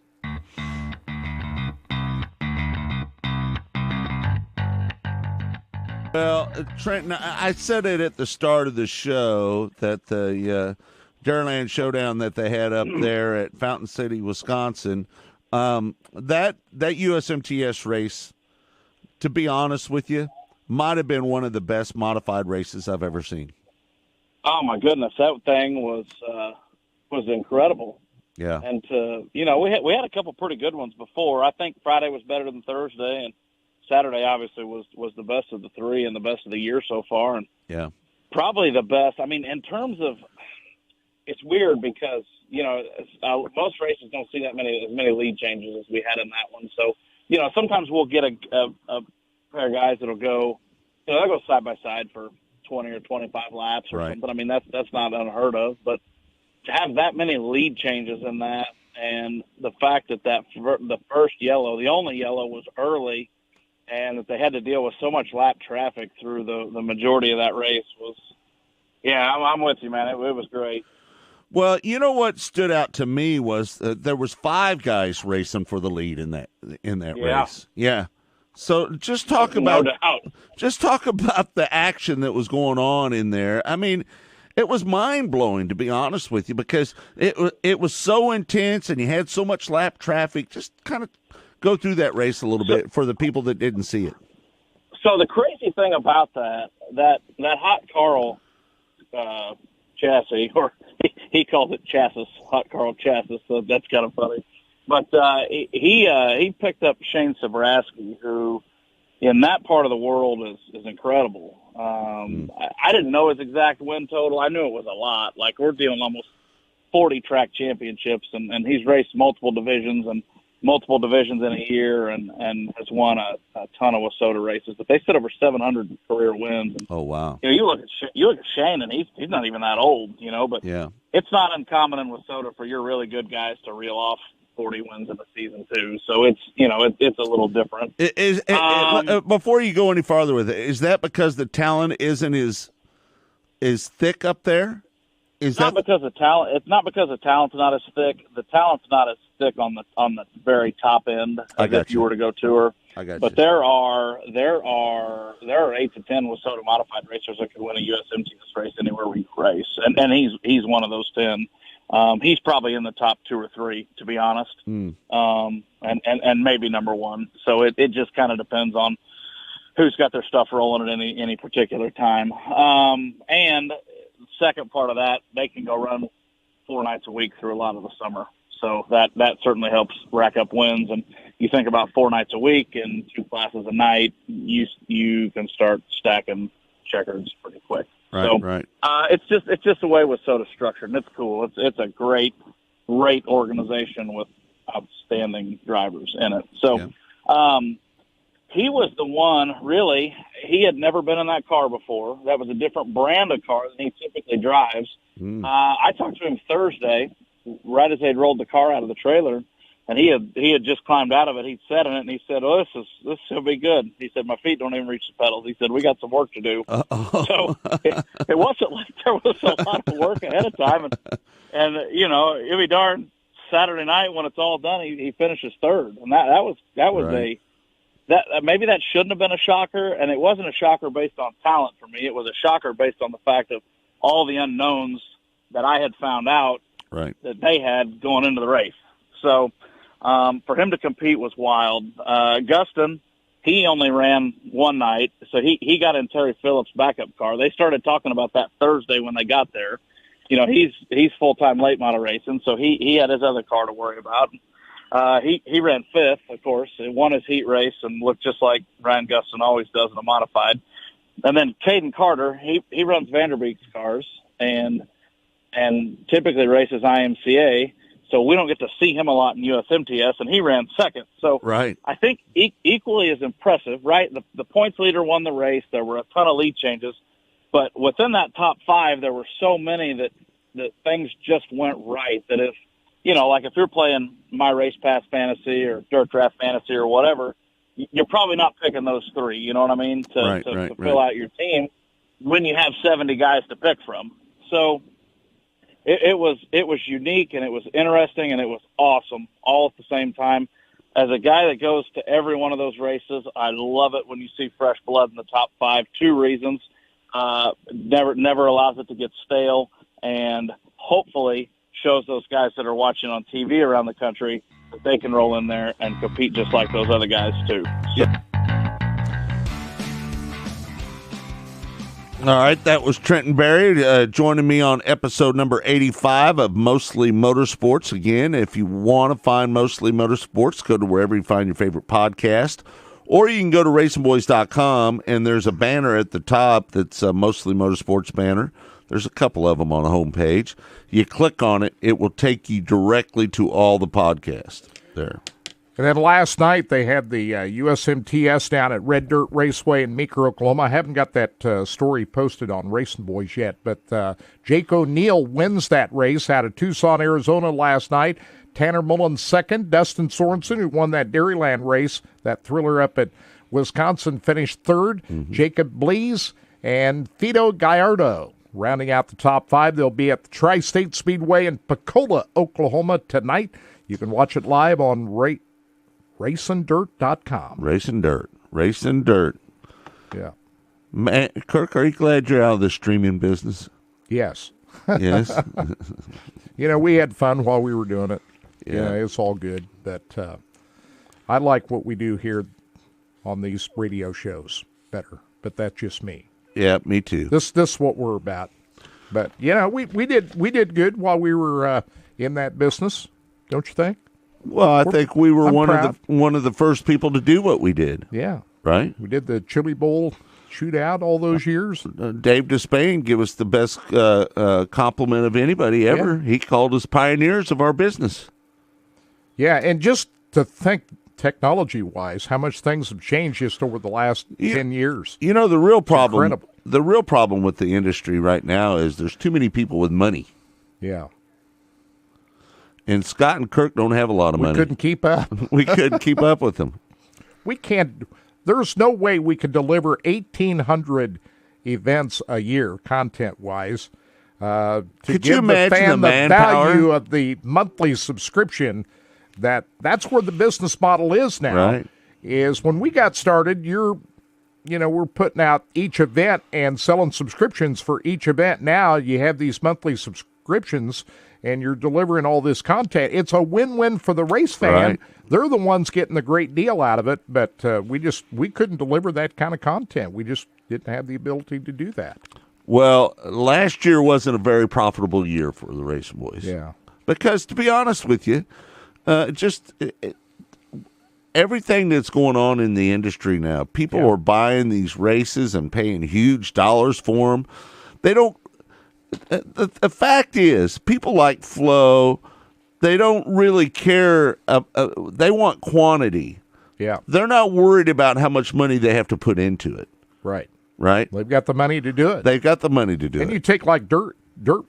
S8: Well, Trenton, I said it at the start of the show that the Dairyland Showdown that they had up there at Fountain City, Wisconsin, that USMTS race, to be honest with you, might have been one of the best modified races I've ever seen.
S16: Oh my goodness, that thing was incredible.
S8: Yeah.
S16: And we had a couple pretty good ones before. I think Friday was better than Thursday, and Saturday obviously was the best of the three and the best of the year so far, and probably the best. I mean, in terms of, it's weird because most races don't see as many lead changes as we had in that one. So sometimes we'll get a pair of guys that'll go, they'll go side by side for 20 or 25 laps or something. I mean, that's not unheard of, but to have that many lead changes in that, and the fact that the first yellow, the only yellow, was early, and that they had to deal with so much lap traffic through the majority of that race was, I'm with you, man. It was great.
S8: Well, you know what stood out to me was there was 5 guys racing for the lead in that race. Yeah. So just talk about the action that was going on in there. I mean, it was mind-blowing, to be honest with you, because it was so intense and you had so much lap traffic. Just kind of go through that race a little bit for the people that didn't see it.
S16: So the crazy thing about that Hot Carl chassis, or he calls it chassis, Hot Carl chassis, so that's kind of funny. But he picked up Shane Sabraski, who in that part of the world is incredible. I didn't know his exact win total. I knew it was a lot. Like, we're dealing almost 40 track championships, and he's raced multiple divisions in a year, and has won a ton of WISSOTA races. But they said over 700 career wins. And,
S8: oh wow!
S16: You look at Shane, and he's not even that old, But it's not uncommon in WISSOTA for your really good guys to reel off 40 wins in a season too. So it's it's a little different.
S8: Before you go any farther with it, is that because the talent isn't as thick up there?
S16: It's not because the talent's not as thick. The talent's not as thick on the very top end as if you were to go tour.
S8: I got you.
S16: But there are 8 to 10 WISSOTA modified racers that could win a USMTS race anywhere we race, and he's one of those 10. He's probably in the top 2 or 3, to be honest. And maybe number 1. So it just kind of depends on who's got their stuff rolling at any particular time. And second part of that, they can go run 4 nights a week through a lot of the summer. So that certainly helps rack up wins. And you think about 4 nights a week and 2 classes a night, you can start stacking checkers pretty quick.
S8: Right.
S16: It's just the way WISSOTA's structured, and it's cool. It's a great organization with outstanding drivers in it. So he was the one, really. He had never been in that car before. That was a different brand of car than he typically drives. I talked to him Thursday, right as they'd rolled the car out of the trailer, and he had just climbed out of it. He'd sat in it, and he said, "Oh, this will be good." He said, "My feet don't even reach the pedals." He said, "We got some work to do." So it wasn't like there was a lot of work ahead of time, and it'll be darn Saturday night when it's all done, he finishes 3rd, and that was right. Maybe that shouldn't have been a shocker, and it wasn't a shocker based on talent for me. It was a shocker based on the fact of all the unknowns that I had found out that they had going into the race. So for him to compete was wild. Gustin, he only ran one night, so he got in Terry Phillips' backup car. They started talking about that Thursday when they got there. He's full-time late model racing, so he had his other car to worry about. He ran 5th, of course, and won his heat race and looked just like Ryan Gustin always does in a modified. And then Caden Carter, he runs Vanderbeek's cars, and and typically races IMCA, so we don't get to see him a lot in USMTS, and he ran second. So
S8: right.
S16: I think equally as impressive, right? The points leader won the race. There were a ton of lead changes, but within that top 5, there were so many that things just went right. That if, like if you're playing My Race Pass Fantasy or Dirt Draft Fantasy or whatever, you're probably not picking those 3, you know what I mean, to fill out your team when you have 70 guys to pick from. So it was unique, and it was interesting, and it was awesome all at the same time. As a guy that goes to every one of those races, I love it when you see fresh blood in the top 5. 2 reasons. Never allows it to get stale, and hopefully shows those guys that are watching on TV around the country that they can roll in there and compete just like those other guys too.
S8: Yeah. All right, that was Trenton Berry joining me on episode number 85 of Mostly Motorsports. Again, if you want to find Mostly Motorsports, go to wherever you find your favorite podcast, or you can go to racingboys.com, and there's a banner at the top that's a Mostly Motorsports banner. There's a couple of them on the homepage. You click on it, it will take you directly to all the podcasts there.
S9: And then last night they had the USMTS down at Red Dirt Raceway in Meeker, Oklahoma. I haven't got that story posted on Racing Boys yet, but Jake O'Neill wins that race out of Tucson, Arizona last night. Tanner Mullins second. Dustin Sorensen, who won that Dairyland race, that thriller up at Wisconsin, finished third. Mm-hmm. Jacob Blees and Fido Gallardo rounding out the top 5. They'll be at the Tri-State Speedway in Pensacola, Oklahoma tonight. You can watch it live on RacingDirt.com.
S8: Racing Dirt.
S9: Yeah.
S8: Man, Kirk, are you glad you're out of the streaming business?
S9: Yes.
S8: Yes.
S9: We had fun while we were doing it.
S8: Yeah.
S9: It's all good. But I like what we do here on these radio shows better. But that's just me.
S8: Yeah, me too.
S9: This is what we're about. But we did good while we were in that business, don't you think?
S8: Well, I think we were one of the first people to do what we did.
S9: Yeah.
S8: Right?
S9: We did the Chili Bowl shootout all those years.
S8: Dave Despain gave us the best compliment of anybody ever. Yeah. He called us pioneers of our business.
S9: Yeah, and just to think technology-wise, how much things have changed just over the last 10 years.
S8: The real problem with the industry right now is there's too many people with money.
S9: Yeah.
S8: And Scott and Kirk don't have a lot of money.
S9: We couldn't keep up.
S8: We couldn't keep up with them.
S9: We can't. There's no way we could deliver 1,800 events a year, content-wise, to
S8: could
S9: give
S8: you imagine
S9: the fan
S8: the manpower?
S9: value of the monthly subscription. That's where the business model is now.
S8: Right.
S9: Is when we got started, we're putting out each event and selling subscriptions for each event. Now you have these monthly subscriptions, and you're delivering all this content. It's a win-win for the race fan.
S8: Right.
S9: They're the ones getting the great deal out of it, but we couldn't deliver that kind of content. We just didn't have the ability to do that.
S8: Well, last year wasn't a very profitable year for the Racing Boys.
S9: Yeah.
S8: Because, to be honest with you, everything that's going on in the industry now, people are buying these races and paying huge dollars for them. They don't. The fact is, people like Flo. They don't really care. They want quantity.
S9: Yeah.
S8: They're not worried about how much money they have to put into it.
S9: Right.
S8: Right.
S9: They've got the money to do it.
S8: They've got the money to do it.
S9: And you take like Dirt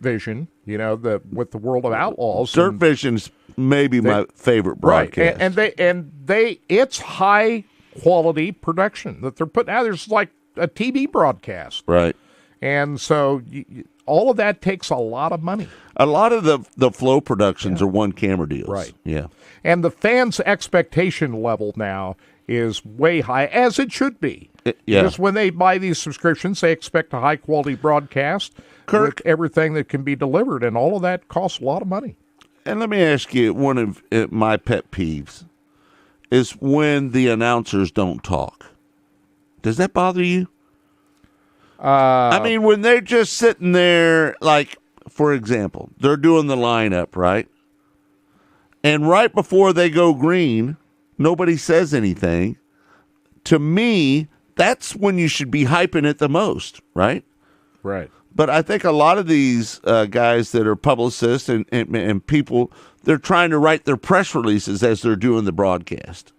S9: Vision, with the World of Outlaws.
S8: Dirt Vision's maybe my favorite broadcast.
S9: Right. And they it's high quality production that they're putting out. There's like a TV broadcast.
S8: Right.
S9: And so all of that takes a lot of money.
S8: A lot of the Flow productions are one camera deals.
S9: Right.
S8: Yeah.
S9: And the fans' expectation level now is way high, as it should be. Because when they buy these subscriptions, they expect a high-quality broadcast with everything that can be delivered, and all of that costs a lot of money.
S8: And let me ask you, one of my pet peeves is when the announcers don't talk. Does that bother you? I mean, when they're just sitting there, like, for example, they're doing the lineup, right? And right before they go green, nobody says anything. To me, that's when you should be hyping it the most, right?
S9: Right.
S8: But I think a lot of these guys that are publicists and people, they're trying to write their press releases as they're doing the broadcast,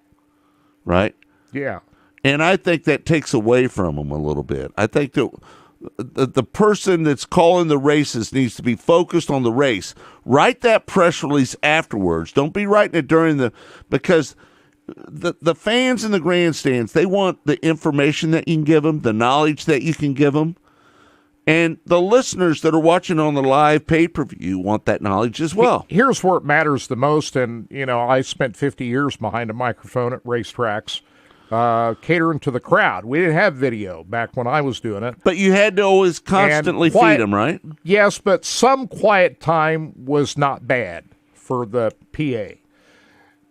S8: right?
S9: Yeah.
S8: And I think that takes away from them a little bit. I think that the person that's calling the races needs to be focused on the race. Write that press release afterwards. Don't be writing it because the fans in the grandstands, they want the information that you can give them, the knowledge that you can give them. And the listeners that are watching on the live pay-per-view want that knowledge as well.
S9: Here's where it matters the most. And, I spent 50 years behind a microphone at racetracks, catering to the crowd. We didn't have video back when I was doing it.
S8: But you had to always constantly feed them, right?
S9: Yes, but some quiet time was not bad for the PA.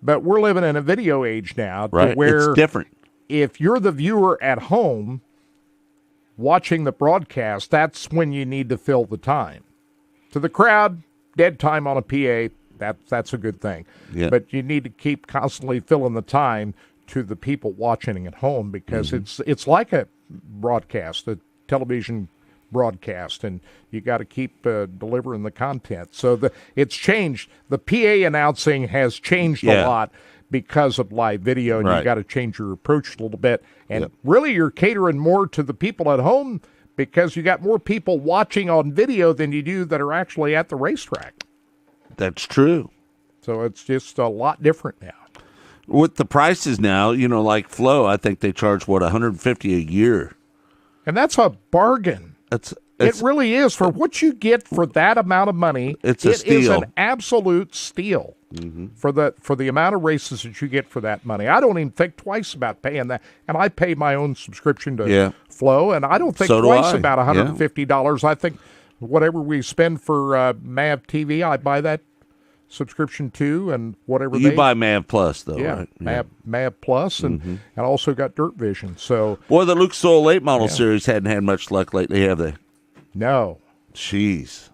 S9: But we're living in a video age now
S8: right.
S9: Where
S8: it's different.
S9: If you're the viewer at home watching the broadcast, that's when you need to fill the time. To the crowd, dead time on a PA, that's a good thing.
S8: Yeah.
S9: But you need to keep constantly filling the time to the people watching at home because it's like a broadcast, a television broadcast, and you got to keep delivering the content. So it's changed. The PA announcing has changed a lot because of live video, and you got to change your approach a little bit. And really, you're catering more to the people at home because you got more people watching on video than you do that are actually at the racetrack.
S8: That's true.
S9: So it's just a lot different now.
S8: With the prices now, like Flo, I think they charge, $150 a year.
S9: And that's a bargain. It really is. For what you get for that amount of money,
S8: it is
S9: an absolute steal for the amount of races that you get for that money. I don't even think twice about paying that. And I pay my own subscription to Flo, and I don't think twice about $150. I think whatever we spend for MAV TV, I buy that subscription too, and whatever
S8: you buy MAV Plus though, right?
S9: MAV Plus, and also got Dirt Vision. So,
S8: boy, the Lucas Oil Late Model Series hadn't had much luck lately, have they?
S9: No.
S8: Jeez.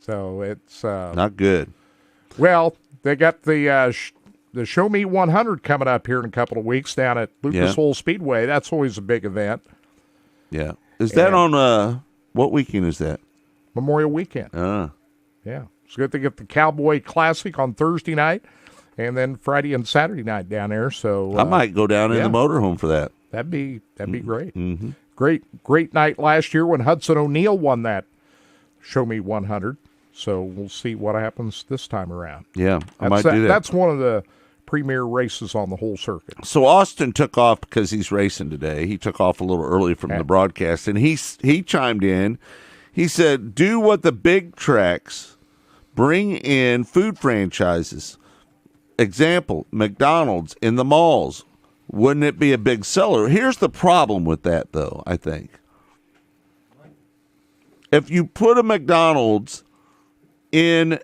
S9: So it's
S8: not good.
S9: Well, they got the Show Me 100 coming up here in a couple of weeks down at Lucas Oil Speedway. That's always a big event.
S8: Yeah. Is that on what weekend is that?
S9: Memorial Weekend. Yeah. It's good to get the Cowboy Classic on Thursday night, and then Friday and Saturday night down there. So
S8: I might go down in the motorhome for that.
S9: That'd be great. Mm-hmm. Great night last year when Hudson O'Neal won that Show Me 100. So we'll see what happens this time around.
S8: Yeah, I might do that.
S9: That's one of the premier races on the whole circuit.
S8: So Austin took off because he's racing today. He took off a little early from the broadcast, and he chimed in. He said, "Do what the big tracks." Bring in food franchises. Example, McDonald's in the malls. Wouldn't it be a big seller? Here's the problem with that, though, I think. If you put a McDonald's at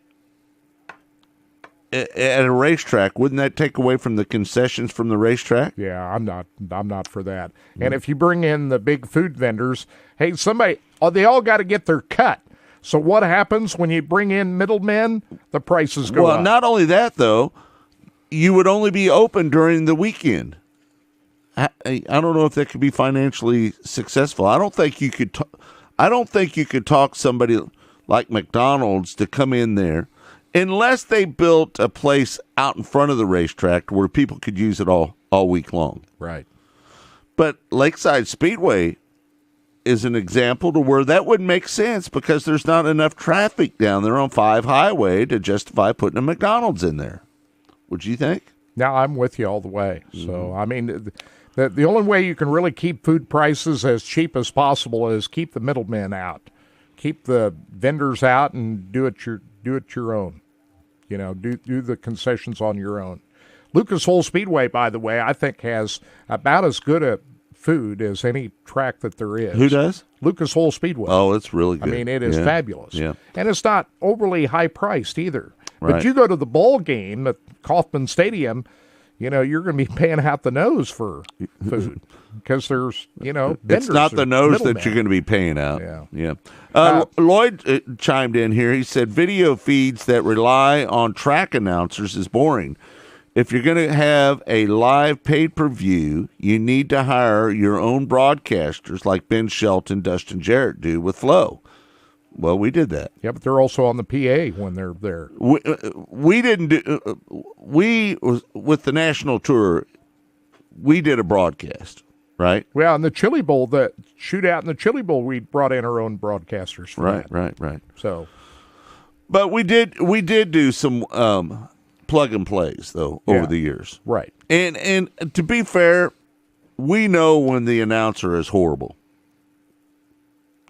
S8: a racetrack, wouldn't that take away from the concessions from the racetrack?
S9: Yeah, I'm not for that. And if you bring in the big food vendors, hey, they all got to get their cut. So what happens when you bring in middlemen? The prices go up.
S8: Well, not only that, though, you would only be open during the weekend. I don't know if that could be financially successful. I don't think you could. I don't think you could talk somebody like McDonald's to come in there unless they built a place out in front of the racetrack where people could use it all week long.
S9: Right.
S8: But Lakeside Speedway is an example to where that wouldn't make sense because there's not enough traffic down there on 5 Highway to justify putting a McDonald's in there. Would you think?
S9: No, I'm with you all the way. So, I mean, the only way you can really keep food prices as cheap as possible is keep the middlemen out. Keep the vendors out and do it your own. Do the concessions on your own. Lucas Oil Speedway, by the way, I think has about as good a food as any track that there is.
S8: Who does?
S9: Lucas Oil Speedway.
S8: Oh, it's really good.
S9: I mean, it is fabulous.
S8: Yeah.
S9: And it's not overly high priced either.
S8: Right.
S9: But you go to the ball game at Kauffman Stadium, you're going to be paying out the nose for food because there's,
S8: it's not the nose that you're going to be paying out. Yeah. Lloyd chimed in here. He said, video feeds that rely on track announcers is boring. if you're going to have a live pay-per-view, you need to hire your own broadcasters like Ben Shelton, Dustin Jarrett do with Flo. Well, we did that.
S9: Yeah, but they're also on the PA when they're there.
S8: We didn't do. With the national tour, we did a broadcast, right?
S9: Well, in the Chili Bowl, the shootout in the Chili Bowl, we brought in our own broadcasters. For
S8: right,
S9: that.
S8: right.
S9: So,
S8: but we did do some plug and plays though over the years,
S9: right?
S8: And to be fair, we know when the announcer is horrible.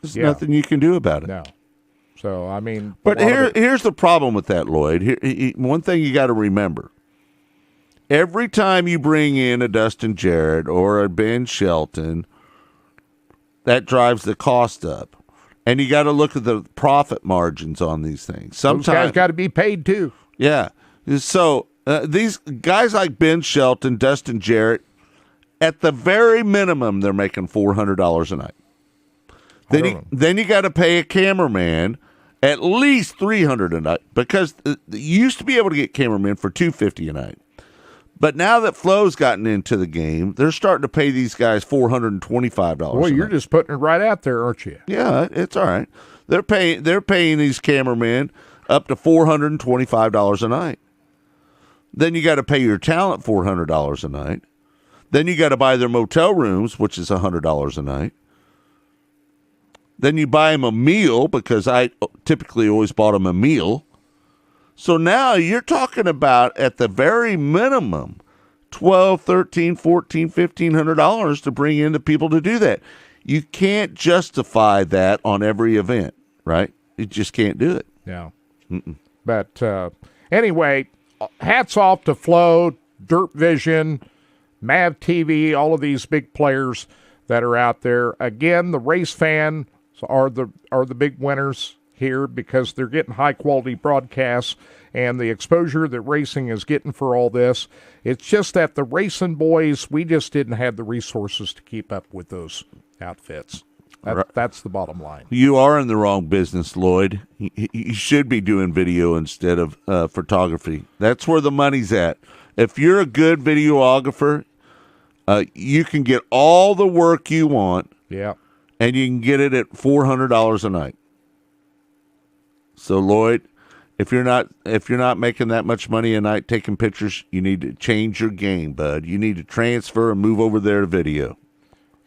S8: There's nothing you can do about it.
S9: No. So I mean,
S8: but here's the problem with that, Lloyd. One thing you got to remember: every time you bring in a Dustin Jarrett or a Ben Shelton, that drives the cost up. And you got to look at the profit margins on these things. Sometimes
S9: those guys got to be paid too.
S8: Yeah. So these guys like Ben Shelton, Dustin Jarrett, at the very minimum, they're making $400 a night. Then you got to pay a cameraman at least $300 a night, because you used to be able to get cameramen for $250 a night. But now that Flo's gotten into the game, they're starting to pay these guys $425.
S9: Well, you're just putting it right out there, aren't you?
S8: Yeah, it's all right. They're paying these cameramen up to $425 a night. Then you got to pay your talent $400 a night. Then you got to buy their motel rooms, which is $100 a night. Then you buy them a meal, because I typically always bought them a meal. So now you're talking about, at the very minimum, $1,200, $1,300, $1,400, $1,500 to bring in the people to do that. You can't justify that on every event, right? You just can't do it.
S9: No. But anyway, hats off to Flo, Dirt Vision, Mav TV, all of these big players that are out there. Again, the race fans are the big winners here, because they're getting high-quality broadcasts and the exposure that racing is getting for all this. It's just that the racing boys, we just didn't have the resources to keep up with those outfits. That's the bottom line.
S8: You are in the wrong business, Lloyd. You should be doing video instead of photography. That's where the money's at. If you're a good videographer, you can get all the work you want.
S9: Yeah.
S8: And you can get it at $400 a night. So, Lloyd, if you're not making that much money a night taking pictures, you need to change your game, bud. You need to transfer and move over there to video.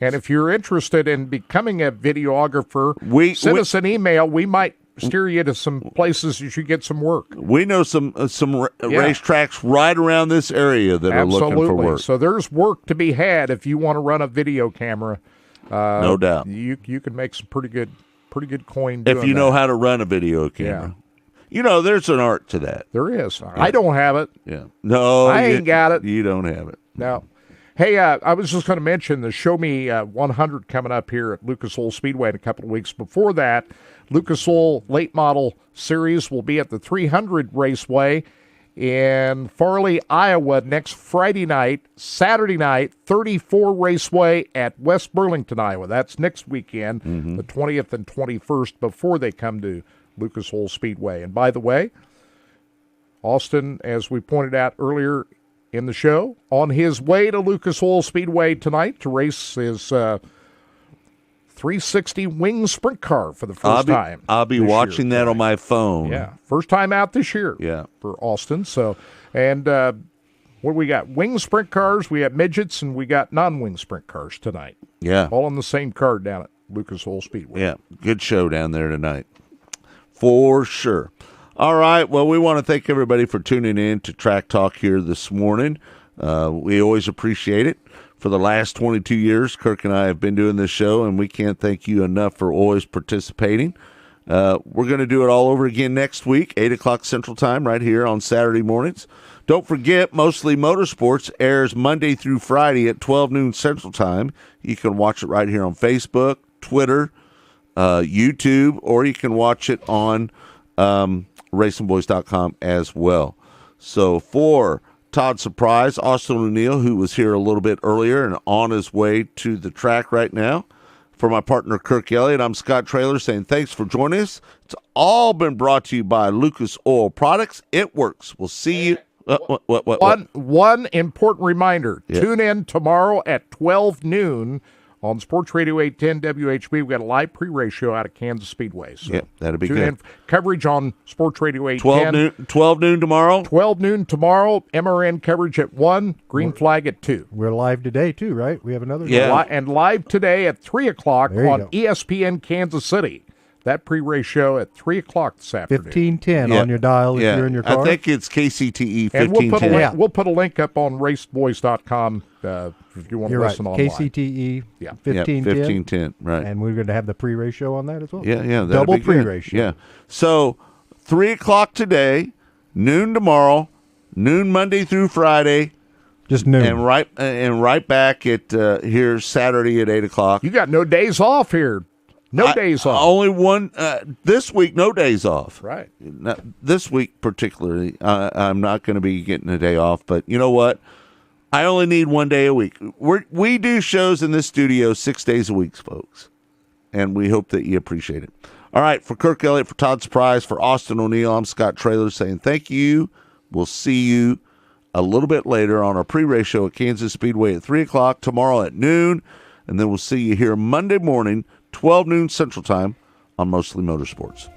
S9: And if you're interested in becoming a videographer, send us an email. We might steer you to some places you should get some work.
S8: We know some racetracks right around this area that are looking for work.
S9: So there's work to be had if you want to run a video camera.
S8: No doubt.
S9: You can make some pretty good coin
S8: if you know how to run a video camera.
S9: Yeah.
S8: You know, there's an art to that.
S9: There is. Yeah. I don't have it.
S8: Yeah. No,
S9: I ain't got it.
S8: You don't have it.
S9: No. Hey, I was just going to mention the Show Me 100 coming up here at Lucas Oil Speedway in a couple of weeks. Before that, Lucas Oil Late Model Series will be at the 300 Raceway in Farley, Iowa next Friday night. Saturday night, 34 Raceway at West Burlington, Iowa. That's next weekend, the 20th and 21st, before they come to Lucas Oil Speedway. And by the way, Austin, as we pointed out earlier in the show, on his way to Lucas Oil Speedway tonight to race his 360 wing sprint car for the first time.
S8: I'll be watching that on my phone.
S9: Yeah, first time out this year.
S8: Yeah,
S9: for Austin. So, and what do we got? Wing sprint cars. We got midgets, and we got non-wing sprint cars tonight.
S8: Yeah,
S9: all on the same card down at Lucas Oil Speedway.
S8: Yeah, good show down there tonight, for sure. All right. Well, we want to thank everybody for tuning in to Track Talk here this morning. We always appreciate it. For the last 22 years, Kirk and I have been doing this show, and we can't thank you enough for always participating. We're going to do it all over again next week, 8 o'clock Central Time, right here on Saturday mornings. Don't forget, Mostly Motorsports airs Monday through Friday at 12 noon Central Time. You can watch it right here on Facebook, Twitter, YouTube, or you can watch it on racingboys.com as well. So for Todd Surprise, Austin O'Neill, who was here a little bit earlier and on his way to the track right now, for my partner Kirk Elliott, I'm Scott Traylor saying thanks for joining us. It's all been brought to you by Lucas Oil Products. It works. We'll see you. What?
S9: One important reminder. Tune in tomorrow at 12 noon on Sports Radio 810 WHB. We've got a live pre-race show out of Kansas Speedway. So
S8: that'll be
S9: tune
S8: good.
S9: in. Coverage on Sports Radio 810.
S8: 12 noon tomorrow?
S9: 12 noon tomorrow. MRN coverage at 1, green flag at 2.
S3: We're live today, too, right? We have another
S9: and live today at 3 o'clock on
S3: go.
S9: ESPN Kansas City. That pre-race show at 3 o'clock this afternoon.
S3: 1510 on your dial if you're in your car.
S8: I think it's KCTE 1510.
S9: And we'll put a link up on raceboys.com if you want to listen online.
S3: KCTE 1510.
S8: Right.
S3: And we're going to have the pre-race show on that as well.
S8: Yeah.
S3: Double pre-race show.
S8: Yeah. So 3 o'clock today, noon tomorrow, noon Monday through Friday.
S3: Just noon.
S8: And right back at here Saturday at 8 o'clock.
S9: You got no days off here. No days off.
S8: Only one this week. No days off.
S9: Right.
S8: This week particularly, I'm not going to be getting a day off. But you know what? I only need 1 day a week. We do shows in this studio 6 days a week, folks, and we hope that you appreciate it. All right, for Kirk Elliott, for Todd Surprise, for Austin O'Neill, I'm Scott Traylor saying thank you. We'll see you a little bit later on our pre-race show at Kansas Speedway at 3 o'clock, tomorrow at noon, and then we'll see you here Monday morning, 12 noon Central Time on Mostly Motorsports.